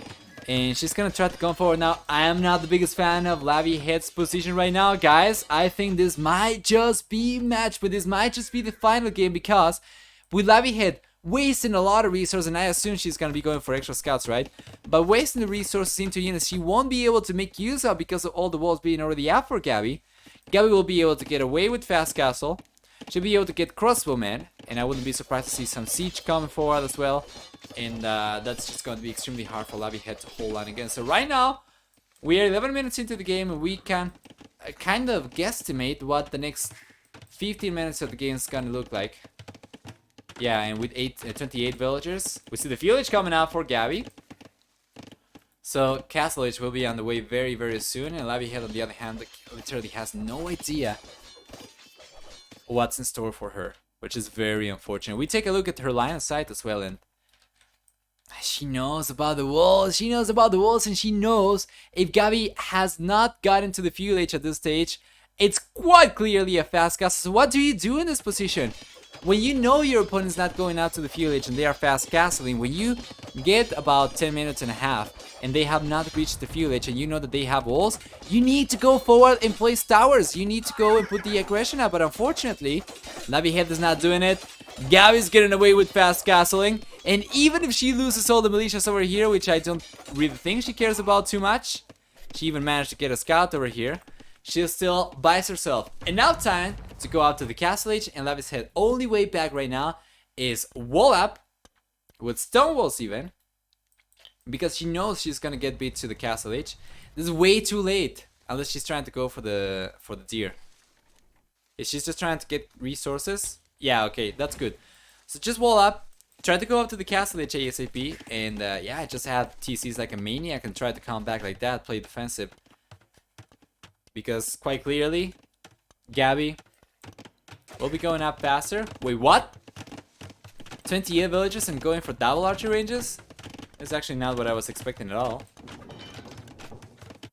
And she's gonna try to come forward. Now, I am not the biggest fan of Lavi Head's position right now, guys. I think this might just be match, but this might just be the final game, because with Lavi Head wasting a lot of resources, and I assume she's gonna be going for extra scouts, right? But wasting the resources into units she won't be able to make use of because of all the walls being already up for Gabi. Gabi will be able to get away with fast castle. She'll be able to get crossbowmen, and I wouldn't be surprised to see some siege coming forward as well. And that's just going to be extremely hard for Lavi Head to hold on again. So right now, we are 11 minutes into the game, and we can kind of guesstimate what the next 15 minutes of the game is going to look like. Yeah, and with 28 villagers, we see the village coming out for Gabi. So Castle Age will be on the way very soon, and Lavi Head on the other hand literally has no idea what's in store for her, which is very unfortunate. We take a look at her line of sight as well, and She knows about the walls. She knows about the walls, and she knows if Gabi has not gotten to the fuel H at this stage, it's quite clearly a fast castle. So what do you do in this position? When you know your opponent's not going out to the fuel H and they are fast castling, when you get about 10 minutes and a half and they have not reached the fuel H and you know that they have walls, you need to go forward and place towers. You need to go and put the aggression up. But unfortunately, Lavihead is not doing it. Gabi's getting away with fast castling. And even if she loses all the militias over here, which I don't really think she cares about too much, she even managed to get a scout over here, she still buys herself enough time to go out to the castle H, and Lavihead's only way back right now is wall up with stone walls even, because she knows she's gonna get beat to the castle H. This is way too late, unless she's trying to go for the deer. If she's just trying to get resources, yeah, okay, that's good. So just wall up, try to go up to the castle H ASAP, and yeah, I just had TCs like a maniac and tried to come back like that, play defensive. Because quite clearly, Gabi will be going up faster. Wait, what? 28 villages and going for double archer ranges? That's actually not what I was expecting at all.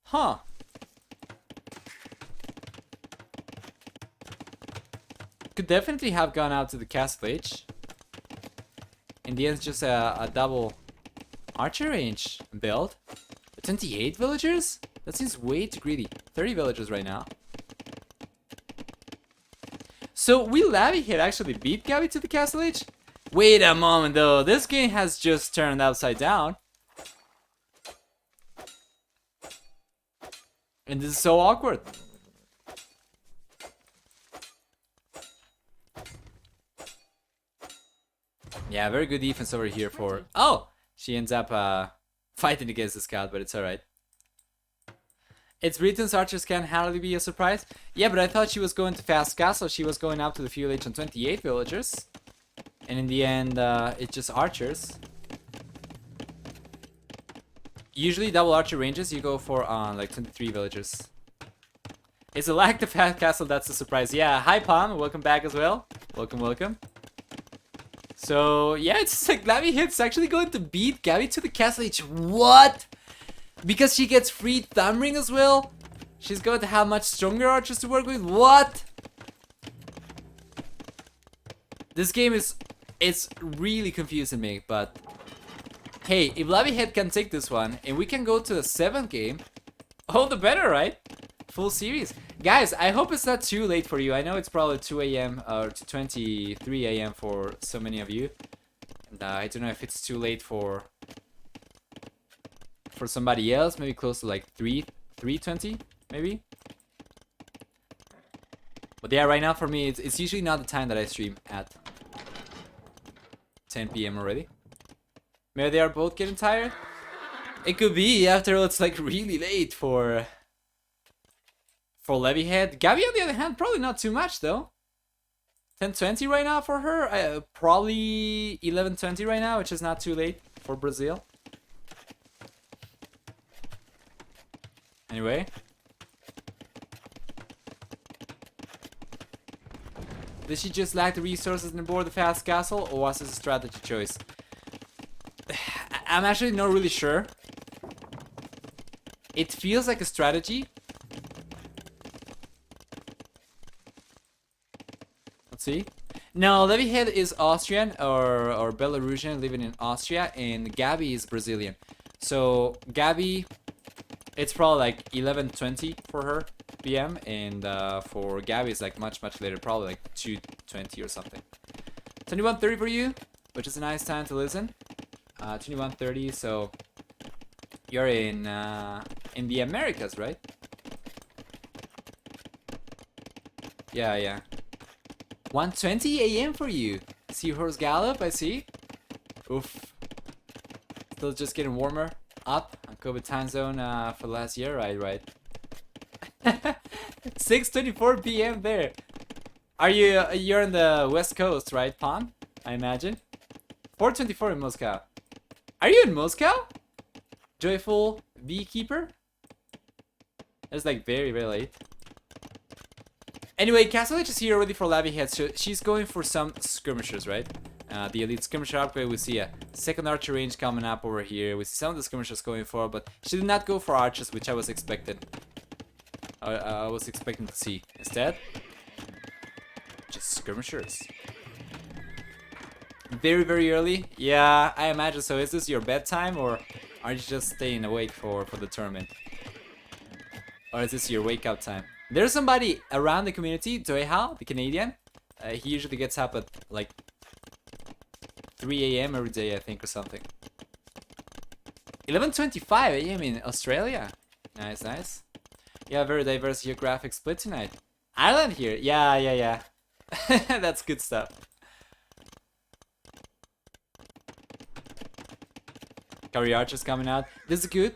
Huh. Could definitely have gone out to the castle H. In the end, it's just a double archer range build. 28 villagers? That seems way too greedy. 30 villagers right now. So will Lavihead actually beat Gabi to the castle H? Wait a moment though, this game has just turned upside down. And this is so awkward. Yeah, very good defense over here for... Oh! She ends up fighting against the scout, but it's alright. It's Britain's archers can hardly be a surprise. Yeah, but I thought she was going to fast castle. She was going up to the fuel H on 28 villagers. And in the end, it's just archers. Usually double archer ranges, you go for like 23 villagers. It's a lack of fast castle, that's a surprise. Yeah, hi Palm, welcome back as well. Welcome, welcome. So, yeah, it's like Lavihead's actually going to beat Gabi to the castle H. What? Because she gets free thumb ring as well? She's going to have much stronger archers to work with? What? This game is... It's really confusing me, but... Hey, if Lavihead can take this one, and we can go to the 7th game, all the better, right? Full series. Guys, I hope it's not too late for you. I know it's probably 2 a.m. or 23 a.m. for so many of you. And I don't know if it's too late for somebody else. Maybe close to like 3:20, maybe. But yeah, right now for me, it's usually not the time that I stream at 10 p.m. already. Maybe they are both getting tired. It could be. After all, it's like really late for Lavihead. Gabi, on the other hand, probably not too much though. 10:20 right now for her. Probably 11:20 right now, which is not too late for Brazil. Anyway. Did she just lack the resources and board the fast castle, or was this a strategy choice? I'm actually not really sure. It feels like a strategy. Let's see. No, Lavihead is Austrian or Belarusian, living in Austria, and Gabi is Brazilian. So Gabi, it's probably like 11:20 for her p.m. and for Gabi it's like much later, probably like 2:20 or something. 21:30 for you, which is a nice time to listen. 21:30, so you're in the Americas, right? Yeah. 1:20 a.m. for you. Seahorse Gallop, I see. Oof. Still just getting warmer up on COVID time zone for last year, right. 6:24 p.m. there. You're on the West Coast, right, Pom? I imagine. 4:24 in Moscow. Are you in Moscow? Joyful Beekeeper? It's like very late. Anyway, Castle H is here already for Lavihead, so she's going for some skirmishers, right? the elite skirmisher upgrade. We see a second archer range coming up over here. We see some of the skirmishers going for, but she did not go for archers, which I was expecting. I was expecting to see. Instead, just skirmishers. Very, very early. Yeah, I imagine so. Is this your bedtime, or are you just staying awake for the tournament? Or is this your wake up time? There's somebody around the community, Doehal, the Canadian. He usually gets up at like 3 a.m. every day, I think, or something. 11:25 a.m. in Australia. Nice, nice. Yeah, very diverse geographic split tonight. Ireland here. Yeah. That's good stuff. Cavalry archers coming out. This is good.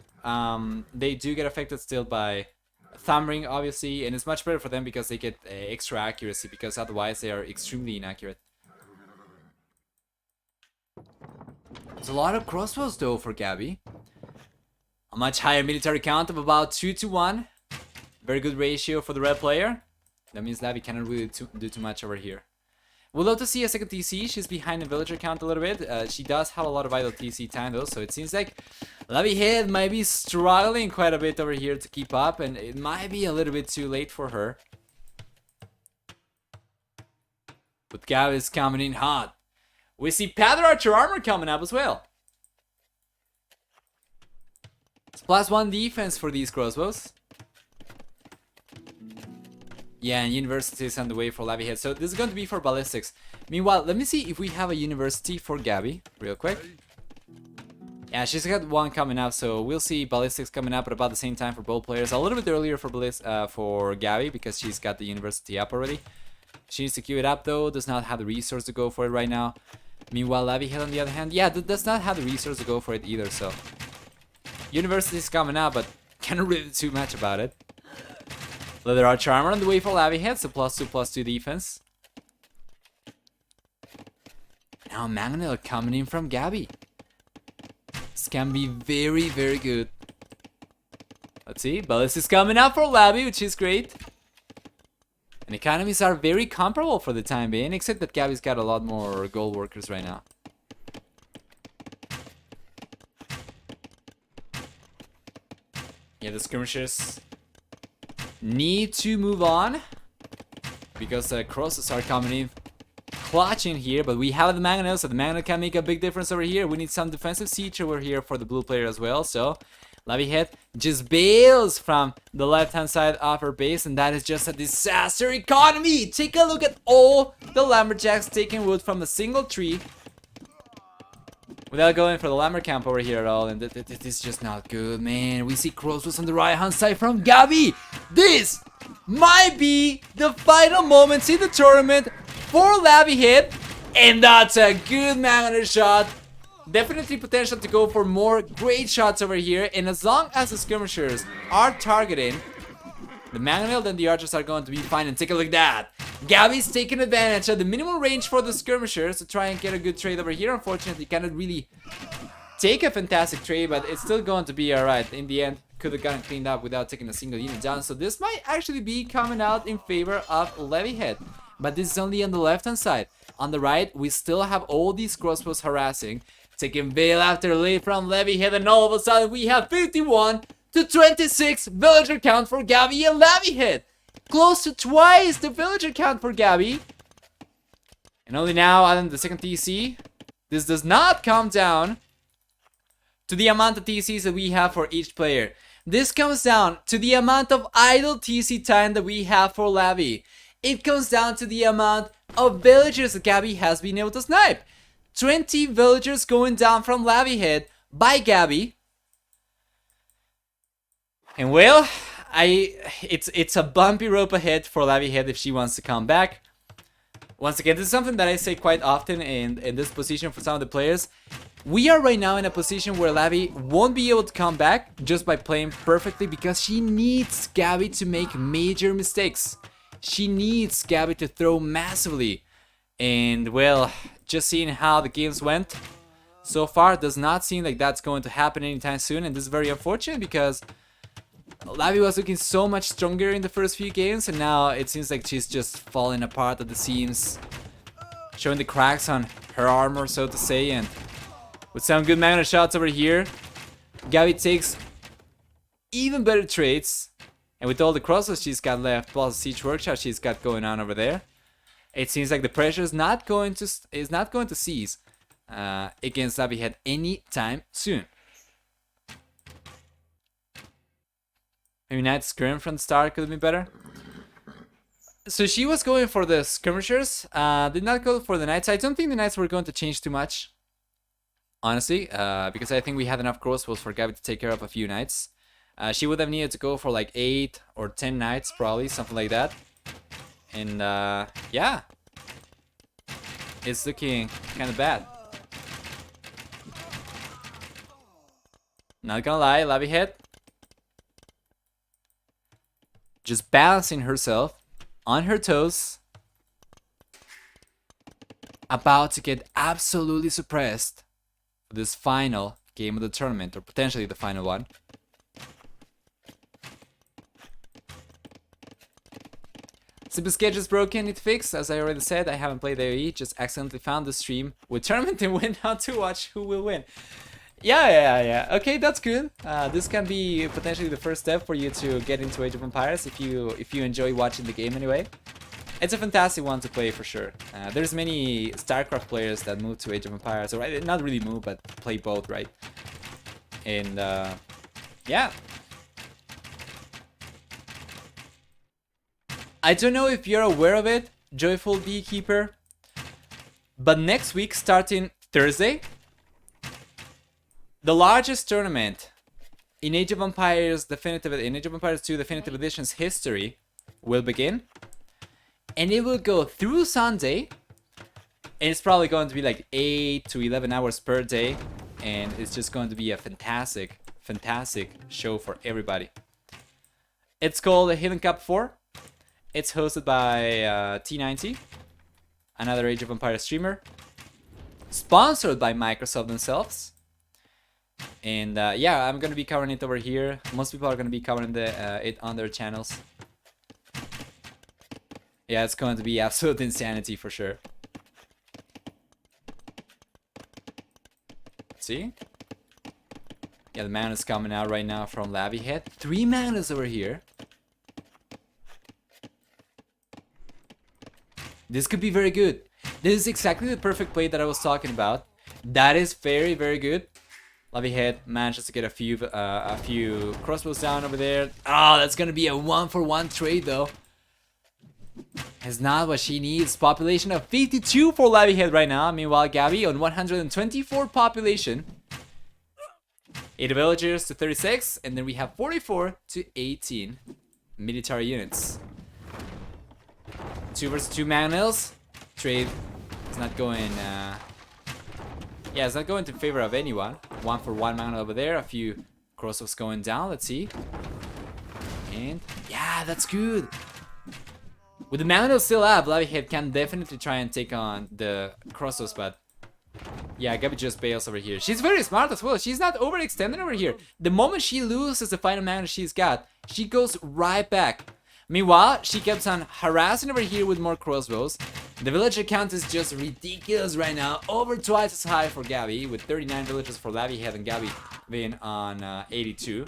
They do get affected still by thumb ring, obviously, and it's much better for them because they get extra accuracy, because otherwise they are extremely inaccurate. There's a lot of crossbows though for Gabi. A much higher military count of about 2 to 1. Very good ratio for the red player. That means Lavi cannot really do too much over here. We'd love to see a second TC. She's behind the villager count a little bit. She does have a lot of idle TC time though, so it seems like Lavi Head might be struggling quite a bit over here to keep up, and it might be a little bit too late for her. But Gabi is coming in hot. We see Panther Archer armor coming up as well. It's +1 defense for these crossbows. Yeah, and university is on the way for Lavi Head. So this is going to be for ballistics. Meanwhile, let me see if we have a university for Gabi real quick. Yeah, she's got one coming up, so we'll see ballistics coming up at about the same time for both players. A little bit earlier for Gabi because she's got the university up already. She needs to queue it up though. Does not have the resource to go for it right now. Meanwhile, Lavi Head on the other hand, yeah, does not have the resource to go for it either. So university is coming up, but can't really do too much about it. Leather Archer armor on the way for Lavi Head, so +2/+2 defense. Now Mangonel coming in from Gabi. This can be very, very good. Let's see, Ballis is coming out for Lavi, which is great. And economies are very comparable for the time being, except that Gabi's got a lot more gold workers right now. Yeah, the skirmishers need to move on because the crosses are coming in clutching here, but we have the Mangonel, so the Mangonel can make a big difference over here. We need some defensive siege over here for the blue player as well, so Lavi Head just bails from the left hand side of her base, and that is just a disaster economy. Take a look at all the lumberjacks taking wood from a single tree without going for the lumber camp over here at all, and this is just not good, man. We see crossbows on the right hand side from Gabi. This might be the final moments in the tournament for Lavi Head, and that's a good Mangonel shot. Definitely potential to go for more great shots over here, and as long as the skirmishers are targeting the Mangonel, then the archers are going to be fine. And take a look at that. Gabi's taking advantage of the minimum range for the skirmishers to try and get a good trade over here. Unfortunately, cannot really take a fantastic trade, but it's still going to be alright. In the end, could have gotten cleaned up without taking a single unit down. So this might actually be coming out in favor of Lavi Head. But this is only on the left hand side. On the right, we still have all these crossbows harassing, taking veil after lead from Lavi Head, and all of a sudden we have 51 to 26 villager count for Gabi and Lavi Head. Close to twice the villager count for Gabi. And only now, other than the second TC, this does not come down to the amount of TCs that we have for each player. This comes down to the amount of idle TC time that we have for Lavi. It comes down to the amount of villagers that Gabi has been able to snipe. 20 villagers going down from Lavi Head by Gabi. And well, it's a bumpy rope ahead for Lavi Head if she wants to come back. Once again, this is something that I say quite often in this position for some of the players. We are right now in a position where Lavi won't be able to come back just by playing perfectly, because she needs Gabi to make major mistakes. She needs Gabi to throw massively. And well, just seeing how the games went so far, does not seem like that's going to happen anytime soon. And this is very unfortunate because Lavi was looking so much stronger in the first few games, and now it seems like she's just falling apart at the seams. showing the cracks on her armor, so to say, and with some good mana shots over here, Gabi takes even better trades, and with all the crosses she's got left, plus the siege workshop she's got going on over there, it seems like the pressure is not going to cease against Lavihead anytime soon. Maybe Knight Skirm from the start could have been better. So she was going for the skirmishers, did not go for the knights. I don't think the knights were going to change too much, honestly, because I think we had enough crossbows for Gabi to take care of a few knights. She would have needed to go for like 8 or 10 knights, probably, something like that. And yeah, it's looking kind of bad. Not gonna lie, Lavihead just balancing herself on her toes, about to get absolutely suppressed for this final game of the tournament, or potentially the final one. Simple sketch is broken, need to fix. As I already said, I haven't played AoE, just accidentally found the stream with tournament and went on to watch who will win. Yeah. Okay, that's good. This can be potentially the first step for you to get into Age of Empires if you enjoy watching the game anyway. It's a fantastic one to play for sure. There's many StarCraft players that move to Age of Empires, or not really move, but play both, right? And yeah. I don't know if you're aware of it, Joyful Beekeeper, but next week, starting Thursday, the largest tournament in Age of Empires 2 Definitive Edition's history will begin, and it will go through Sunday, and it's probably going to be like 8 to 11 hours per day, and it's just going to be a fantastic show for everybody. It's called the Hidden Cup 4. It's hosted by T90, another Age of Empires streamer, sponsored by Microsoft themselves. And yeah, I'm gonna be covering it over here. Most people are gonna be covering it on their channels. Yeah, it's going to be absolute insanity for sure. See? Yeah, the mana's coming out right now from Lavihead. 3 manas over here. This could be very good. This is exactly the perfect play that I was talking about. That is very, very good. Lavihead manages to get a few crossbows down over there. Oh, that's gonna be a 1-for-1 trade though. It's not what she needs. Population of 52 for Lavihead right now. Meanwhile, Gabi on 124 population. 8 villagers to 36, and then we have 44 to 18 military units. 2 versus 2 manuals. Trade is not going. Yeah, it's not going to favor of anyone. 1-for-1 mana over there. A few crossbows going down. Let's see. And yeah, that's good. With the mana still up, Lavihead can definitely try and take on the crossbows, but yeah, Gabi just bails over here. She's very smart as well. She's not overextended over here. The moment she loses the final mana she's got, she goes right back. Meanwhile, she keeps on harassing over here with more crossbows. The villager count is just ridiculous right now. Over twice as high for Gabi, with 39 villagers for Lavihead and Gabi being on 82.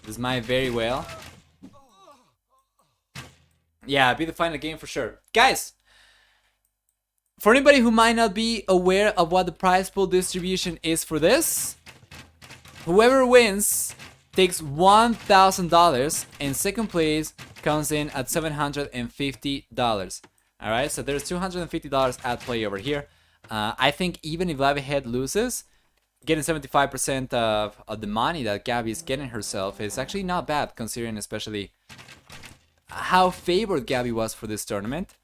This might very well. Yeah, be the final game for sure. Guys, for anybody who might not be aware of what the prize pool distribution is for this, whoever wins takes $1,000 and second place comes in at $750. Alright, so there's $250 at play over here. I think even if Lavihead loses, getting 75% of the money that Gabi is getting herself is actually not bad, considering especially how favored Gabi was for this tournament.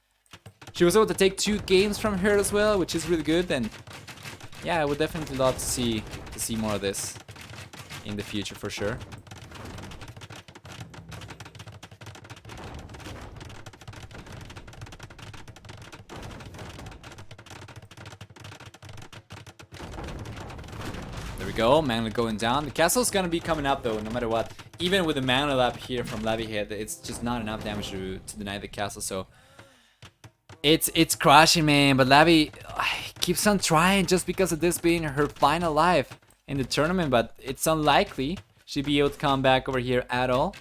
She was able to take 2 games from her as well, which is really good, and yeah, I would definitely love to see more of this in the future for sure. go. Magnet going down. The castle's gonna be coming up though, no matter what. Even with the mana up here from Lavihead, it's just not enough damage to deny the castle. So it's crushing, man. But Lavi keeps on trying just because of this being her final life in the tournament. But it's unlikely she'd be able to come back over here at all.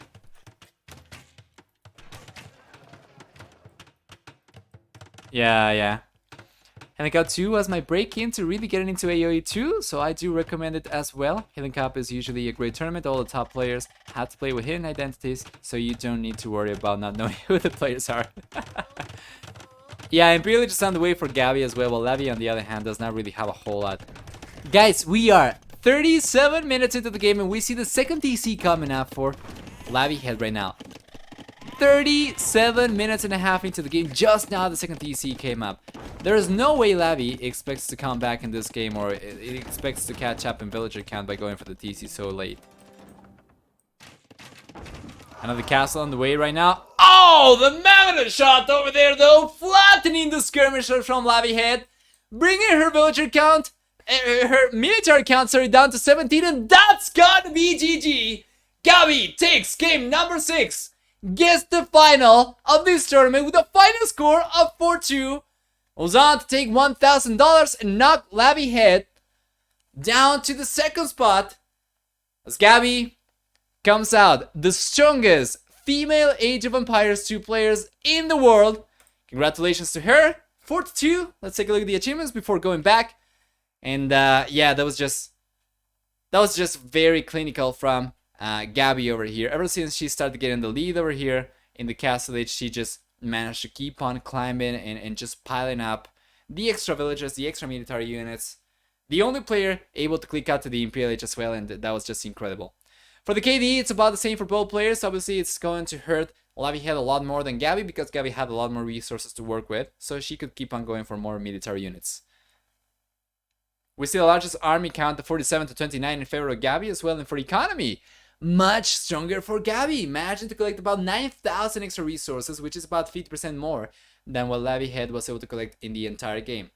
Yeah. And I got 2 as my break-in to really getting into AoE 2, so I do recommend it as well. Healing Cup is usually a great tournament. All the top players have to play with hidden identities, so you don't need to worry about not knowing who the players are. Yeah, Imperial just on the way for Gabi as well, while Lavi on the other hand does not really have a whole lot. Guys, we are 37 minutes into the game and we see the second TC coming up for Lavihead right now. 37 minutes and a half into the game, just now the second TC came up. There is no way Lavi expects to come back in this game, or it expects to catch up in villager count by going for the TC so late. Another castle on the way right now. Oh, the magnet shot over there though, flattening the skirmisher from Lavihead, bringing her villager count, her military count, sorry, down to 17, and that's gotta be GG. Gabi takes game number 6. Gets the final of this tournament with a final score of 4-2. Was on to take $1,000 and knock Lavihead down to the second spot as Gabi comes out the strongest female Age of Empires 2 players in the world. Congratulations to her. 4-2. Let's take a look at the achievements before going back. And yeah, that was just very clinical from Gabi over here. Ever since she started getting the lead over here in the castle age, she just managed to keep on climbing and just piling up the extra villagers, the extra military units. The only player able to click out to the Imperial Age as well, and that was just incredible. For the KD, it's about the same for both players. Obviously, it's going to hurt Lavihead a lot more than Gabi because Gabi had a lot more resources to work with, so she could keep on going for more military units. We see the largest army count of 47 to 29 in favor of Gabi as well, and for economy, much stronger for Gabi. Imagine to collect about 9,000 extra resources, which is about 50% more than what Lavihead was able to collect in the entire game.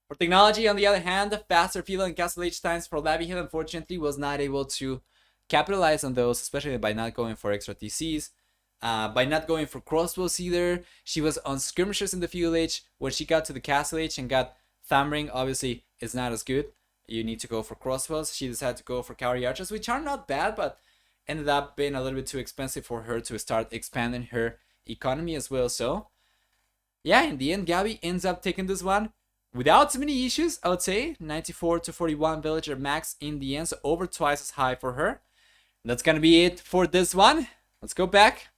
For technology, on the other hand, the faster field and castle age times for Lavihead unfortunately was not able to capitalize on those, especially by not going for extra TCs, by not going for crossbows either. She was on skirmishers in the field age. When she got to the castle age and got Thammering, obviously it's not as good. You need to go for crossbows. She decided to go for cavalry archers, which are not bad, but ended up being a little bit too expensive for her to start expanding her economy as well. So yeah, in the end, Gabi ends up taking this one without too many issues, I would say. 94 to 41 villager max in the end, so over twice as high for her. That's gonna be it for this one. Let's go back